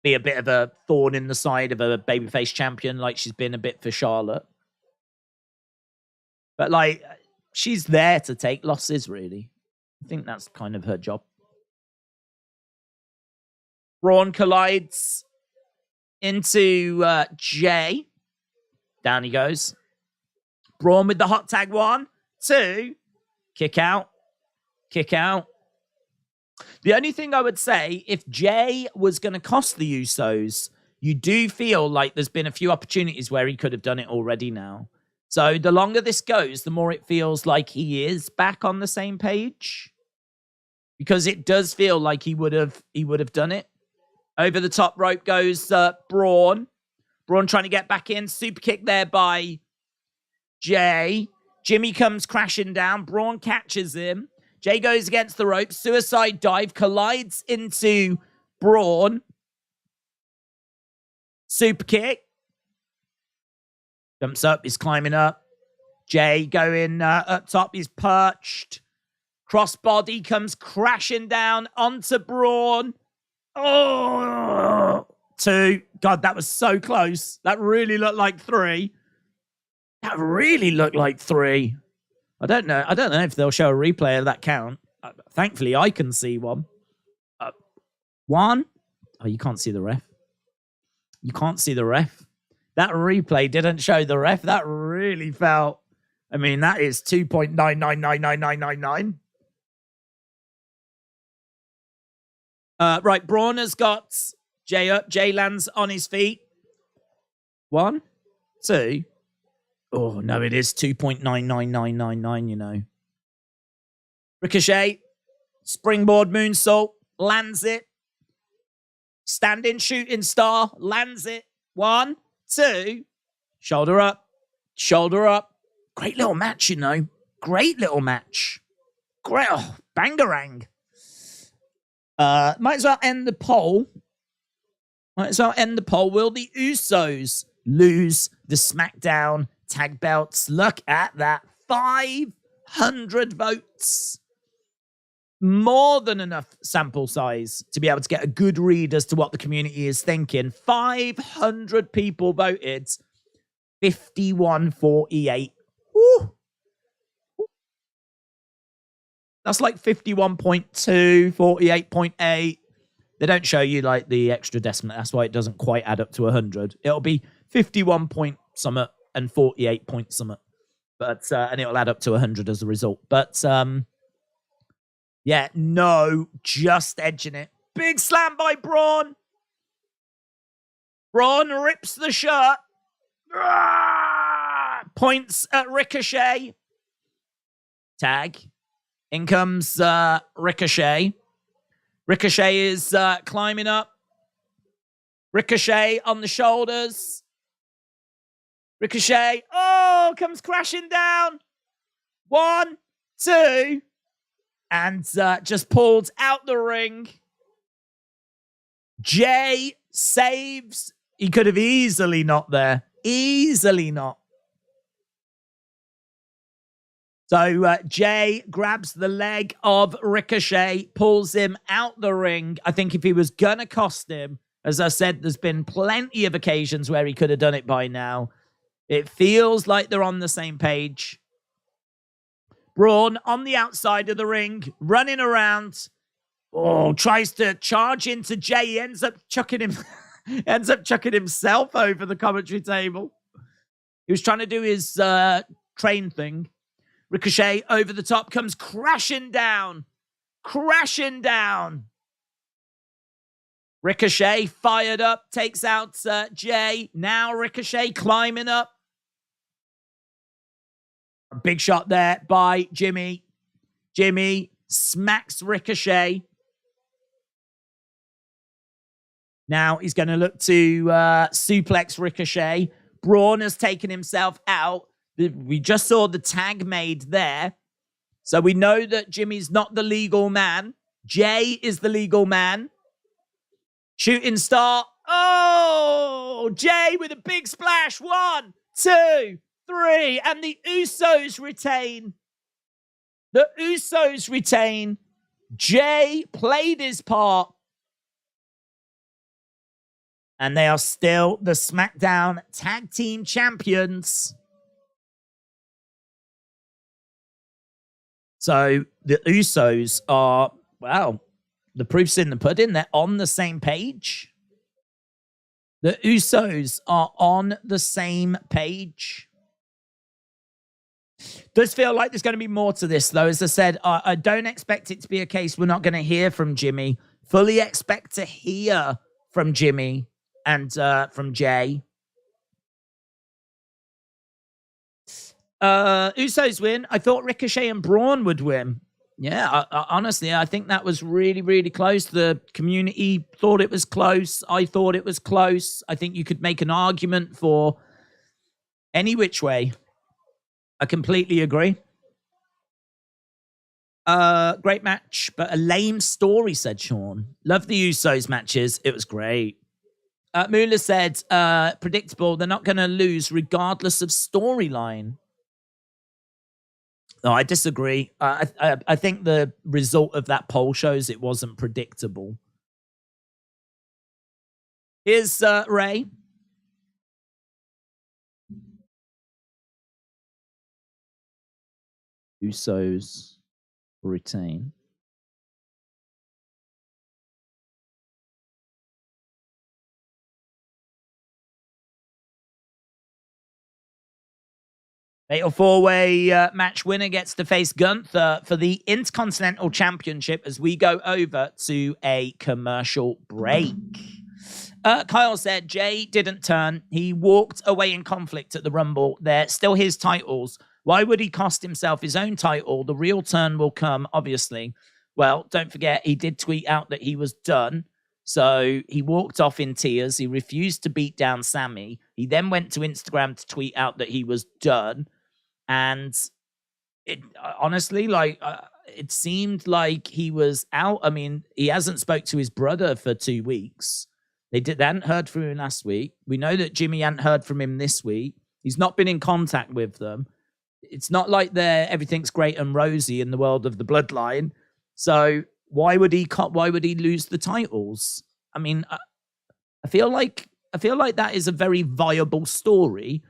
A: Be a bit of a thorn in the side of a babyface champion, like she's been a bit for Charlotte. But, like, she's there to take losses, really. I think that's kind of her job. Braun collides into Jay. Down he goes. Braun with the hot tag. 1, 2. Kick out. Kick out. The only thing I would say, if Jay was going to cost the Usos, you do feel like there's been a few opportunities where he could have done it already now. So the longer this goes, the more it feels like he is back on the same page. Because it does feel like he would have done it. Over the top rope goes Braun. Braun trying to get back in. Super kick there by Jay. Jimmy comes crashing down. Braun catches him. Jay goes against the rope. Suicide dive. Collides into Braun. Super kick. Jumps up. He's climbing up. Jay going up top. He's perched. Crossbody comes crashing down onto Braun. Oh, 2. God, that was so close. That really looked like 3. That really looked like 3. I don't know if they'll show a replay of that count. Thankfully, I can see one. 1. Oh, you can't see the ref. You can't see the ref. That replay didn't show the ref. That really felt... I mean, that is 2.99999999. Right, Braun has got Jay up. Jay lands on his feet. 1, 2. Oh, no, it is 2.99999, Ricochet. Springboard moonsault. Lands it. Standing shooting star. Lands it. 1, 2. Shoulder up. Shoulder up. Great little match, Great little match. Great. Oh, bangarang. Might as well end the poll. Will the Usos lose the SmackDown tag belts. Look at that. 500 votes. More than enough sample size to be able to get a good read as to what the community is thinking. 500 people voted. 51-48. Woo. That's like 51.2, 48.8. They don't show you like the extra decimal. That's why it doesn't quite add up to 100. It'll be 51 point summit and 48 point summit. But and it'll add up to 100 as a result. But yeah, no, just edging it. Big slam by Braun. Braun rips the shirt. Points at Ricochet. Tag. In comes Ricochet. Ricochet is climbing up. Ricochet on the shoulders. Ricochet, comes crashing down. 1, 2. And just pulled out the ring. Jey saves. He could have easily not there. Easily not. So Jey grabs the leg of Ricochet, pulls him out the ring. I think if he was going to cost him, as I said, there's been plenty of occasions where he could have done it by now. It feels like they're on the same page. Braun on the outside of the ring, running around. Tries to charge into Jey. He ends up chucking himself over the commentary table. He was trying to do his train thing. Ricochet over the top, comes crashing down. Crashing down. Ricochet fired up, takes out Jey. Now Ricochet climbing up. A big shot there by Jimmy. Jimmy smacks Ricochet. Now he's going to look to suplex Ricochet. Braun has taken himself out. We just saw the tag made there. So we know that Jimmy's not the legal man. Jey is the legal man. Shooting star. Jey with a big splash. 1, 2, 3. And the Usos retain. The Usos retain. Jey played his part. And they are still the SmackDown Tag Team Champions. So the Usos are, the proof's in the pudding. They're on the same page. The Usos are on the same page. Does feel like there's going to be more to this, though. As I said, I don't expect it to be a case we're not going to hear from Jimmy. Fully expect to hear from Jimmy and from Jey. Usos win. I thought Ricochet and Braun would win. Yeah, honestly, I think that was really, really close. The community thought it was close. I thought it was close. I think you could make an argument for any which way. I completely agree. Great match, but a lame story, said Sean. Love the Usos matches. It was great. Moolah said, predictable. They're not going to lose regardless of storyline. No, I disagree. I think the result of that poll shows it wasn't predictable. Here's Ray. Usos retain. Fatal four-way match winner gets to face Gunther for the Intercontinental Championship as we go over to a commercial break. Kyle said Jey didn't turn. He walked away in conflict at the Rumble. They're still his titles. Why would he cost himself his own title? The real turn will come, obviously. Well, don't forget, he did tweet out that he was done. So he walked off in tears. He refused to beat down Sami. He then went to Instagram to tweet out that he was done. And it honestly, it seemed like he was out. I mean, he hasn't spoke to his brother for 2 weeks. They hadn't heard from him last week. We know that Jimmy hadn't heard from him this week. He's not been in contact with them. It's not like everything's great and rosy in the world of the Bloodline. So why would he lose the titles? I mean, I feel like that is a very viable story,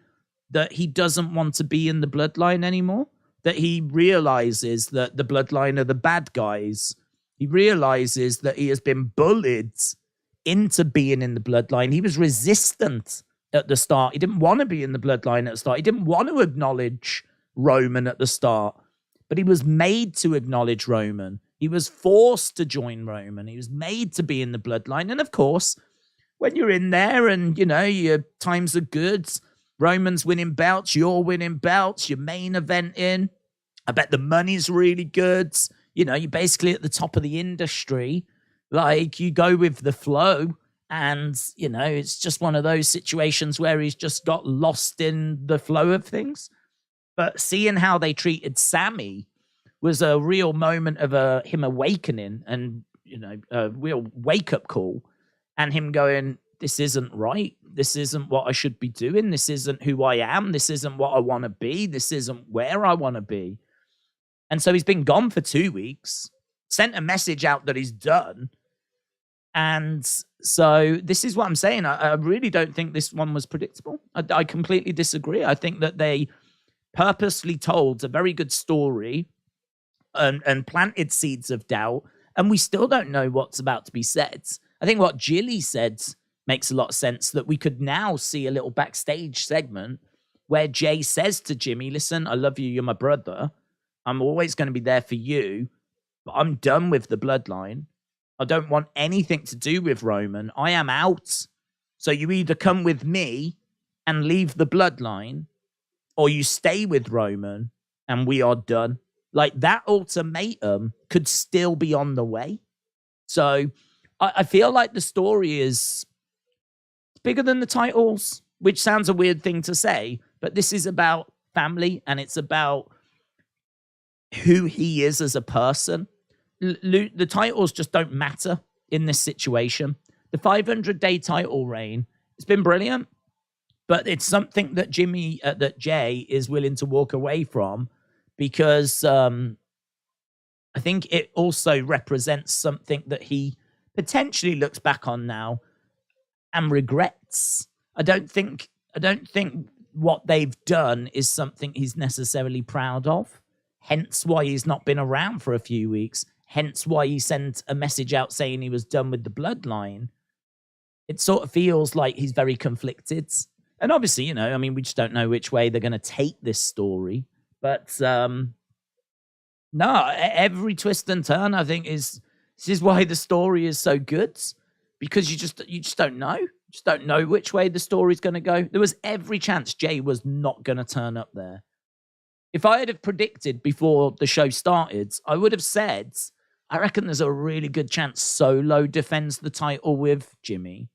A: that he doesn't want to be in the Bloodline anymore, that he realizes that the Bloodline are the bad guys. He realizes that he has been bullied into being in the Bloodline. He was resistant at the start. He didn't want to be in the Bloodline at the start. He didn't want to acknowledge Roman at the start, but he was made to acknowledge Roman. He was forced to join Roman. He was made to be in the Bloodline. And of course, when you're in there and, your times are good, Roman's winning belts, you're winning belts, you're main eventing, I bet the money's really good. You're basically at the top of the industry. Like, you go with the flow, and, it's just one of those situations where he's just got lost in the flow of things. But seeing how they treated Sami was a real moment of him awakening and, a real wake-up call, and him going, this isn't right. This isn't what I should be doing. This isn't who I am. This isn't what I want to be. This isn't where I want to be. And so he's been gone for 2 weeks, sent a message out that he's done. And so this is what I'm saying. I really don't think this one was predictable. I completely disagree. I think that they purposely told a very good story and planted seeds of doubt. And we still don't know what's about to be said. I think what Jilly said makes a lot of sense, that we could now see a little backstage segment where Jay says to Jimmy, listen, I love you. You're my brother. I'm always going to be there for you, but I'm done with the Bloodline. I don't want anything to do with Roman. I am out. So you either come with me and leave the Bloodline, or you stay with Roman and we are done. Like, that ultimatum could still be on the way. So I feel like the story is bigger than the titles, which sounds a weird thing to say, but this is about family, and it's about who he is as a person. The titles just don't matter in this situation. The 500-day title reign, it's been brilliant, but it's something that that Jay is willing to walk away from, because I think it also represents something that he potentially looks back on now and regrets. I don't think what they've done is something he's necessarily proud of. Hence why he's not been around for a few weeks. Hence why he sent a message out saying he was done with the Bloodline. It sort of feels like he's very conflicted. And obviously, we just don't know which way they're going to take this story. But no, every twist and turn, I think, this is why the story is so good. Because you just don't know. You just don't know which way the story's going to go. There was every chance Jay was not going to turn up there. If I had have predicted before the show started, I would have said, I reckon there's a really good chance Solo defends the title with Jimmy.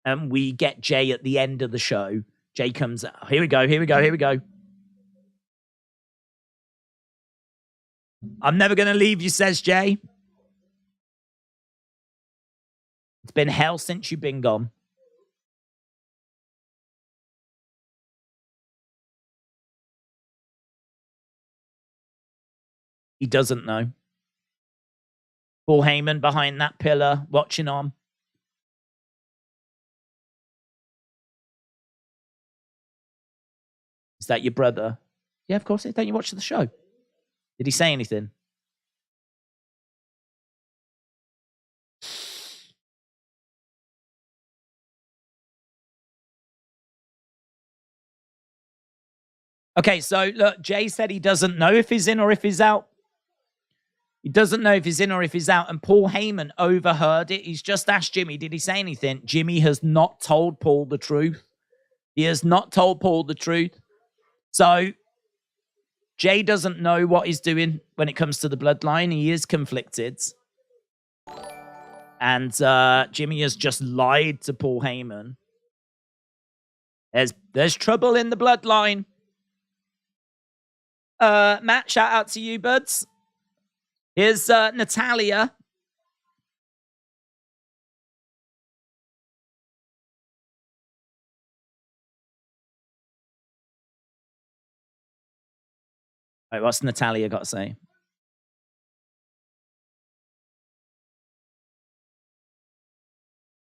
A: And we get Jay at the end of the show. Jay comes out. Here we go. I'm never going to leave you, says Jay. It's been hell since you've been gone. He doesn't know. Paul Heyman behind that pillar, watching on. Is that your brother? Yeah, of course. Don't you watch the show? Did he say anything? Okay, so look, Jay said he doesn't know if he's in or if he's out. He doesn't know if he's in or if he's out. And Paul Heyman overheard it. He's just asked Jimmy, did he say anything? Jimmy has not told Paul the truth. He has not told Paul the truth. So Jay doesn't know what he's doing when it comes to the Bloodline. He is conflicted. And Jimmy has just lied to Paul Heyman. There's trouble in the Bloodline. Matt, shout out to you, buds. Here's Natalia. Right, what's Natalya got to say?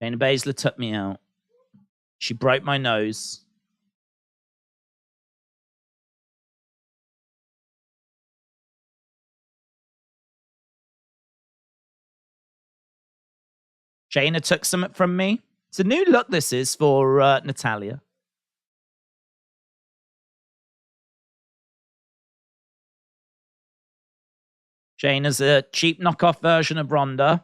A: Shayna Baszler took me out. She broke my nose. Shayna took something from me. It's a new look this is for Natalya. Shayna's a cheap knockoff version of Ronda.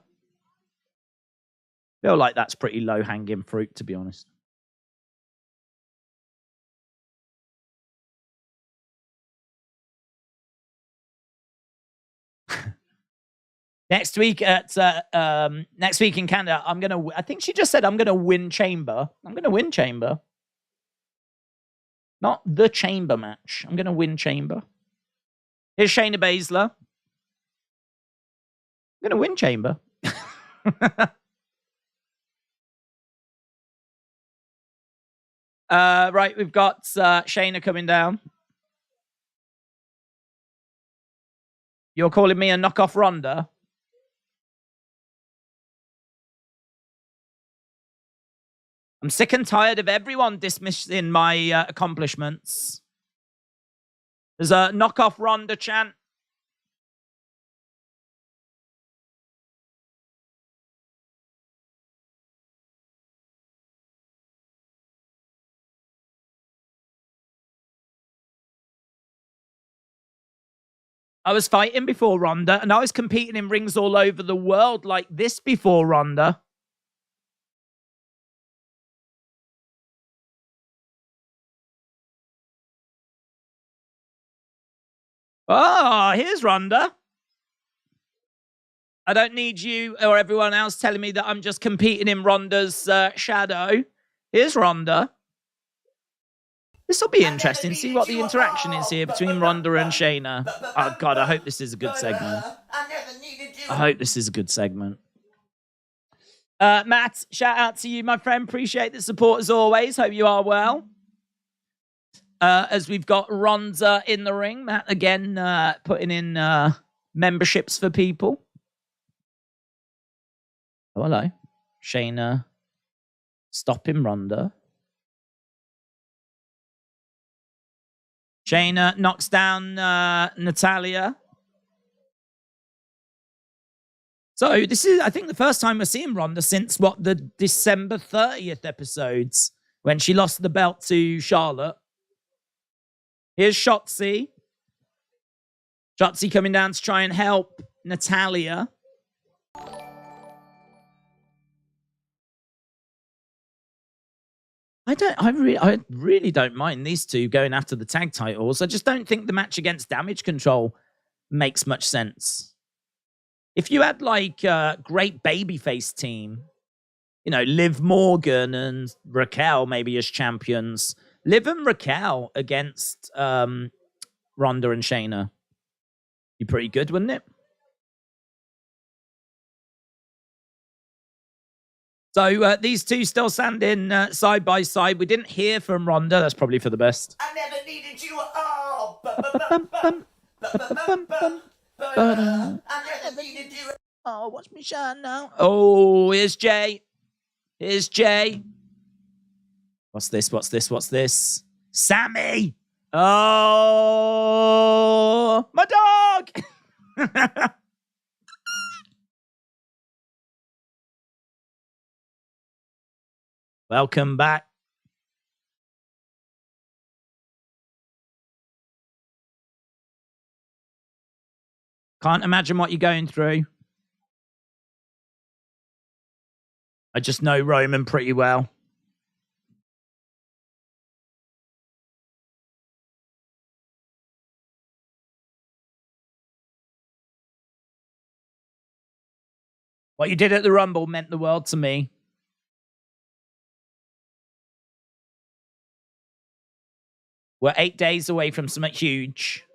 A: Feel like that's pretty low-hanging fruit, to be honest. Next week in Canada, I think she just said I'm gonna win Chamber. I'm gonna win Chamber. Not the Chamber match. I'm gonna win Chamber. Here's Shayna Baszler. I'm gonna win Chamber. Right, we've got Shayna coming down. You're calling me a knockoff Ronda? I'm sick and tired of everyone dismissing my accomplishments. There's a knockoff Ronda chant. I was fighting before Ronda, and I was competing in rings all over the world like this before Ronda. Oh, here's Ronda. I don't need you or everyone else telling me that I'm just competing in Ronda's shadow. Here's Ronda. This will be interesting. See what the interaction is here between Ronda and Shayna. Oh, God, I hope this is a good segment. I hope this is a good segment. Matt, shout out to you, my friend. Appreciate the support as always. Hope you are well. As we've got Ronda in the ring. Matt, again, putting in memberships for people. Oh, hello. Shayna stopping Ronda. Shayna knocks down Natalya. So this is, I think, the first time we're seeing Ronda since, the December 30th episodes when she lost the belt to Charlotte. Here's Shotzi. Shotzi coming down to try and help Natalya. I really don't mind these two going after the tag titles. I just don't think the match against Damage Control makes much sense. If you had like a great babyface team, you know, Liv Morgan and Raquel maybe as champions, Liv and Raquel against Ronda and Shayna, be pretty good, wouldn't it? So these two still standing side by side. We didn't hear from Ronda. That's probably for the best.
B: I never needed you at all. I never needed you.
A: Oh, watch me shine now. Oh, here's Jay. Here's Jay. What's this? What's this? What's this? Sami. Oh, my dog. Welcome back. Can't imagine what you're going through. I just know Roman pretty well. What you did at the Rumble meant the world to me. We're 8 days away from something huge.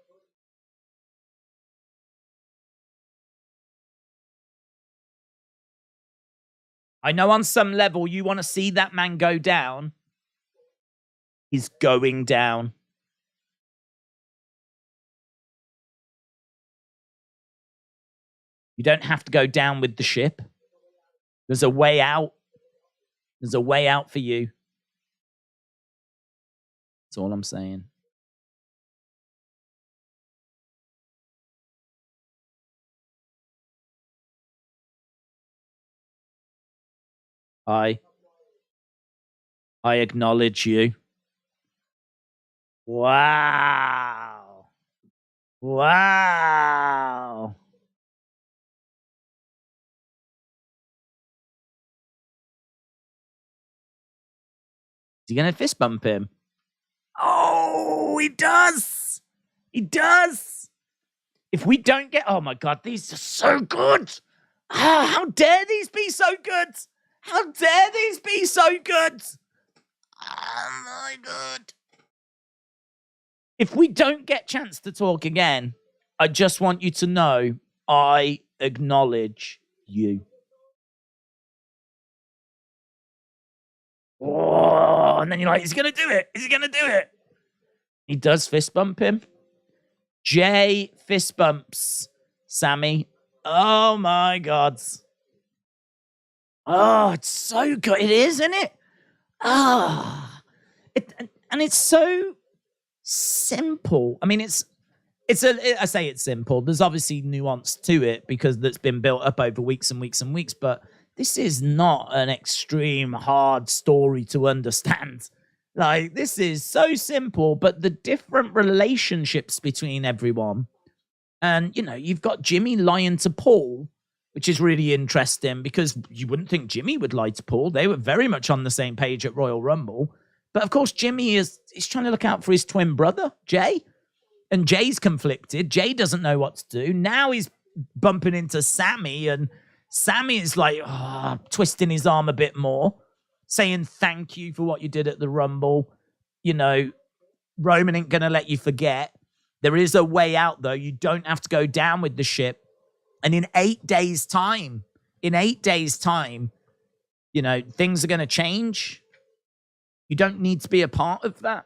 A: I know on some level you want to see that man go down. He's going down. You don't have to go down with the ship. There's a way out. There's a way out for you. That's all I'm saying. I acknowledge you. Wow. Wow. Is he going to fist bump him? Oh, he does. He does. If we don't get... Oh, my God. These are so good. How dare these be so good? How dare these be so good? Oh, my God. If we don't get chance to talk again, I just want you to know I acknowledge you. Oh, and then you're like, is he going to do it? Is he going to do it? He does fist bump him. Jey fist bumps Sami. Oh, my God. Oh, it's so good. It is, isn't it? Ah. And it's so simple. I mean, I say it's simple. There's obviously nuance to it because that's been built up over weeks and weeks and weeks, but this is not an extreme hard story to understand. Like, this is so simple, but the different relationships between everyone. And, you know, you've got Jimmy lying to Paul, which is really interesting because you wouldn't think Jimmy would lie to Paul. They were very much on the same page at Royal Rumble. But, of course, Jimmy is trying to look out for his twin brother, Jey. And Jey's conflicted. Jey doesn't know what to do. Now he's bumping into Sami, and Sami is like twisting his arm a bit more, saying thank you for what you did at the Rumble. You know, Roman ain't going to let you forget. There is a way out, though. You don't have to go down with the ship. And in 8 days' time, you know, things are going to change. You don't need to be a part of that.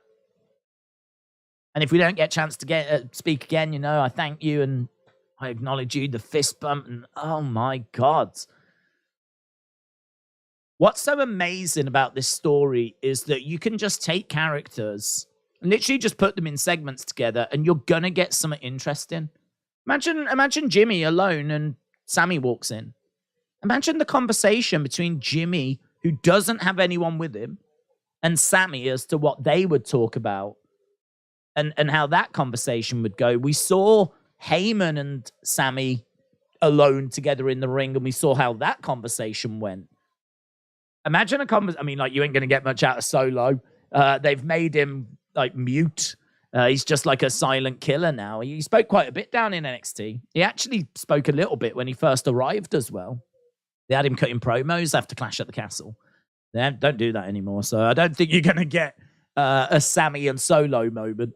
A: And if we don't get a chance to speak again, you know, I thank you and I acknowledge you, the fist bump, and oh my God. What's so amazing about this story is that you can just take characters and literally just put them in segments together and you're going to get something interesting. Imagine Jimmy alone and Sami walks in. Imagine the conversation between Jimmy, who doesn't have anyone with him, and Sami as to what they would talk about and how that conversation would go. We saw Heyman and Sami alone together in the ring, and we saw how that conversation went. Imagine I mean, like, you ain't going to get much out of Solo. They've made him, like, mute. He's just like a silent killer now. He spoke quite a bit down in NXT. He actually spoke a little bit when he first arrived as well. They had him cutting promos after Clash at the Castle. They don't do that anymore, so I don't think you're going to get a Sami and Solo moment.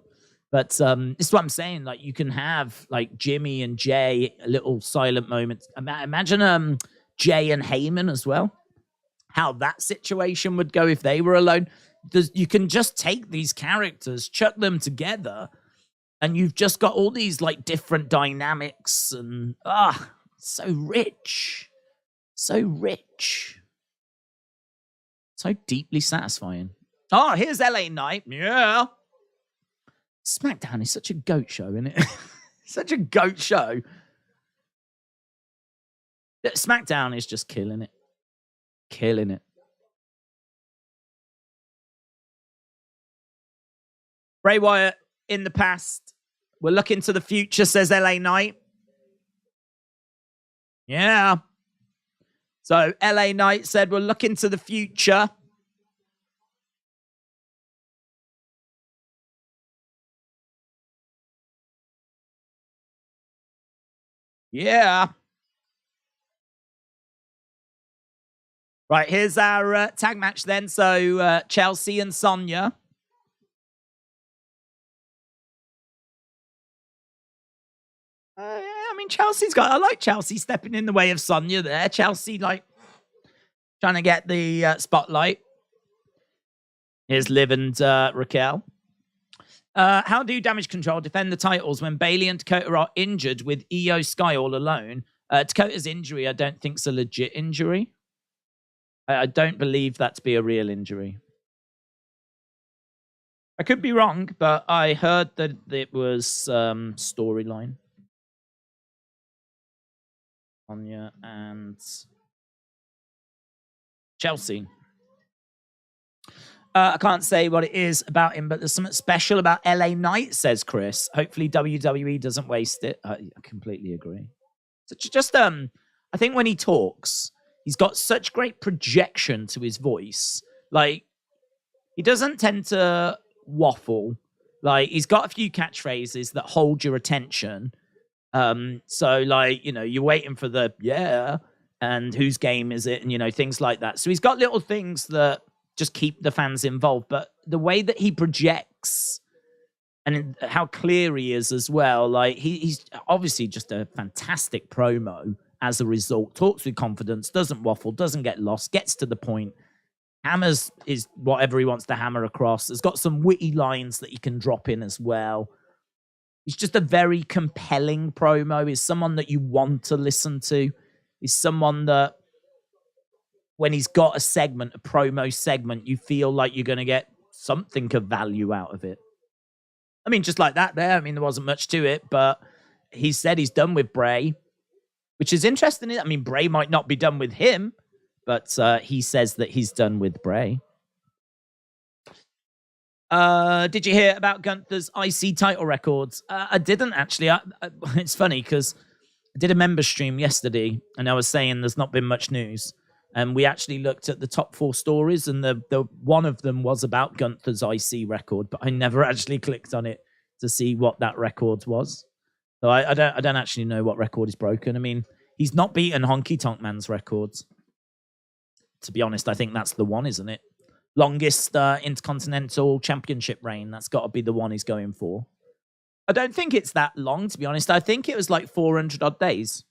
A: But this is what I'm saying. Like, you can have, like, Jimmy and Jey, a little silent moment. Imagine Jey and Heyman as well. How that situation would go if they were alone. You can just take these characters, chuck them together, and you've just got all these, like, different dynamics. And, so rich. So rich. So deeply satisfying. Oh, here's LA Knight. Yeah. Smackdown is such a goat show, isn't it? Such a goat show. Smackdown is just killing it. Killing it. Bray Wyatt in the past. We're looking to the future, says LA Knight. Yeah. So LA Knight said we're looking to the future. Yeah. Right, here's our tag match then. So Chelsea and Sonya. I mean, I like Chelsea stepping in the way of Sonya there. Chelsea, like, trying to get the spotlight. Here's Liv and Raquel. How do Damage Control defend the titles when Bayley and Dakota are injured with Io Sky all alone? Dakota's injury, I don't think is a legit injury. I don't believe that to be a real injury. I could be wrong, but I heard that it was storyline. Sonya and Chelsea. I can't say what it is about him, but there's something special about LA Knight, says Chris. Hopefully WWE doesn't waste it. I completely agree. So just I think when he talks, he's got such great projection to his voice. Like, he doesn't tend to waffle. Like, he's got a few catchphrases that hold your attention. So, like, you know, you're waiting for the yeah, and whose game is it, and, you know, things like that. So he's got little things that just keep the fans involved. But the way that he projects and how clear he is as well, like, he's obviously just a fantastic promo as a result. Talks with confidence, doesn't waffle, doesn't get lost, gets to the point. Hammers is whatever he wants to hammer across. Has got some witty lines that he can drop in as well. He's just a very compelling promo. He's someone that you want to listen to. He's someone that when he's got a segment, a promo segment, you feel like you're going to get something of value out of it. I mean, just like that there. I mean, there wasn't much to it, but he said he's done with Bray, which is interesting. I mean, Bray might not be done with him, but he says that he's done with Bray. Did you hear about Gunther's IC title records? I didn't, actually. It's funny because I did a member stream yesterday, and I was saying there's not been much news. And we actually looked at the top 4 stories, and the one of them was about Gunther's IC record, but I never actually clicked on it to see what that record was. So I don't actually know what record is broken. I mean, he's not beaten Honky Tonk Man's records. To be honest, I think that's the one, isn't it? Longest Intercontinental Championship reign. That's got to be the one he's going for. I don't think it's that long, to be honest. I think it was like 400 odd days.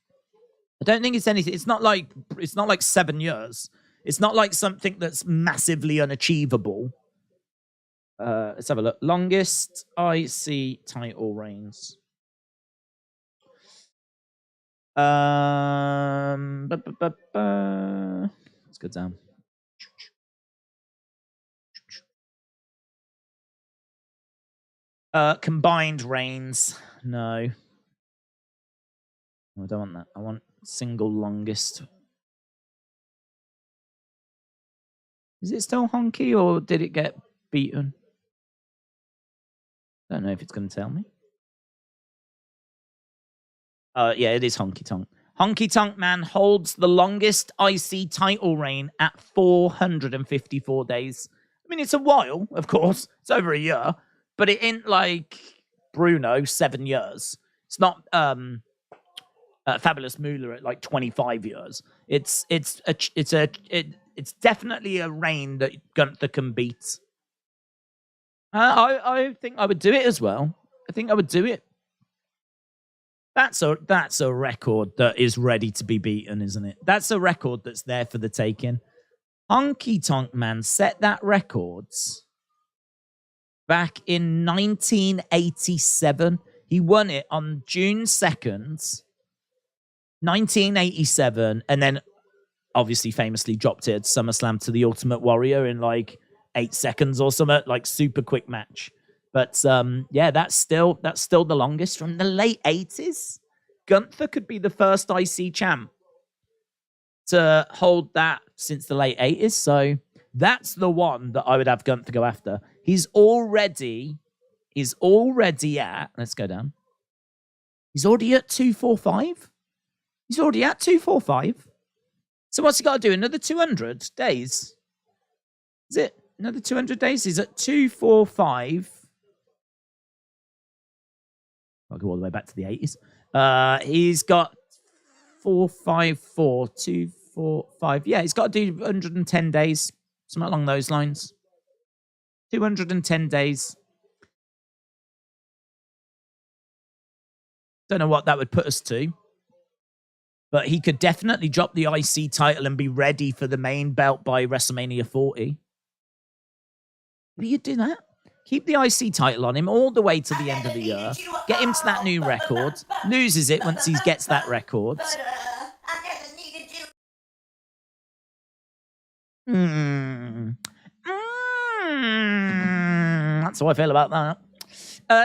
A: I don't think it's anything. It's not like 7 years. It's not like something that's massively unachievable. Let's have a look. Longest IC title reigns. Let's go down. Combined reigns. No. I don't want that. I want single longest. Is it still Honky, or did it get beaten? I don't know if it's going to tell me. Yeah, it is Honky Tonk. Honky Tonk Man holds the longest IC title reign at 454 days. I mean, it's a while, of course. It's over a year. But it ain't like Bruno, 7 years. It's not Fabulous Moolah at like 25 years. It's definitely a reign that Gunther can beat. I think I would do it as well. I think I would do it. That's a record that is ready to be beaten, isn't it? That's a record that's there for the taking. Honky Tonk Man set that records back in 1987. He won it on June 2nd, 1987, and then obviously famously dropped it at SummerSlam to the Ultimate Warrior in like 8 seconds or something, like super quick match. But yeah, that's still the longest from the late 80s. Gunther could be the first IC champ to hold that since the late 80s. So that's the one that I would have Gunther go after. He's already at, let's go down. He's already at 245. He's already at 245. So what's he got to do? Another 200 days? Is it another 200 days? He's at 245. I'll go all the way back to the 80s. He's got 454, 245. Yeah, he's got to do 110 days. Something along those lines. 210 days. Don't know what that would put us to. But he could definitely drop the IC title and be ready for the main belt by WrestleMania 40. Will you do that? Keep the IC title on him all the way to the end of the year. Get him to that new record. Loses it once he gets that record. That's how I feel about that.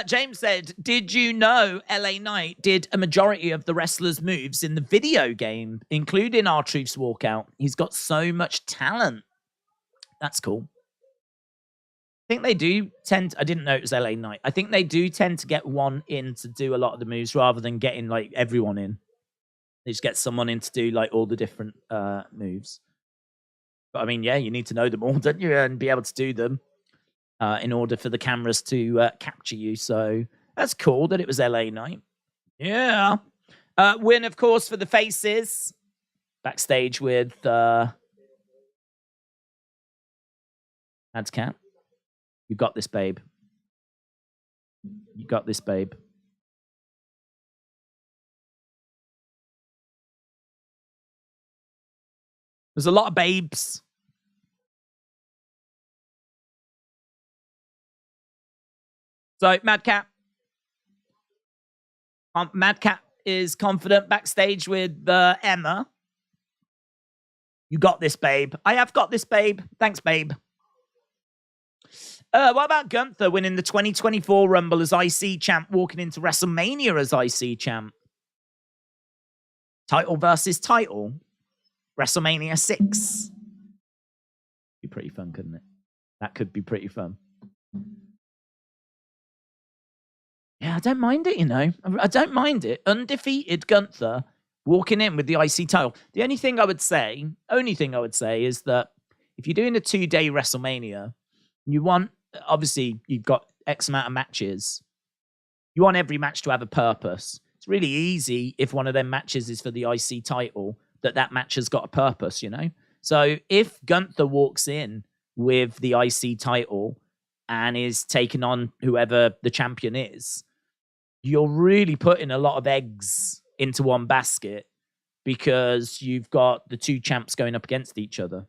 A: James said, did you know LA Knight did a majority of the wrestlers' moves in the video game, including R-Truth's walkout? He's got so much talent. That's cool. I think they do tend... I didn't know it was LA Knight. I think they do tend to get one in to do a lot of the moves rather than getting like everyone in. They just get someone in to do like all the different moves. But I mean, yeah, you need to know them all, don't you? And be able to do them in order for the cameras to capture you. So that's cool that it was LA Knight. Yeah. Win, of course, for the faces. Backstage with Adscat. You got this, babe. You got this, babe. There's a lot of babes. So, Madcap. Madcap is confident backstage with Emma. You got this, babe. I have got this, babe. Thanks, babe. What about Gunther winning the 2024 Rumble as IC champ, walking into WrestleMania as IC champ? Title versus title. WrestleMania 6. Be pretty fun, couldn't it? That could be pretty fun. Yeah, I don't mind it, you know. I don't mind it. Undefeated Gunther walking in with the IC title. The only thing I would say is that if you're doing a 2-day WrestleMania, you want, obviously, you've got X amount of matches. You want every match to have a purpose. It's really easy if one of them matches is for the IC title, that match has got a purpose, you know? So if Gunther walks in with the IC title and is taking on whoever the champion is, you're really putting a lot of eggs into one basket because you've got the two champs going up against each other.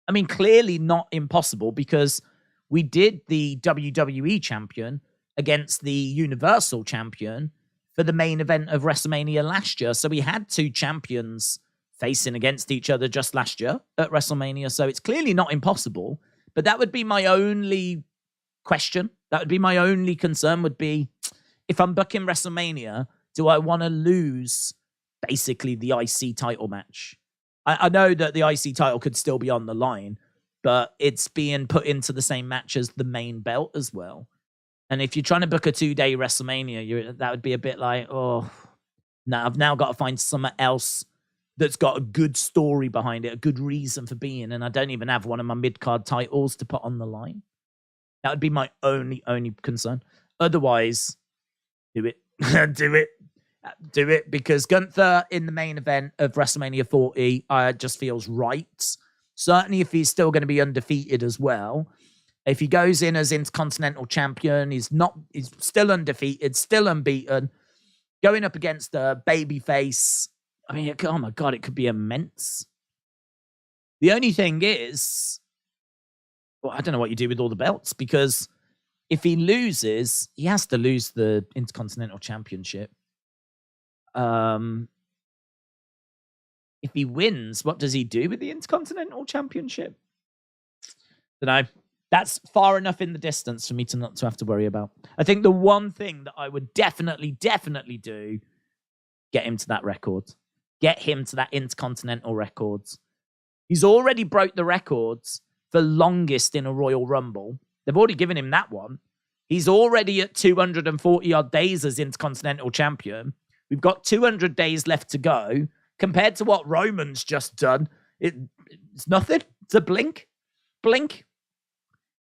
A: I mean, clearly not impossible because we did the WWE champion against the Universal champion for the main event of WrestleMania last year. So we had two champions facing against each other just last year at WrestleMania. So it's clearly not impossible. But that would be my only question. That would be my only concern would be, if I'm booking WrestleMania, do I want to lose basically the IC title match? I know that the IC title could still be on the line, but it's being put into the same match as the main belt as well. And if you're trying to book a 2-day WrestleMania, that would be a bit like, oh, no, I've now got to find something else that's got a good story behind it, a good reason for being, and I don't even have one of my mid-card titles to put on the line. That would be my only concern. Otherwise, do it. Do it, because Gunther in the main event of WrestleMania 40 just feels right. Certainly if he's still going to be undefeated as well. If he goes in as Intercontinental Champion, he's still undefeated, still unbeaten, going up against a babyface. I mean, oh my God, it could be immense. The only thing is, well, I don't know what you do with all the belts, because if he loses, he has to lose the Intercontinental Championship. If he wins, what does he do with the Intercontinental Championship? Don't know. That's far enough in the distance for me to not to have to worry about. I think the one thing that I would definitely do, get him to that record. Get him to that Intercontinental records. He's already broke the records for longest in a Royal Rumble. They've already given him that one. He's already at 240 odd days as Intercontinental Champion. We've got 200 days left to go. Compared to what Roman's just done, it's nothing. It's a blink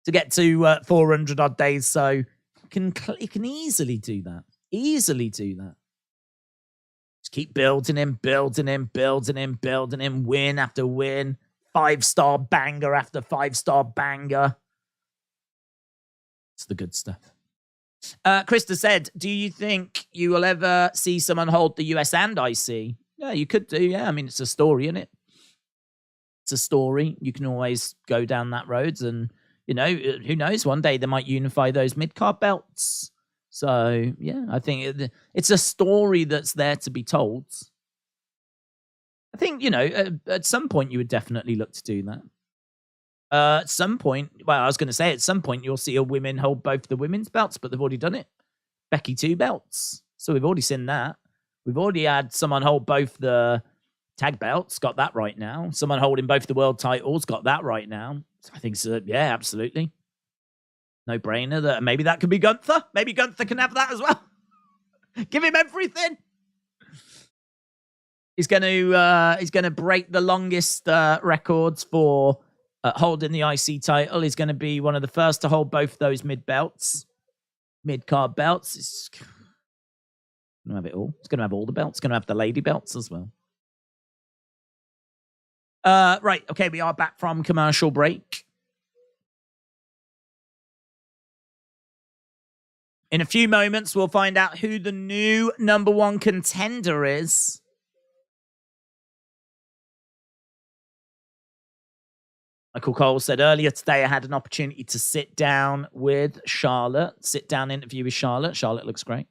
A: to get to 400 odd days. So he can easily do that. Just keep building him, win after win, 5-star banger after 5-star banger. It's the good stuff. Krista said, do you think you will ever see someone hold the US and IC? Yeah, you could do, yeah. I mean, it's a story, isn't it? It's a story. You can always go down that road and you know, who knows? One day they might unify those mid-card belts. So, yeah, I think it's a story that's there to be told. I think, you know, at some point you would definitely look to do that. At some point, well, I was going to say at some point you'll see a women hold both the women's belts, but they've already done it. Becky 2 belts. So we've already seen that. We've already had someone hold both the tag belts, got that right now. Someone holding both the world titles, got that right now. So I think so. Yeah, absolutely. No brainer. That maybe that could be Gunther. Maybe Gunther can have that as well. Give him everything. He's going to break the longest records for holding the IC title. He's going to be one of the first to hold both those mid-card belts. It's going to have it all. It's going to have all the belts. It's going to have the lady belts as well. Right. Okay, we are back from commercial break. In a few moments, we'll find out who the new #1 contender is. Michael Cole said earlier today I had an opportunity to sit down with Charlotte. Sit-down interview with Charlotte. Charlotte looks great.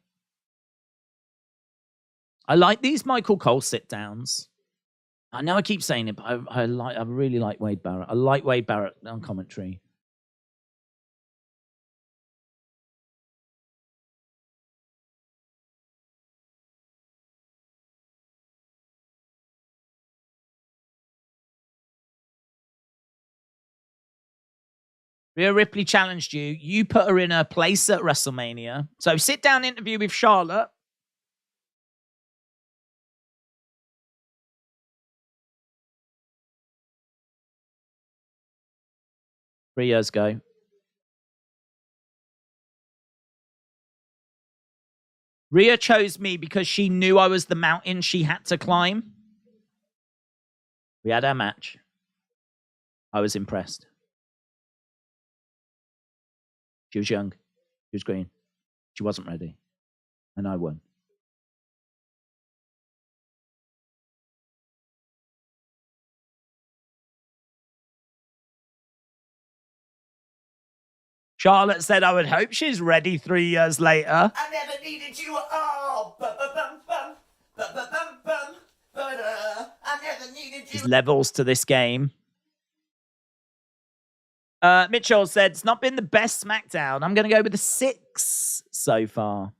A: I like these Michael Cole sit-downs. I know I keep saying it, but I really like Wade Barrett. I like Wade Barrett on commentary. Rhea Ripley challenged you. You put her in her place at WrestleMania. So sit down interview with Charlotte. Three years ago. Rhea chose me because she knew I was the mountain she had to climb. We had our match. I was impressed. She was young. She was green. She wasn't ready. And I won. Charlotte said I would hope she's ready 3 years later.
B: I never needed you at all. I never needed you.
A: There's levels to this game. Mitchell said, it's not been the best SmackDown. I'm going to go with a 6 so far.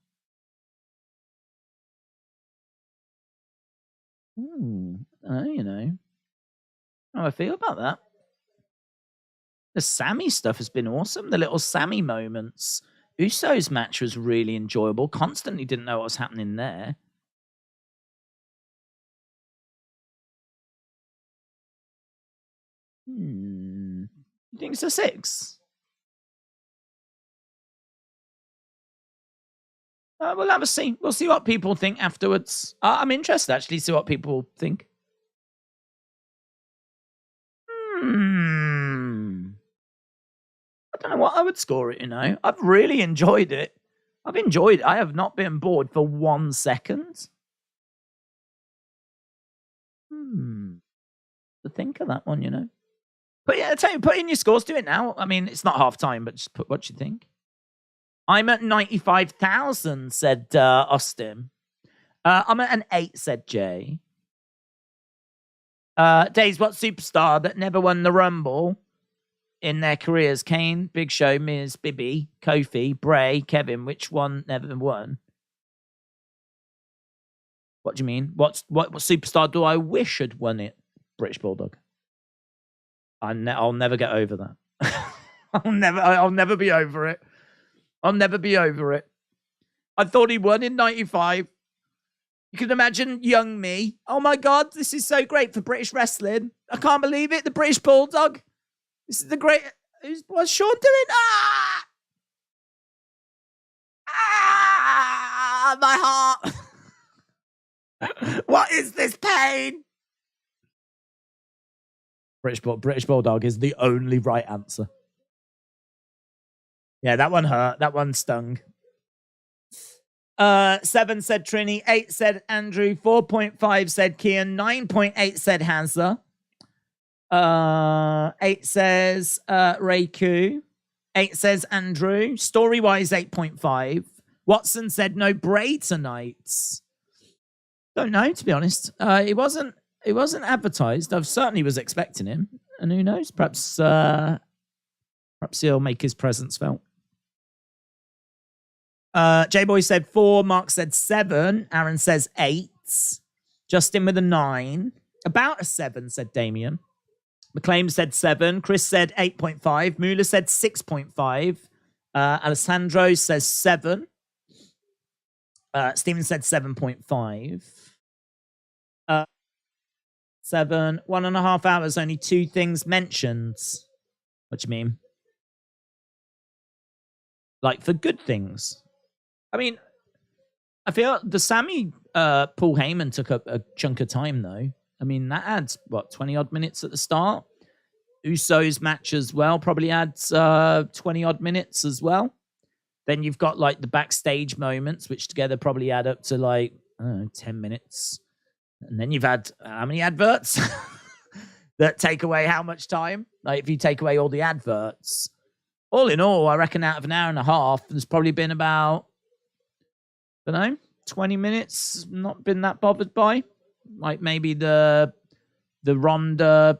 A: You know. How I feel about that. The Sami stuff has been awesome. The little Sami moments. Usos match was really enjoyable. Constantly didn't know what was happening there. You think it's a 6? We'll have a see. We'll see what people think afterwards. I'm interested, actually, to see what people think. I don't know what I would score it, you know. I've really enjoyed it. I have not been bored for 1 second. To think of that one, you know. But yeah, I tell you, put in your scores. Do it now. I mean, it's not half time, but just put what you think. I'm at 95,000, said Austin. I'm at an 8, said Jay. Days, what superstar that never won the Rumble in their careers? Kane, Big Show, Miz, Bibby, Kofi, Bray, Kevin. Which one never won? What do you mean? What superstar do I wish had won it? British Bulldog. I'll never get over that. I'll never be over it. I'll never be over it. I thought he won in 95. You can imagine young me. Oh my God, this is so great for British wrestling. I can't believe it. The British Bulldog. This is the great. What's Sean doing? My heart. What is this pain? British Bulldog is the only right answer. Yeah, that one hurt. That one stung. 7 said Trini. 8 said Andrew. 4.5 said Kian. 9.8 said Hansa. 8 says Reiku. 8 says Andrew. Story-wise, 8.5. Watson said no Bray tonight. Don't know, to be honest. It wasn't advertised. I certainly was expecting him. And who knows? Perhaps he'll make his presence felt. J-Boy said 4. Mark said 7. Aaron says 8. Justin with a 9. About a 7, said Damien. McClaim said 7. Chris said 8.5. Moolah said 6.5. Alessandro says 7. Steven said 7.5. 7. 1.5 hours, only 2 things mentioned. What do you mean? Like, for good things? I mean, I feel the Sami Paul Heyman took up a chunk of time, though. I mean, that adds, 20-odd minutes at the start? Usos match as well probably adds 20-odd minutes as well. Then you've got, like, the backstage moments, which together probably add up to, like, I don't know, 10 minutes. And then you've had how many adverts that take away how much time? Like, if you take away all the adverts, all in all, I reckon out of an hour and a half, there's probably been about, I don't know, 20 minutes not been that bothered by. Like, maybe the Ronda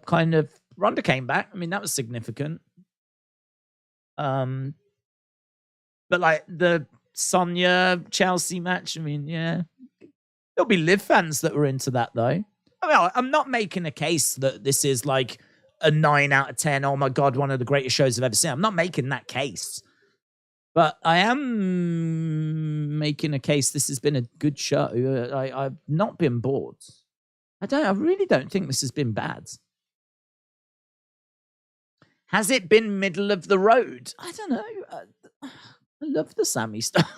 A: Ronda came back. I mean, that was significant. But like the Sonya Chelsea match, I mean, yeah. There'll be Liv fans that were into that, though. I mean, I'm not making a case that this is like a 9 out of 10. Oh my God, one of the greatest shows I've ever seen. I'm not making that case. But I am making a case this has been a good show. I've not been bored. I really don't think this has been bad. Has it been middle of the road? I don't know. I love the Sami stuff.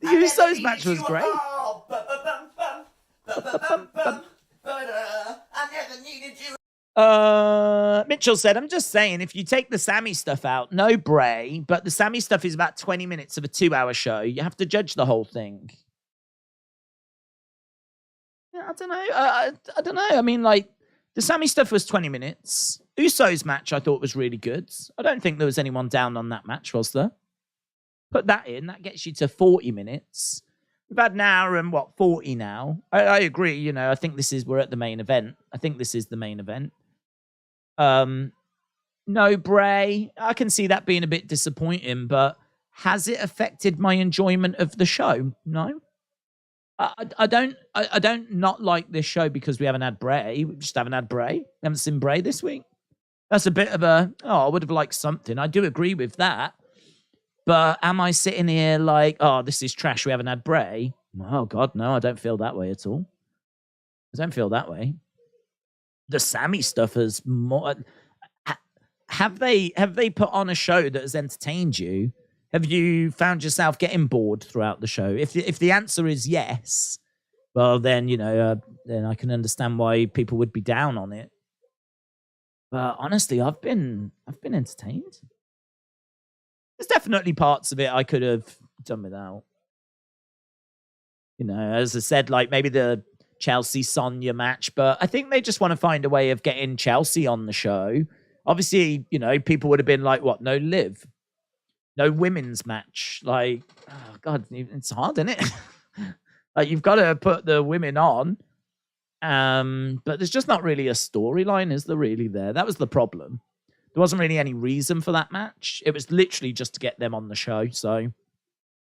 A: The Usos match was great. Mitchell said, I'm just saying, if you take the Sami stuff out, no Bray, but the Sami stuff is about 20 minutes of a 2-hour show. You have to judge the whole thing. Yeah, I don't know. I don't know. I mean, like, the Sami stuff was 20 minutes. Usos match I thought was really good. I don't think there was anyone down on that match, was there? Put that in. That gets you to 40 minutes. We've had an hour and, 40 now. I agree. You know, I think we're at the main event. I think this is the main event. No Bray. I can see that being a bit disappointing, but has it affected my enjoyment of the show? No. I don't not like this show because we haven't had Bray. We just haven't had Bray. We haven't seen Bray this week. That's a bit of I would have liked something. I do agree with that. But am I sitting here like, oh, this is trash, we haven't had Bray? Oh, God, no, I don't feel that way at all. I don't feel that way. The Sami stuff is more... Have they put on a show that has entertained you? Have you found yourself getting bored throughout the show? If the answer is yes, well, then, then I can understand why people would be down on it. But honestly, I've been entertained. There's definitely parts of it I could have done without. As I said, like maybe the Chelsea Sonya match, but I think they just want to find a way of getting Chelsea on the show. Obviously, people would have been like, what? No Liv? No women's match? Like, oh God, it's hard, isn't it? Like, you've got to put the women on. But there's just not really a storyline, is there really there? That was the problem. There wasn't really any reason for that match. It was literally just to get them on the show. So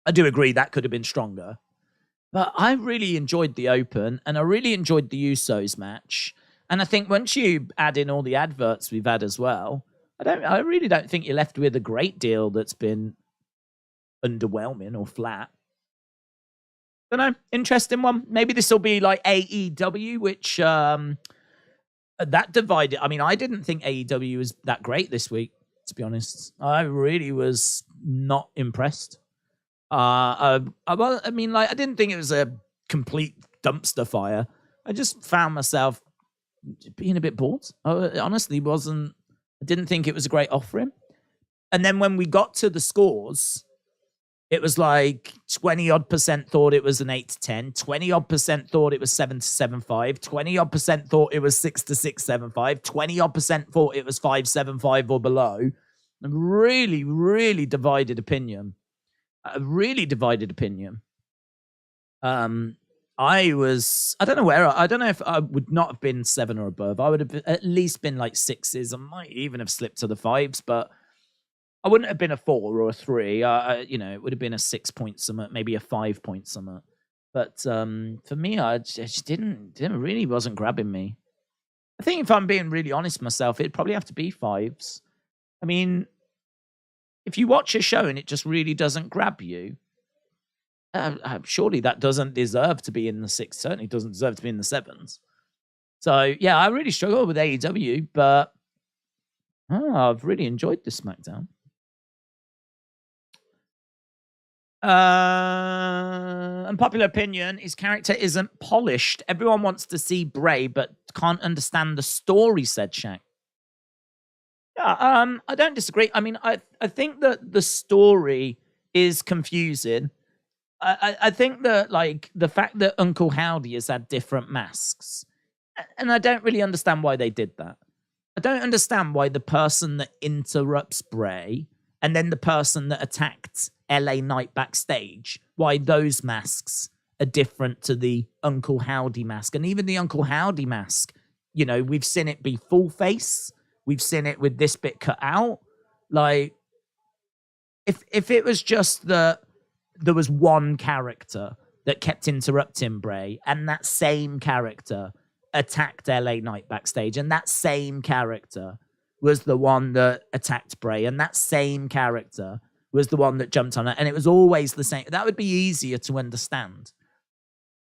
A: I do agree that could have been stronger. But I really enjoyed the Open, and I really enjoyed the Usos match. And I think once you add in all the adverts we've had as well, I really don't think you're left with a great deal that's been underwhelming or flat. Don't know, interesting one. Maybe this will be like AEW, which that divided. I mean, I didn't think AEW was that great this week, to be honest. I really was not impressed. I didn't think it was a complete dumpster fire. I just found myself being a bit bored. I honestly wasn't. I didn't think it was a great offering. And then when we got to the scores, it was like 20-odd% thought it was an 8-10, 20-odd% thought it was 7-7-5, 20-odd% thought it was 6-6-7-5, 20-odd% thought it was 5-7-5 or below. A really, really divided opinion. A really divided opinion. I don't know if I would not have been 7 or above. I would have at least been like 6s. I might even have slipped to the 5s, but I wouldn't have been a 4 or a 3. It would have been a 6-point summit, maybe a 5-point summit. But for me, I just didn't really wasn't grabbing me. I think if I'm being really honest with myself, it'd probably have to be 5s. I mean, if you watch a show and it just really doesn't grab you, surely that doesn't deserve to be in the 6. Certainly doesn't deserve to be in the 7s. So yeah, I really struggle with AEW, but I've really enjoyed this SmackDown. Unpopular opinion, his character isn't polished. Everyone wants to see Bray, but can't understand the story, said Shaq. Yeah, I don't disagree. I mean, I think that the story is confusing. I think that, like, the fact that Uncle Howdy has had different masks, and I don't really understand why they did that. I don't understand why the person that interrupts Bray and then the person that attacked LA Knight backstage, why those masks are different to the Uncle Howdy mask. And even the Uncle Howdy mask, you know, we've seen it be full face. We've seen it with this bit cut out. Like, if it was just that there was one character that kept interrupting Bray, and that same character attacked LA Knight backstage, and that same character was the one that attacked Bray, and that same character was the one that jumped on it, and it was always the same, that would be easier to understand.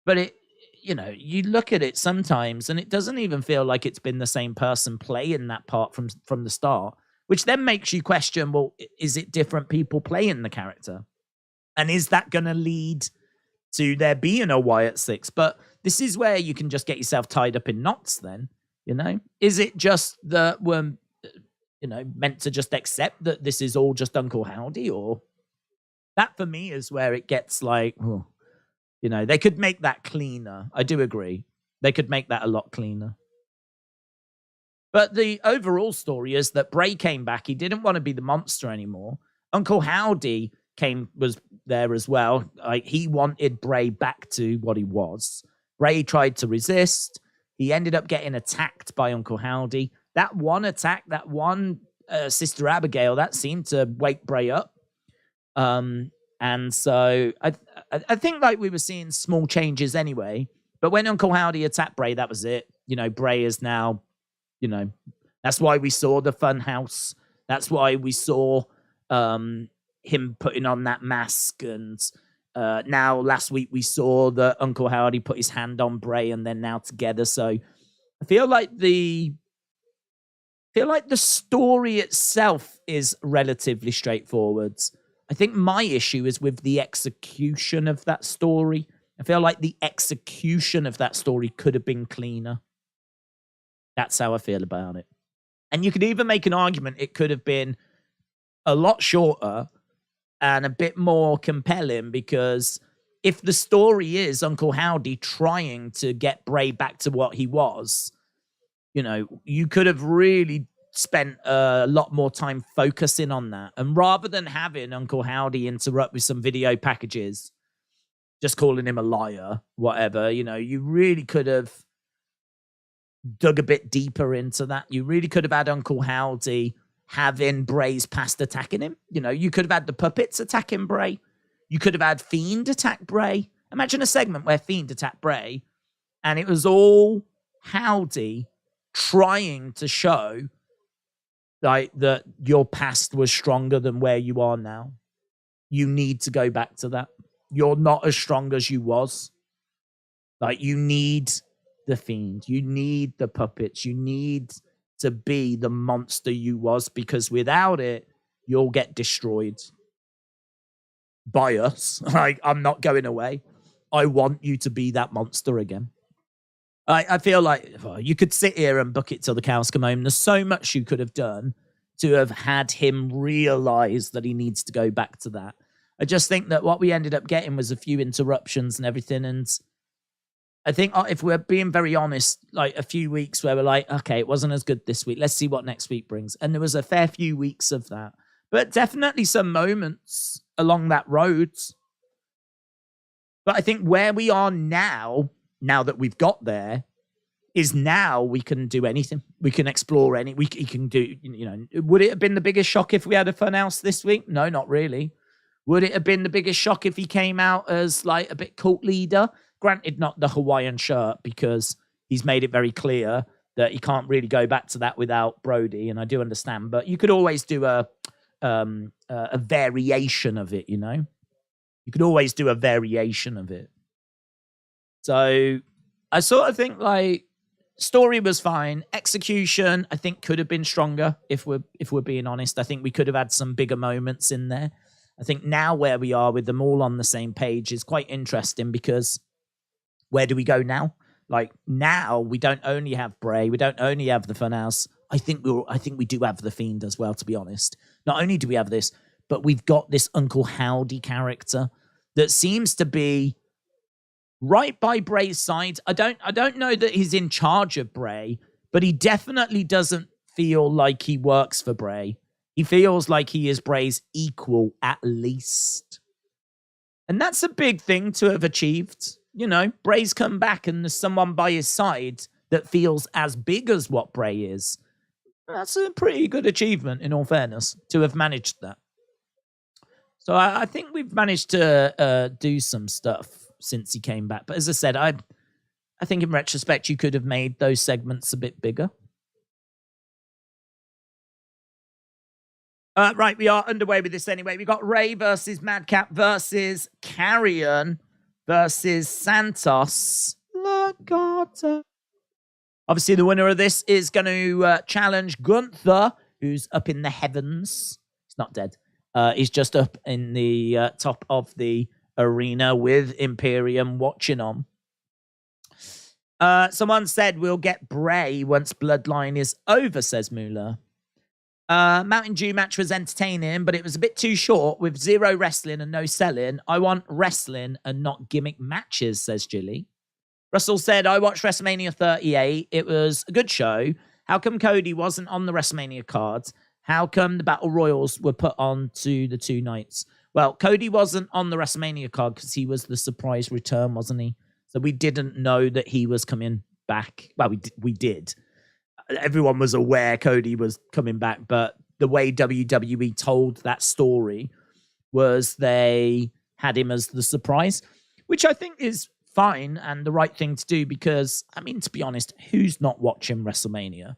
A: But it, you know, you look at it sometimes and it doesn't even feel like it's been the same person playing that part from the start, which then makes you question, well, is it different people playing the character? And is that going to lead to there being a Wyatt 6? But this is where you can just get yourself tied up in knots then, you know? Is it just that we're, you know, meant to just accept that this is all just Uncle Howdy? Or that for me is where it gets like, oh, you know, they could make that cleaner. I do agree. They could make that a lot cleaner. But the overall story is that Bray came back. He didn't want to be the monster anymore. Uncle Howdy was there as well. Like, he wanted Bray back to what he was. Bray tried to resist. He ended up getting attacked by Uncle Howdy. That one attack, that one Sister Abigail, that seemed to wake Bray up. And so I think like we were seeing small changes anyway. But when Uncle Howdy attacked Bray, that was it. You know, Bray is now, you know, that's why we saw the fun house. That's why we saw him putting on that mask. And now last week we saw that Uncle Howdy put his hand on Bray, and they're now together. So I feel like the story itself is relatively straightforward. I think my issue is with the execution of that story. I feel like the execution of that story could have been cleaner. That's how I feel about it. And you could even make an argument it could have been a lot shorter and a bit more compelling, because if the story is Uncle Howdy trying to get Bray back to what he was, you know, you could have really spent a lot more time focusing on that. And rather than having Uncle Howdy interrupt with some video packages, just calling him a liar, whatever, you know, you really could have dug a bit deeper into that. You really could have had Uncle Howdy having Bray's past attacking him. You know, you could have had the puppets attacking Bray. You could have had Fiend attack Bray. Imagine a segment where Fiend attacked Bray, and it was all Howdy trying to show like that your past was stronger than where you are now. You need to go back to that. You're not as strong as you was. Like, you need the Fiend. You need the puppets. You need to be the monster you was, because without it, you'll get destroyed by us. Like, I'm not going away. I want you to be that monster again. I feel like you could sit here and book it till the cows come home. There's so much you could have done to have had him realize that he needs to go back to that. I just think that what we ended up getting was a few interruptions and everything. And I think if we're being very honest, like a few weeks where we're like, okay, it wasn't as good this week. Let's see what next week brings. And there was a fair few weeks of that. But definitely some moments along that road. But I think where we are now that we've got there, is now we can do anything. We can explore we can do, would it have been the biggest shock if we had a Funhouse this week? No, not really. Would it have been the biggest shock if he came out as like a bit cult leader? Granted, not the Hawaiian shirt, because he's made it very clear that he can't really go back to that without Brody, and I do understand. But you could always do a variation of it, You could always do a variation of it. So I sort of think like story was fine. Execution, I think, could have been stronger if we're being honest. I think we could have had some bigger moments in there. I think now where we are with them all on the same page is quite interesting, because where do we go now? Like now we don't only have Bray, we don't only have the Funhouse. I think we do have the Fiend as well, to be honest. Not only do we have this, but we've got this Uncle Howdy character that seems to be right by Bray's side. I don't know that he's in charge of Bray, but he definitely doesn't feel like he works for Bray. He feels like he is Bray's equal, at least. And that's a big thing to have achieved. Bray's come back and there's someone by his side that feels as big as what Bray is. That's a pretty good achievement, in all fairness, to have managed that. So I think we've managed to do some stuff since he came back. But as I said, I think in retrospect, you could have made those segments a bit bigger. Right, we are underway with this anyway. We got Ray versus Madcap versus Carrion versus Santos. Legata. Obviously, the winner of this is going to challenge Gunther, who's up in the heavens. He's not dead. He's just up in the top of the arena with Imperium watching on. Someone said we'll get Bray once Bloodline is over, says Moolah. Mountain Dew match was entertaining, but it was a bit too short with zero wrestling and no selling. I want wrestling and not gimmick matches, says Jilly. Russell said, I watched WrestleMania 38. It was a good show. How come Cody wasn't on the WrestleMania cards? How come the Battle Royals were put on to the two nights? Well, Cody wasn't on the WrestleMania card because he was the surprise return, wasn't he? So we didn't know that he was coming back. Well, we did. Everyone was aware Cody was coming back, but the way WWE told that story was they had him as the surprise, which I think is fine and the right thing to do because, I mean, to be honest, who's not watching WrestleMania?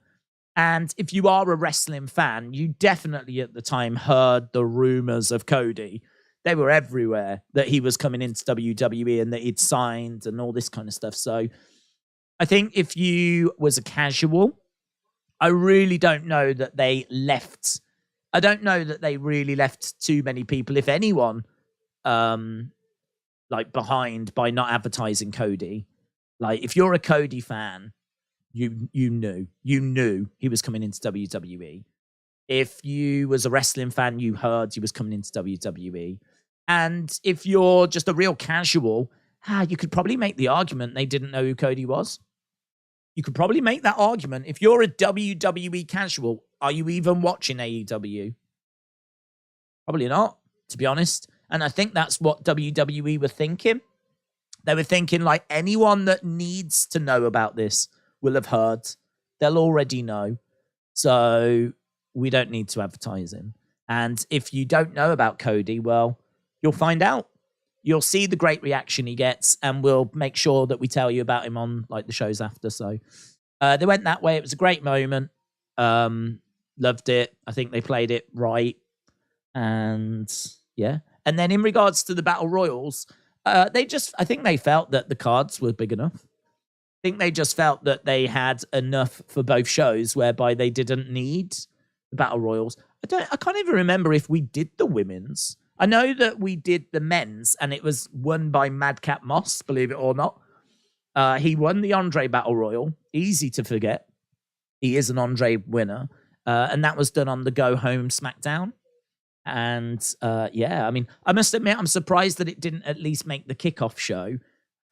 A: And if you are a wrestling fan, you definitely at the time heard the rumors of Cody. They were everywhere that he was coming into WWE and that he'd signed and all this kind of stuff. So I think if you was a casual, I really don't know that they left. I don't know that they really left too many people, if anyone, like behind by not advertising Cody. Like if you're a Cody fan, you knew he was coming into WWE. If you was a wrestling fan, you heard he was coming into WWE. And if you're just a real casual, you could probably make the argument they didn't know who Cody was. You could probably make that argument. If you're a WWE casual, are you even watching AEW? Probably not, to be honest. And I think that's what WWE were thinking. They were thinking like anyone that needs to know about this will have heard. They'll already know. So we don't need to advertise him. And if you don't know about Cody, well, you'll find out. You'll see the great reaction he gets, and we'll make sure that we tell you about him on like the shows after. So they went that way. It was a great moment. Loved it. I think they played it right. And yeah. And then in regards to the Battle Royals, I think they felt that the cards were big enough. I think they just felt that they had enough for both shows whereby they didn't need the Battle Royals. I can't even remember if we did the women's. I know that we did the men's, and it was won by Madcap Moss, believe it or not. He won the Andre Battle Royal. Easy to forget. He is an Andre winner. And that was done on the Go Home Smackdown. And yeah, I mean, I must admit, I'm surprised that it didn't at least make the kickoff show.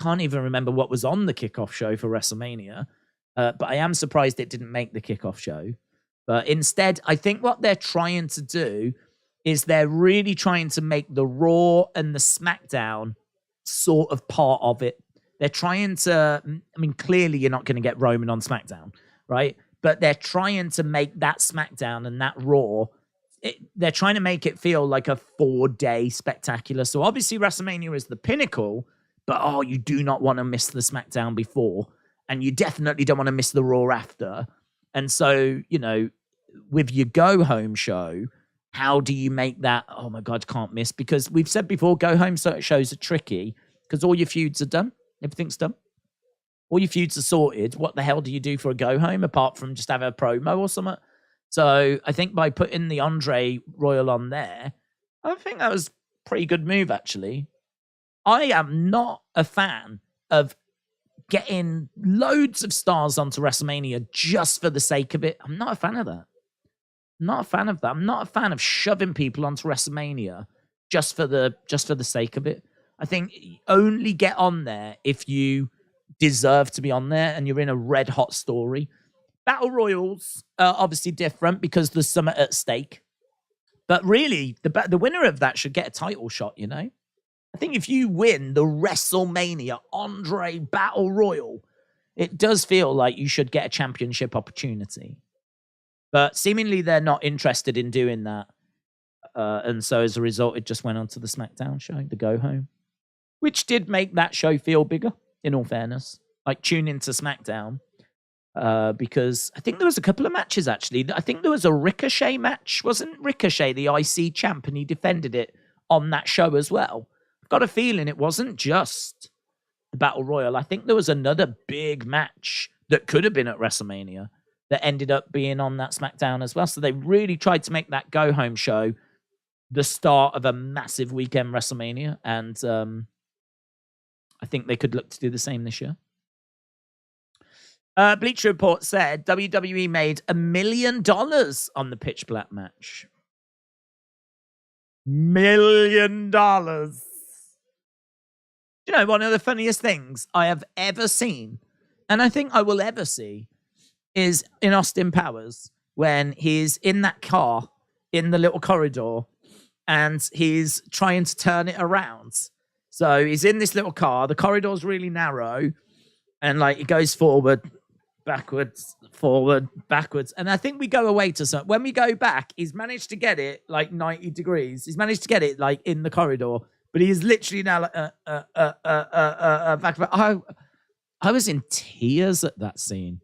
A: Can't even remember what was on the kickoff show for WrestleMania. But I am surprised it didn't make the kickoff show. But instead, I think what they're trying to do is they're really trying to make the Raw and the SmackDown sort of part of it. They're trying to, I mean, clearly you're not going to get Roman on SmackDown, right? But they're trying to make that SmackDown and that Raw, they're trying to make it feel like a 4-day spectacular. So obviously WrestleMania is the pinnacle, but you do not want to miss the SmackDown before, and you definitely don't want to miss the Raw after. And so, you know, with your go-home show, how do you make that, oh my God, can't miss? Because we've said before, go-home shows are tricky because all your feuds are done. Everything's done. All your feuds are sorted. What the hell do you do for a go-home apart from just have a promo or something? So I think by putting the Andre Royal on there, I think that was a pretty good move, actually. I am not a fan of getting loads of stars onto WrestleMania just for the sake of it. I'm not a fan of that. I'm not a fan of that. I'm not a fan of shoving people onto WrestleMania just for the sake of it. I think you only get on there if you deserve to be on there and you're in a red hot story. Battle Royals are obviously different because there's some at stake. But really, the winner of that should get a title shot, you know? I think if you win the WrestleMania Andre Battle Royal, it does feel like you should get a championship opportunity. But seemingly they're not interested in doing that. And so as a result, it just went on to the SmackDown show, the Go Home, which did make that show feel bigger, in all fairness. Like, tune into SmackDown. Because I think there was a couple of matches, actually. I think there was a Ricochet match. Wasn't Ricochet the IC champ and he defended it on that show as well? I've got a feeling it wasn't just the Battle Royal. I think there was another big match that could have been at WrestleMania that ended up being on that SmackDown as well. So they really tried to make that go-home show the start of a massive weekend WrestleMania. And I think they could look to do the same this year. Bleacher Report said WWE made $1 million on the Pitch Black match. $1 million. You know, one of the funniest things I have ever seen, and I think I will ever see, is in Austin Powers when he's in that car in the little corridor and he's trying to turn it around. So he's in this little car. The corridor's really narrow and like it goes forward, backwards, forward, backwards. And I think we go away to some. When we go back, he's managed to get it like 90 degrees. He's managed to get it like in the corridor, but he is literally now like back. I was in tears at that scene.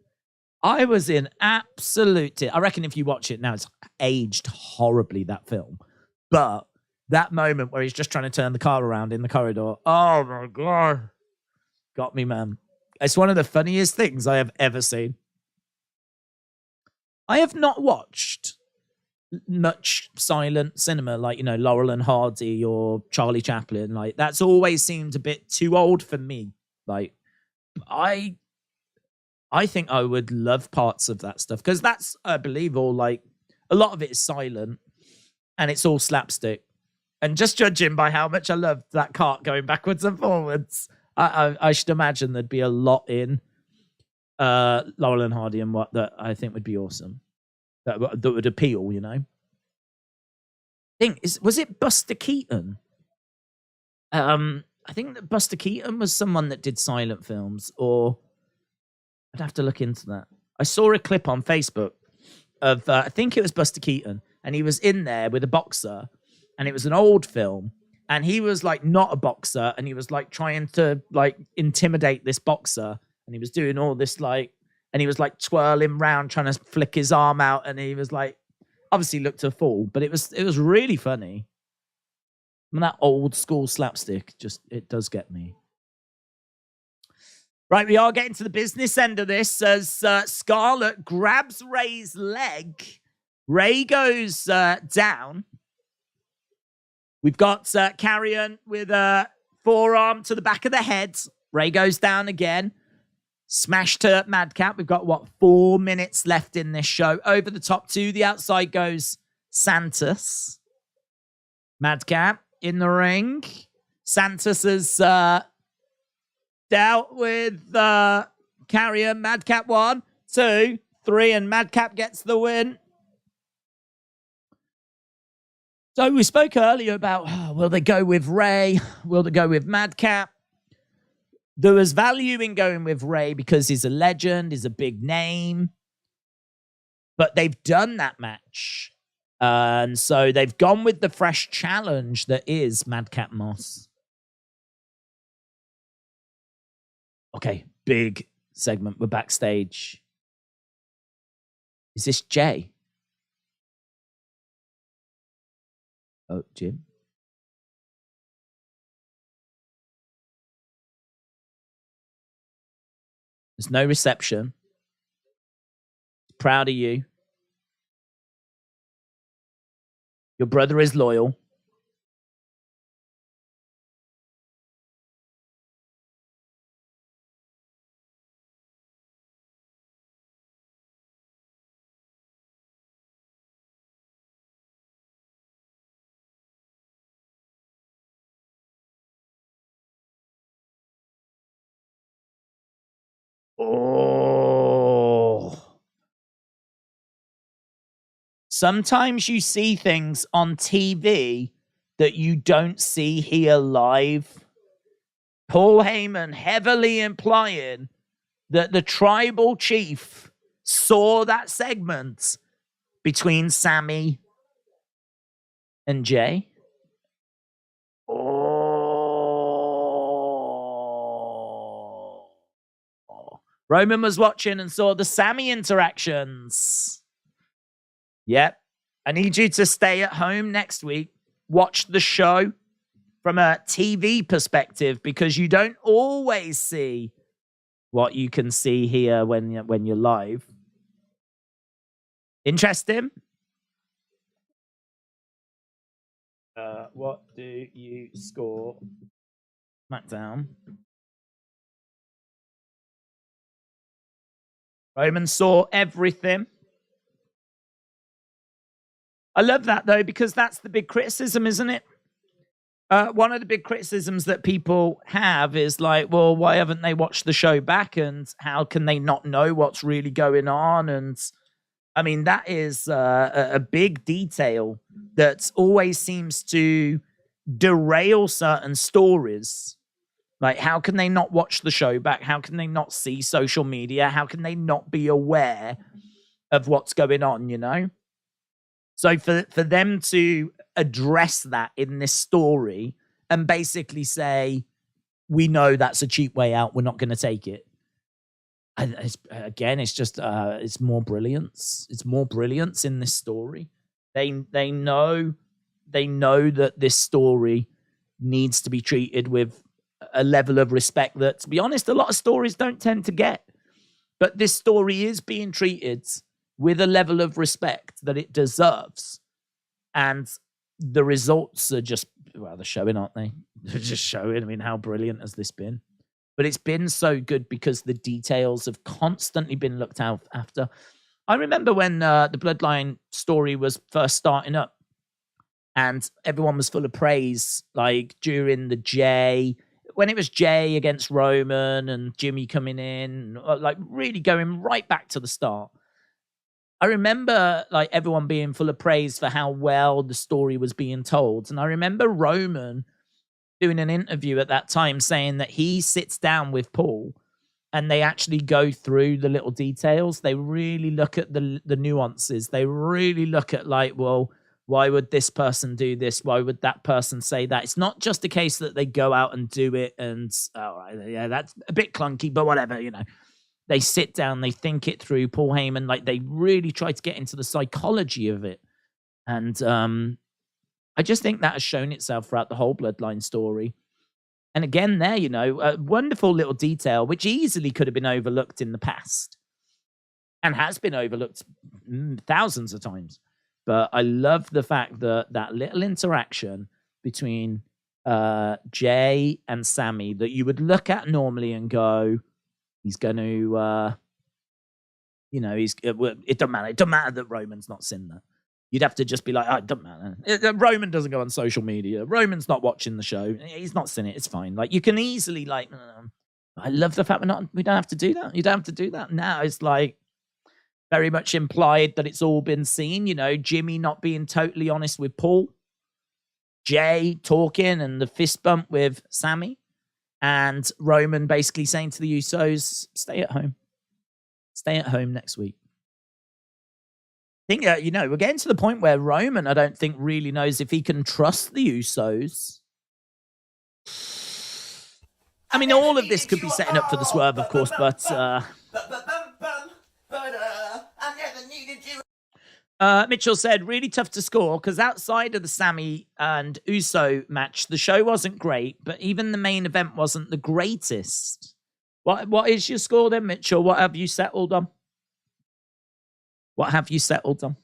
A: I was in absolute tears. I reckon if you watch it now, it's aged horribly, that film. But that moment where he's just trying to turn the car around in the corridor, oh my God. Got me, man. It's one of the funniest things I have ever seen. I have not watched much silent cinema like, you know, Laurel and Hardy or Charlie Chaplin. Like, that's always seemed a bit too old for me. Like, I think I would love parts of that stuff because that's, I believe, all like a lot of it is silent and it's all slapstick. And just judging by how much I love that cart going backwards and forwards, I should imagine there'd be a lot in Laurel and Hardy and what that I think would be awesome. That would appeal, you know. Was it Buster Keaton? I think that Buster Keaton was someone that did silent films, or I'd have to look into that. I saw a clip on Facebook of I think it was Buster Keaton, and he was in there with a boxer, and it was an old film. And he was like not a boxer, and he was like trying to like intimidate this boxer, and he was doing all this like, and he was like twirling round trying to flick his arm out, and he was like obviously looked a fool, but it was really funny. I mean, that old school slapstick just it does get me. Right, we are getting to the business end of this as Scarlett grabs Ray's leg. Ray goes down. We've got Carrion with a forearm to the back of the head. Ray goes down again. Smash to Madcap. We've got, 4 minutes left in this show. Over the top to the outside goes Santos. Madcap in the ring. Santos has dealt with Carrier. Madcap 1, 2, 3, and Madcap gets the win. So we spoke earlier about, will they go with Ray? Will they go with Madcap? There was value in going with Ray because he's a legend, he's a big name. But they've done that match. And so they've gone with the fresh challenge that is Madcap Moss. Okay, big segment. We're backstage. Is this Jay? Oh, Jim. There's no reception. Proud of you. Your brother is loyal. Oh. Sometimes you see things on TV that you don't see here live. Paul Heyman heavily implying that the tribal chief saw that segment between Sami and Jey. Oh. Roman was watching and saw the Sami interactions. Yep. I need you to stay at home next week. Watch the show from a TV perspective because you don't always see what you can see here when you're live. Interesting. What do you score? SmackDown. Roman saw everything. I love that, though, because that's the big criticism, isn't it? One of the big criticisms that people have is like, well, why haven't they watched the show back? And how can they not know what's really going on? And I mean, that is a big detail that always seems to derail certain stories. Like, how can they not watch the show back? How can they not see social media? How can they not be aware of what's going on, you know? So for them to address that in this story and basically say, we know that's a cheap way out, we're not going to take it. It's just, it's more brilliance. It's more brilliance in this story. They know that this story needs to be treated with a level of respect that, to be honest, a lot of stories don't tend to get. But this story is being treated with a level of respect that it deserves. And the results are just, well, they're showing, aren't they? They're just showing. I mean, how brilliant has this been? But it's been so good because the details have constantly been looked out after. I remember when the Bloodline story was first starting up and everyone was full of praise, like during the Jey, when it was Jey against Roman and Jimmy coming in, like really going right back to the start. I remember like everyone being full of praise for how well the story was being told. And I remember Roman doing an interview at that time saying that he sits down with Paul and they actually go through the little details. They really look at the nuances. They really look at like, well, why would this person do this? Why would that person say that? It's not just a case that they go out and do it and, oh, yeah, that's a bit clunky, but whatever, you know. They sit down, they think it through. Paul Heyman, like they really try to get into the psychology of it. And I just think that has shown itself throughout the whole Bloodline story. And again, there, you know, a wonderful little detail, which easily could have been overlooked in the past and has been overlooked thousands of times. But I love the fact that that little interaction between Jey and Sami that you would look at normally and go, he's going to, you know, it don't matter. It don't matter that Roman's not seen that. You'd have to just be like, oh, it doesn't matter. Roman doesn't go on social media. Roman's not watching the show. He's not seen it. It's fine. Like, you can easily, like, I love the fact we don't have to do that. You don't have to do that. Now it's like very much implied that it's all been seen. You know, Jimmy not being totally honest with Paul, Jay talking and the fist bump with Sami, and Roman basically saying to the Usos, stay at home. Stay at home next week. I think, you know, we're getting to the point where Roman, I don't think, really knows if he can trust the Usos. I mean, all of this could be setting up for the Swerve, of course, but... I never needed you. Mitchell said, really tough to score, because outside of the Sami and Uso match, the show wasn't great, but even the main event wasn't the greatest. What is your score then, Mitchell? What have you settled on? What have you settled on?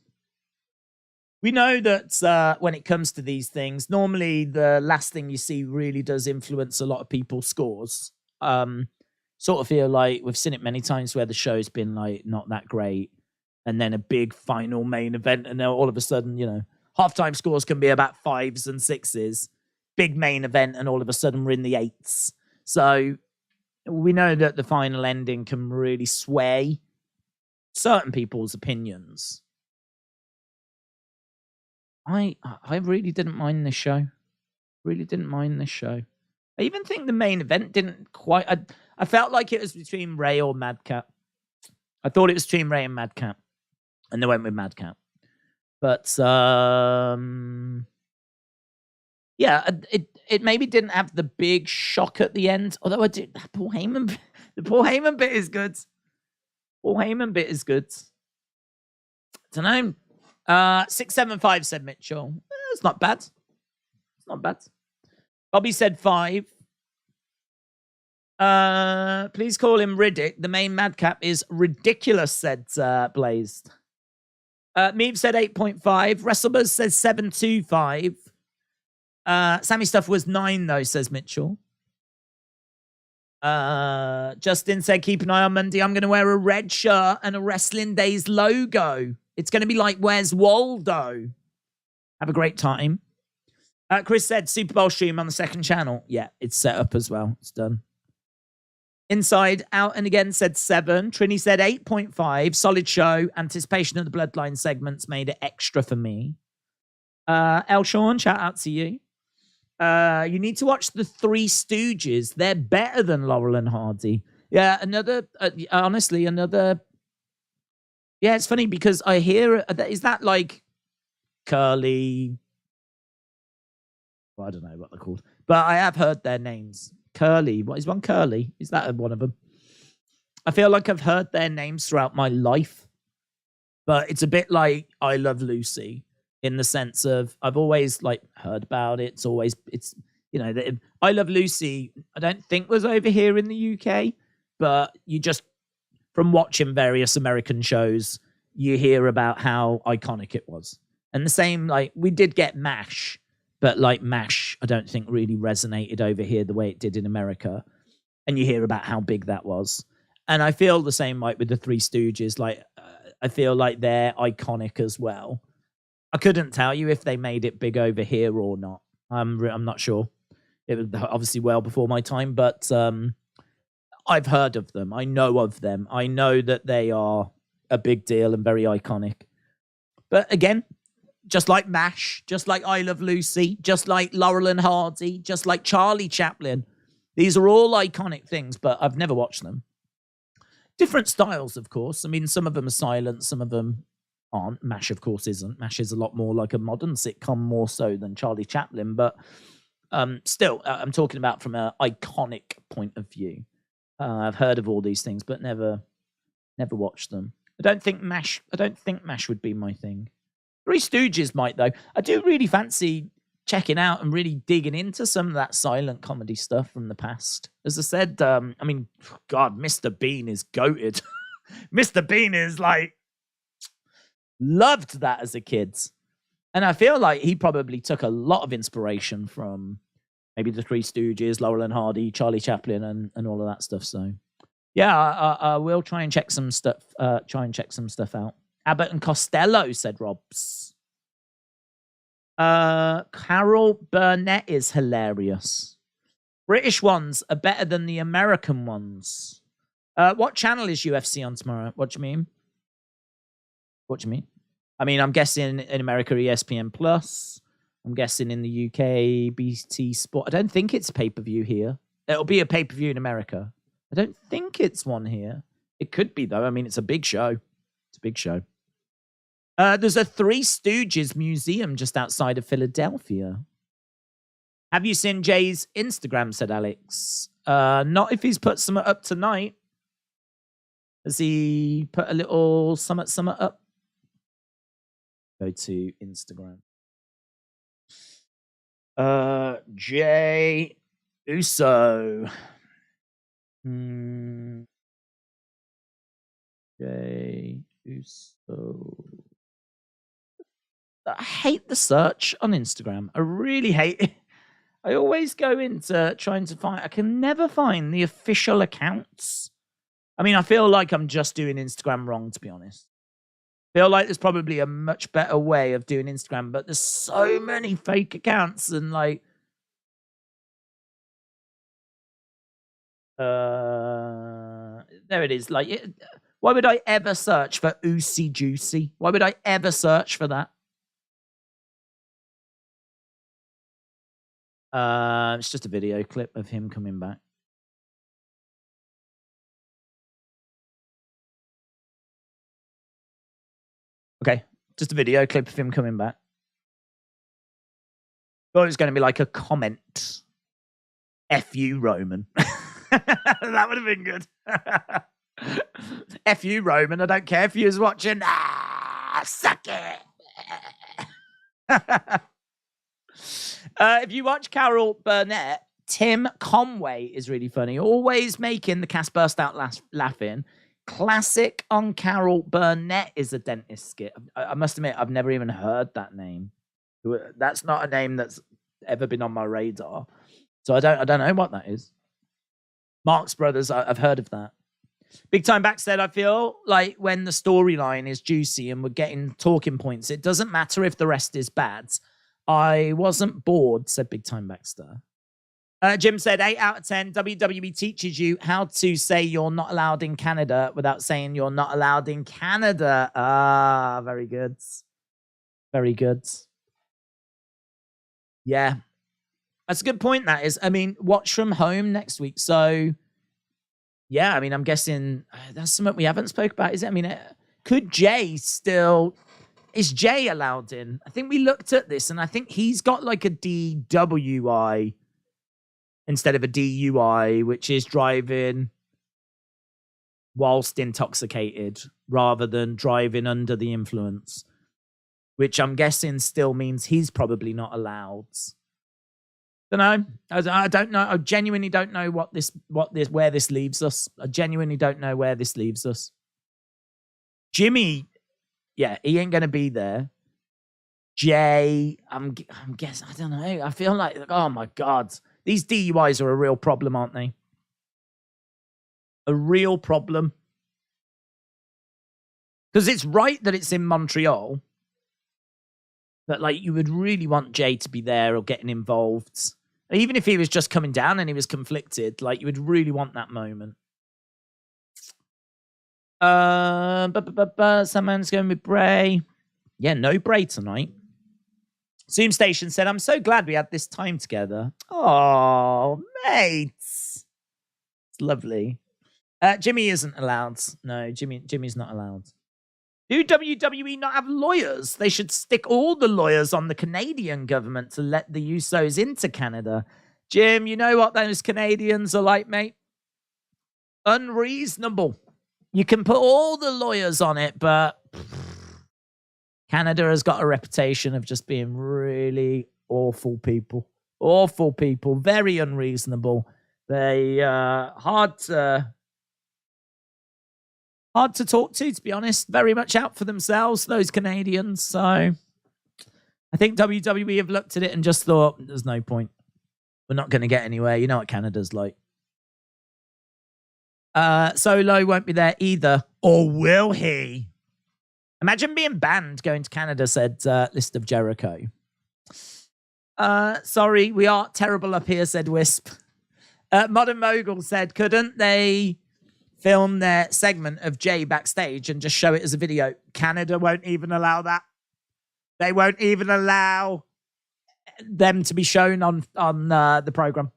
A: We know that when it comes to these things, normally the last thing you see really does influence a lot of people's scores. Sort of feel like we've seen it many times where the show's been like not that great, and then a big final main event, and then all of a sudden, you know, halftime scores can be about 5s and 6s. Big main event, and all of a sudden we're in the 8s. So we know that the final ending can really sway certain people's opinions. I really didn't mind this show. Really didn't mind this show. I even think the main event didn't quite... I felt like it was between Ray or Madcap. I thought it was between Ray and Madcap. And they went with Madcap. But, yeah, it maybe didn't have the big shock at the end. Although I did... The Paul Heyman bit is good. Paul Heyman bit is good. Don't know. 675 said Mitchell. It's not bad. It's not bad. Bobby said 5. Please call him Riddick. The main madcap is ridiculous, said Blazed. Meave said 8.5. WrestleBuzz says 725. Sammy stuff was 9 though, says Mitchell. Justin said, keep an eye on Monday. I'm going to wear a red shirt and a Wrestling Days logo. It's going to be like, where's Waldo? Have a great time. Chris said, Super Bowl stream on the second channel. Yeah, it's set up as well. It's done. Inside Out and Again said 7. Trini said 8.5. Solid show. Anticipation of the Bloodline segments made it extra for me. El Sean, shout out to you. You need to watch the Three Stooges. They're better than Laurel and Hardy. Yeah, honestly, another... Yeah, it's funny because I hear... Is that like Curly... Well, I don't know what they're called. But I have heard their names. Curly. What is one Curly? Is that one of them? I feel like I've heard their names throughout my life. But it's a bit like I Love Lucy. In the sense of, I've always like heard about it. It's you know, I Love Lucy, I don't think was over here in the UK, but you just, from watching various American shows, you hear about how iconic it was. And the same, like, we did get MASH, but like MASH, I don't think really resonated over here the way it did in America. And you hear about how big that was. And I feel the same like with the Three Stooges, like, I feel like they're iconic as well. I couldn't tell you if they made it big over here or not. I'm not sure. It was obviously well before my time, but I've heard of them. I know of them. I know that they are a big deal and very iconic. But again, just like MASH, just like I Love Lucy, just like Laurel and Hardy, just like Charlie Chaplin. These are all iconic things, but I've never watched them. Different styles, of course. I mean, some of them are silent, some of them aren't. MASH, of course, isn't. MASH is a lot more like a modern sitcom, more so than Charlie Chaplin, but still, I'm talking about from an iconic point of view. I've heard of all these things, but never watched them. I don't think MASH would be my thing. Three Stooges might, though. I do really fancy checking out and really digging into some of that silent comedy stuff from the past. As I said, I mean, God, Mr. Bean is goated. Mr. Bean is like, loved that as a kid. And I feel like he probably took a lot of inspiration from maybe the Three Stooges, Laurel and Hardy, Charlie Chaplin, and all of that stuff. So yeah, I will try and check some stuff. Out. Abbott and Costello, said Robs. Carol Burnett is hilarious. British ones are better than the American ones. What channel is UFC on tomorrow? What do you mean? What do you mean? I mean, I'm guessing in America, ESPN Plus. I'm guessing in the UK, BT Sport. I don't think it's a pay-per-view here. It'll be a pay-per-view in America. I don't think it's one here. It could be, though. I mean, it's a big show. It's a big show. There's a Three Stooges museum just outside of Philadelphia. Have you seen Jay's Instagram, said Alex. Not if he's put some up tonight. Has he put a little summit up? Go to Instagram. Jey Uso. Jey Uso. I hate the search on Instagram. I really hate it. I always go into trying to find... I can never find the official accounts. I mean, I feel like I'm just doing Instagram wrong, to be honest. I feel like there's probably a much better way of doing Instagram, but there's so many fake accounts and like... there it is. Like, why would I ever search for Oosey Juicy? Why would I ever search for that? It's just a video clip of him coming back. Okay, just a video clip of him coming back. Thought it was going to be like a comment. F you, Roman. That would have been good. F you, Roman. I don't care if you was watching. Suck it. If you watch Carol Burnett, Tim Conway is really funny. Always making the cast burst out laughing. Classic on Carol Burnett is a dentist skit. I must admit, I've never even heard that name. That's not a name that's ever been on my radar. So I don't know what that is. Marx Brothers, I've heard of that. Big Time Back said, I feel like when the storyline is juicy and we're getting talking points, it doesn't matter if the rest is bad. I wasn't bored, said Big Time Baxter. Jim said, 8 out of 10. WWE teaches you how to say you're not allowed in Canada without saying you're not allowed in Canada. Ah, very good. Very good. Yeah. That's a good point, that is. I mean, watch from home next week. So, yeah, I mean, I'm guessing that's something we haven't spoke about, is it? I mean, could Jay still... Is Jay allowed in? I think we looked at this, and I think he's got like a DWI instead of a DUI, which is driving whilst intoxicated rather than driving under the influence, which I'm guessing still means he's probably not allowed. Don't know. I don't know. I genuinely don't know where this leaves us. I genuinely don't know where this leaves us. Jimmy, yeah, he ain't gonna be there. Jay, I'm guessing. I don't know. I feel like, oh my God, these DUIs are a real problem, aren't they? A real problem. Because it's right that it's in Montreal, but like you would really want Jay to be there or getting involved. Even if he was just coming down and he was conflicted, like you would really want that moment. Someone's going with Bray. Yeah, no Bray tonight. Zoom Station said, I'm so glad we had this time together. Oh, mates. It's lovely. Jimmy isn't allowed. No, Jimmy's not allowed. Do WWE not have lawyers? They should stick all the lawyers on the Canadian government to let the Usos into Canada. Jim, you know what those Canadians are like, mate? Unreasonable. You can put all the lawyers on it, but Canada has got a reputation of just being really awful people. Awful people. Very unreasonable. They hard to talk to be honest. Very much out for themselves, those Canadians. So I think WWE have looked at it and just thought, there's no point. We're not going to get anywhere. You know what Canada's like. Solo won't be there either. Or will he? Imagine being banned going to Canada, said List of Jericho.
C: Sorry, we are terrible up here, said Wisp. Modern Mogul said, couldn't they film their segment of Jay backstage and just show it as a video? Canada won't even allow that. They won't even allow them to be shown on the program.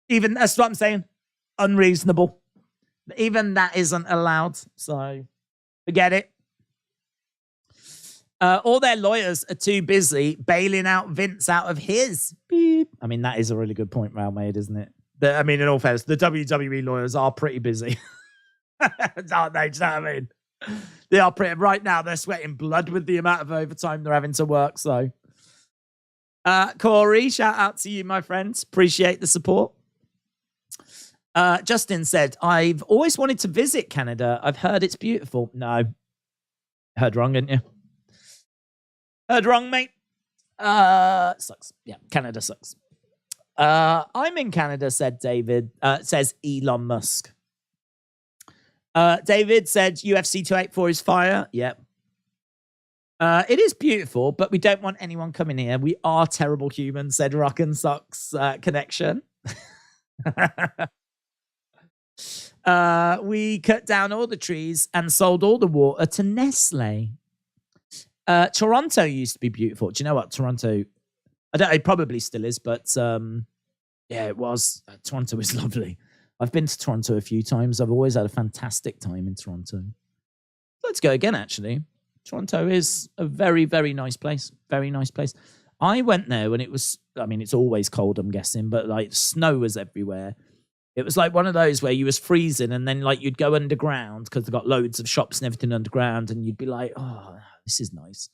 C: Even, that's what I'm saying, unreasonable. Even that isn't allowed, so forget it. All their lawyers are too busy bailing out Vince out of his. Beep. I mean, that is a really good point, Raul made, isn't it? I mean, in all fairness, the WWE lawyers are pretty busy. Aren't they? Do you know what I mean? They are pretty. Right now, they're sweating blood with the amount of overtime they're having to work, so. Corey, shout out to you, my friends. Appreciate the support. Justin said, I've always wanted to visit Canada. I've heard it's beautiful. No. Heard wrong, didn't you? Heard wrong, mate. Sucks. Yeah, Canada sucks. I'm in Canada, said David. Says Elon Musk. David said UFC 284 is fire. Yep. It is beautiful, but we don't want anyone coming here. We are terrible humans, said Rock and Socks Connection. We cut down all the trees and sold all the water to Nestle. Toronto used to be beautiful. Do you know what? Toronto, it probably still is, but yeah, it was. Toronto is lovely. I've been to Toronto a few times. I've always had a fantastic time in Toronto. Let's go again, actually. Toronto is a very, very nice place. Very nice place. I went there when it was, I mean, it's always cold, I'm guessing, but like snow was everywhere. It was like one of those where you was freezing and then like you'd go underground because they've got loads of shops and everything underground and you'd be like, oh, this is nice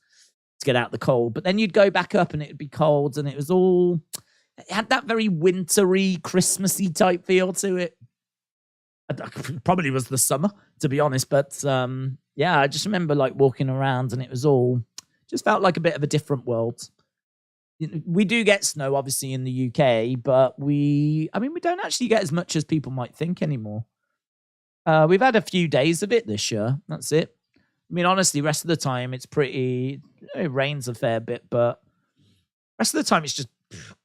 C: to get out the cold. But then you'd go back up and it'd be cold and it was all, it had that very wintry, Christmassy type feel to it. It probably was the summer, to be honest. But yeah, I just remember like walking around and it was all, just felt like a bit of a different world. We do get snow, obviously, in the UK, but we don't actually get as much as people might think anymore. We've had a few days of it this year. That's it. I mean, honestly, rest of the time, it's pretty, it rains a fair bit, but rest of the time, it's just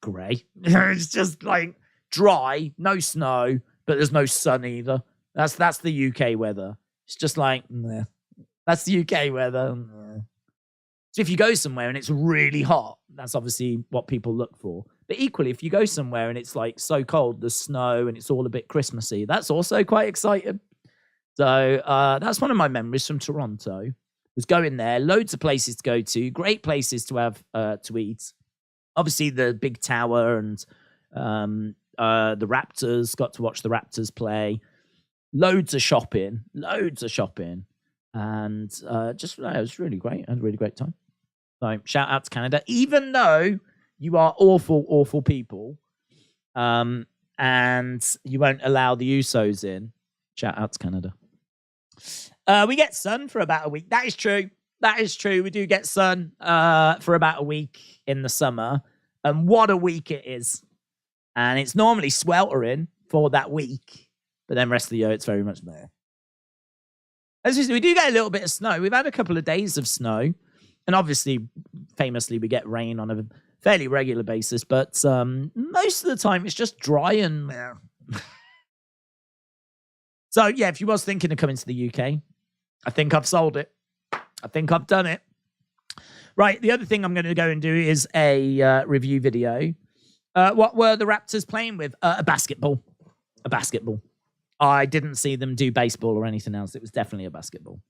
C: grey. It's just like dry, no snow, but there's no sun either. That's the UK weather. It's just like, meh. That's the UK weather. Meh. So if you go somewhere and it's really hot, that's obviously what people look for. But equally, if you go somewhere and it's like so cold, there's snow and it's all a bit Christmassy, that's also quite exciting. So that's one of my memories from Toronto, was going there. Loads of places to go to, great places to have to eat. Obviously, the big tower and the Raptors, got to watch the Raptors play. Loads of shopping. And just, it was really great. I had a really great time. So shout out to Canada, even though you are awful, awful people, and you won't allow the Usos in. Shout out to Canada. We get sun for about a week. That is true. We do get sun for about a week in the summer. And what a week it is. And it's normally sweltering for that week. But then rest of the year, it's very much there. As we do get a little bit of snow. We've had a couple of days of snow. And obviously, famously, we get rain on a fairly regular basis. But most of the time, it's just dry and... So, yeah, if you was thinking of coming to the UK, I think I've sold it. I think I've done it. Right, the other thing I'm going to go and do is a review video. What were the Raptors playing with? A basketball. I didn't see them do baseball or anything else. It was definitely a basketball.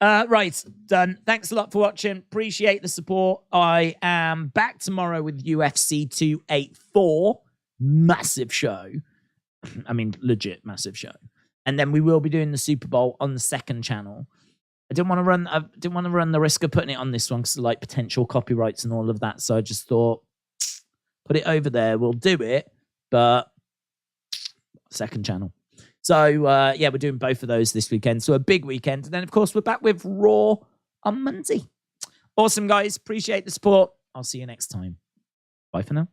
C: Right, done. Thanks a lot for watching. Appreciate the support. I am back tomorrow with UFC 284. Massive show. I mean, legit massive show. And then we will be doing the Super Bowl on the second channel. I didn't want to run the risk of putting it on this one because of like potential copyrights and all of that. So I just thought, put it over there. We'll do it, but second channel. So yeah, we're doing both of those this weekend. So a big weekend. And then of course we're back with Raw on Monday. Awesome, guys. Appreciate the support. I'll see you next time. Bye for now.